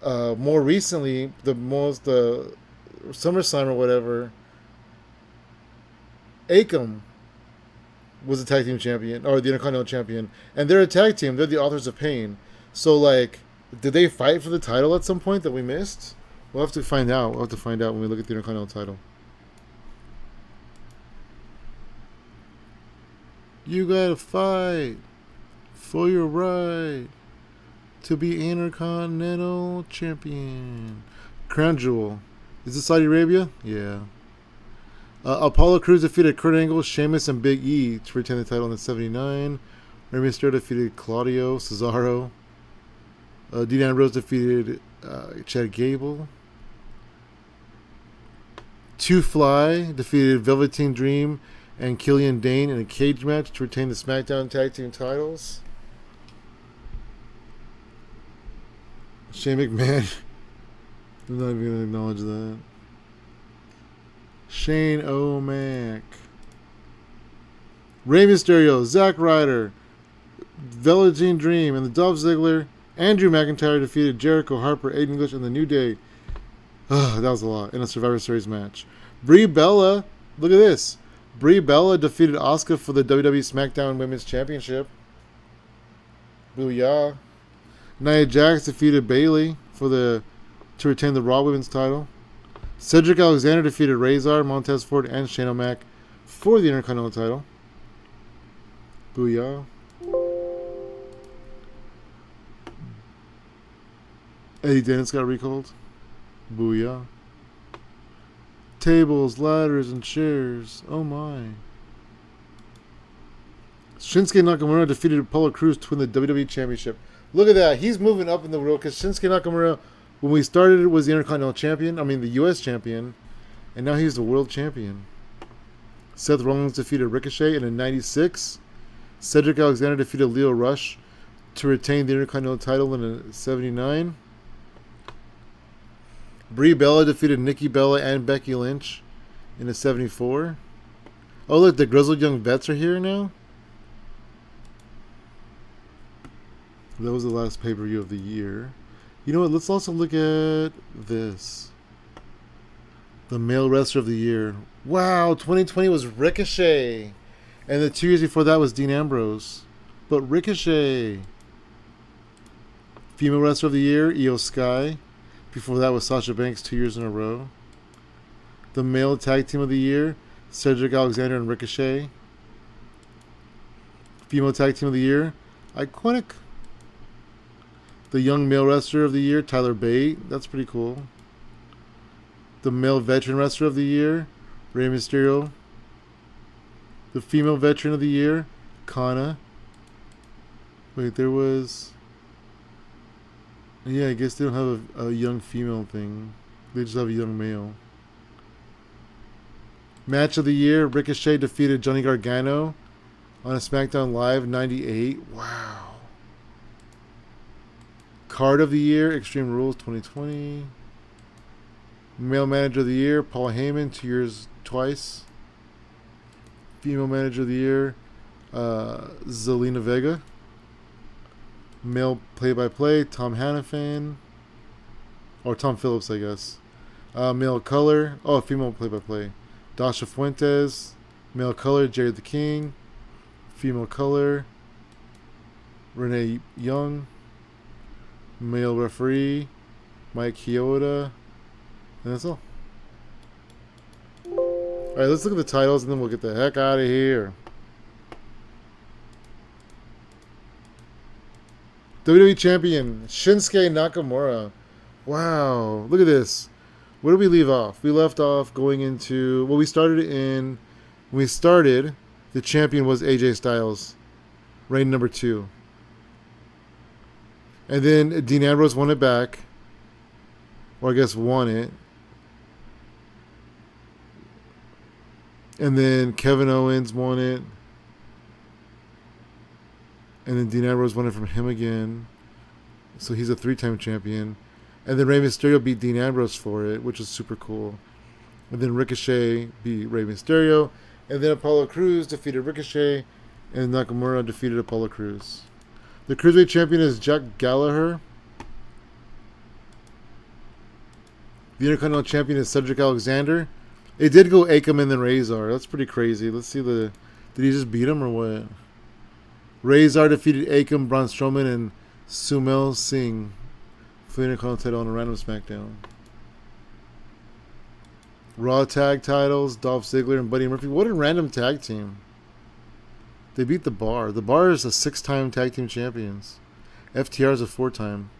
more recently the SummerSlam or whatever, Akam was the tag team champion or the Intercontinental Champion, and they're a tag team. They're the Authors of Pain. So like, did they fight for the title at some point that we missed? We'll have to find out. We'll have to find out when we look at the Intercontinental title. You gotta fight for your right to be Intercontinental Champion. Crown Jewel. Is it Saudi Arabia? Yeah. Apollo Crews defeated Kurt Angle, Sheamus, and Big E to retain the title in the '79. Rey Mysterio defeated Claudio Cesaro. Dean Ambrose defeated Chad Gable. Two Fly defeated Velveteen Dream and Killian Dane in a cage match to retain the SmackDown Tag Team titles. Shane McMahon. I'm not even going to acknowledge that. Shane O'Mac. Rey Mysterio, Zack Ryder, Velveteen Dream, and the Dolph Ziggler. Andrew McIntyre defeated Jericho, Harper, Aiden English, and the New Day. That was a lot. In a Survivor Series match. Brie Bella, look at this. Brie Bella defeated Asuka for the WWE SmackDown Women's Championship. Booyah. Nia Jax defeated Bayley to retain the Raw Women's title. Cedric Alexander defeated Razor, Montez Ford, and Shane O'Mac for the Intercontinental title. Booyah. Eddie Dennis got recalled. Booyah. Tables, ladders, and chairs. Oh my. Shinsuke Nakamura defeated Apollo Crews to win the WWE Championship. Look at that. He's moving up in the world because Shinsuke Nakamura, when we started, was the Intercontinental Champion. I mean, the U.S. Champion. And now he's the World Champion. Seth Rollins defeated Ricochet in a '96. Cedric Alexander defeated Leo Rush to retain the Intercontinental title in a '79. Brie Bella defeated Nikki Bella and Becky Lynch in a '74. Oh, look, the Grizzled Young Vets are here now. That was the last pay-per-view of the year. You know what? Let's also look at this. The Male Wrestler of the Year. Wow, 2020 was Ricochet. And the 2 years before that was Dean Ambrose. But Ricochet. Female Wrestler of the Year, Io Sky. Before that was Sasha Banks 2 years in a row. The Male Tag Team of the Year, Cedric Alexander and Ricochet. Female Tag Team of the Year, Iconic. The Young Male Wrestler of the Year, Tyler Bate. That's pretty cool. The Male Veteran Wrestler of the Year, Rey Mysterio. The Female Veteran of the Year, Kana. Wait, there was... Yeah, I guess they don't have a young female thing. They just have a young male. Match of the Year, Ricochet defeated Johnny Gargano on a SmackDown Live '98. Wow. Card of the Year, Extreme Rules 2020. Male Manager of the Year, Paul Heyman, 2 years twice. Female Manager of the Year, Zelina Vega. Male play-by-play, Tom Hannafin. Or Tom Phillips, I guess. Male color, female play-by-play, Dasha Fuentes. Male color, Jared the King. Female color, Renee Young. Male referee, Mike Chioda. And that's all. Alright, let's look at the titles and then we'll get the heck out of here. WWE Champion Shinsuke Nakamura. Wow, look at this. Where did we leave off? We left off going into well, we started. The champion was AJ Styles, reign number 2, and then Dean Ambrose won it back, or I guess won it, and then Kevin Owens won it. And then Dean Ambrose won it from him again. So he's a 3-time champion. And then Rey Mysterio beat Dean Ambrose for it, which is super cool. And then Ricochet beat Rey Mysterio. And then Apollo Crews defeated Ricochet. And Nakamura defeated Apollo Crews. The Cruiserweight champion is Jack Gallagher. The Intercontinental champion is Cedric Alexander. It did go Akam and then Razor. That's pretty crazy. Let's see the... Did he just beat him or what? Razor defeated Akam, Braun Strowman, and Sumel Singh for the Intercontinental title on a random SmackDown. Raw tag titles, Dolph Ziggler and Buddy Murphy. What a random tag team. They beat The Bar. The Bar is a 6-time tag team champions. FTR is a 4-time.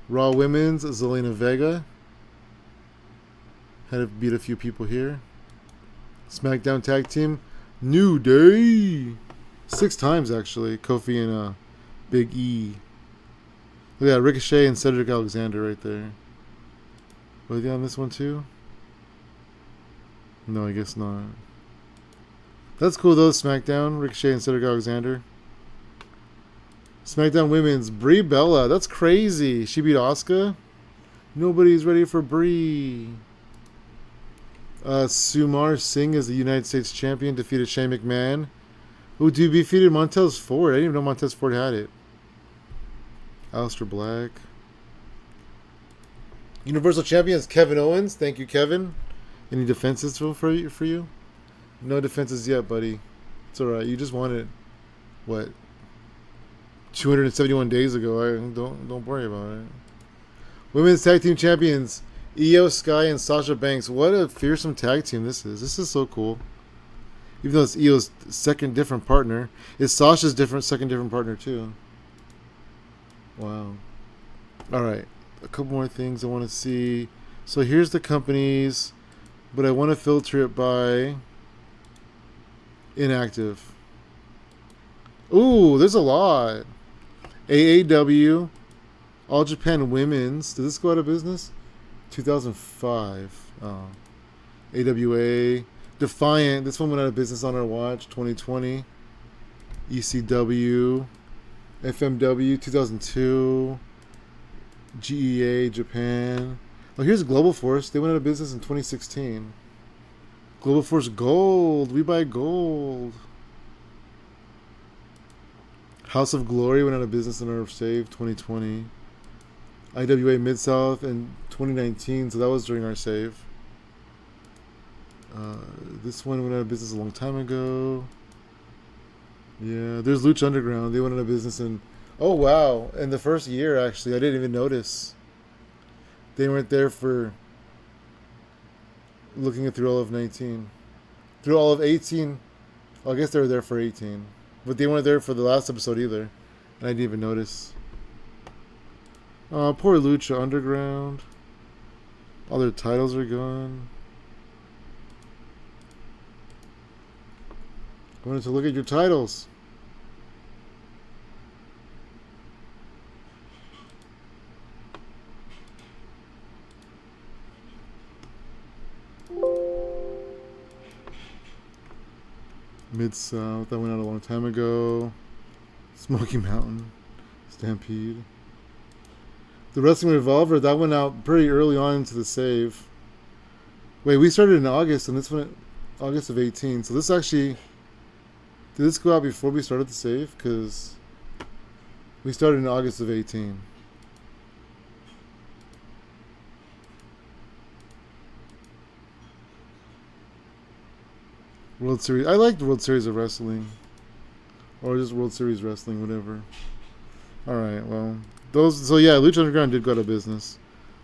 Raw Women's, Zelina Vega. Had to beat a few people here. SmackDown tag team, New Day. 6 times, actually. Kofi and Big E. Look at that. Ricochet and Cedric Alexander right there. Were they on this one, too? No, I guess not. That's cool, though. SmackDown. Ricochet and Cedric Alexander. SmackDown Women's. Brie Bella. That's crazy. She beat Asuka. Nobody's ready for Brie. Sumar Singh is the United States champion. Defeated Shane McMahon. Who defeated Montez Ford. I didn't even know Montez Ford had it. Aleister Black. Universal Champion is Kevin Owens. Thank you, Kevin. Any defenses for you? No defenses yet, buddy. It's alright. You just won it. What? 271 days ago. Don't worry about it. Women's Tag Team Champions. Io Sky and Sasha Banks. What a fearsome tag team this is. This is so cool. Even though it's Io's second different partner. It's Sasha's second different partner too. Wow. Alright. A couple more things I want to see. So here's the companies. But I want to filter it by inactive. Ooh, there's a lot. AAW. All Japan Women's. Did this go out of business? 2005. Oh. AWA. Defiant. This one went out of business on our watch. 2020. ECW. FMW. 2002. GEA. Japan. Oh, here's Global Force. They went out of business in 2016. Global Force Gold. We buy gold. House of Glory went out of business in our save. 2020. IWA Mid-South in 2019. So that was during our save. This one went out of business a long time ago. Yeah, there's Lucha Underground. They went out of business in... Oh, wow. In the first year, actually. I didn't even notice. They weren't there for... Looking at through all of 19. Through all of 18. Well, I guess they were there for 18. But they weren't there for the last episode either. And I didn't even notice. Oh, poor Lucha Underground. All their titles are gone. I wanted to look at your titles. Mid-South, that went out a long time ago. Smoky Mountain. Stampede. The Wrestling Revolver, that went out pretty early on into the save. Wait, we started in August, and this went August of 18. So this actually... Did this go out before we started the save? Because we started in August of 18. World Series. I like the World Series of Wrestling. Or just World Series Wrestling, whatever. Alright, well. So yeah, Lucha Underground did go out of business.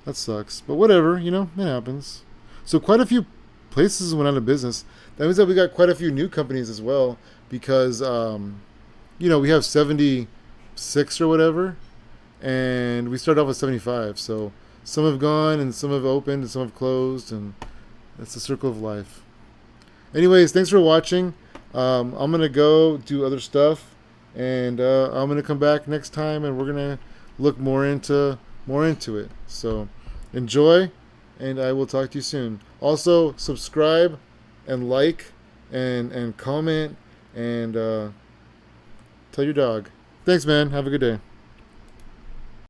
That sucks. But whatever, you know, it happens. So quite a few places went out of business. That means that we got quite a few new companies as well. Because, you know, we have 70 6 or whatever, and we started off with 75. So some have gone, and some have opened, and some have closed, and that's the circle of life. Anyways, thanks for watching. I'm gonna go do other stuff, and I'm gonna come back next time, and we're gonna look more into it. So enjoy, and I will talk to you soon. Also, subscribe and like and comment and tell your dog. Thanks, man. Have a good day.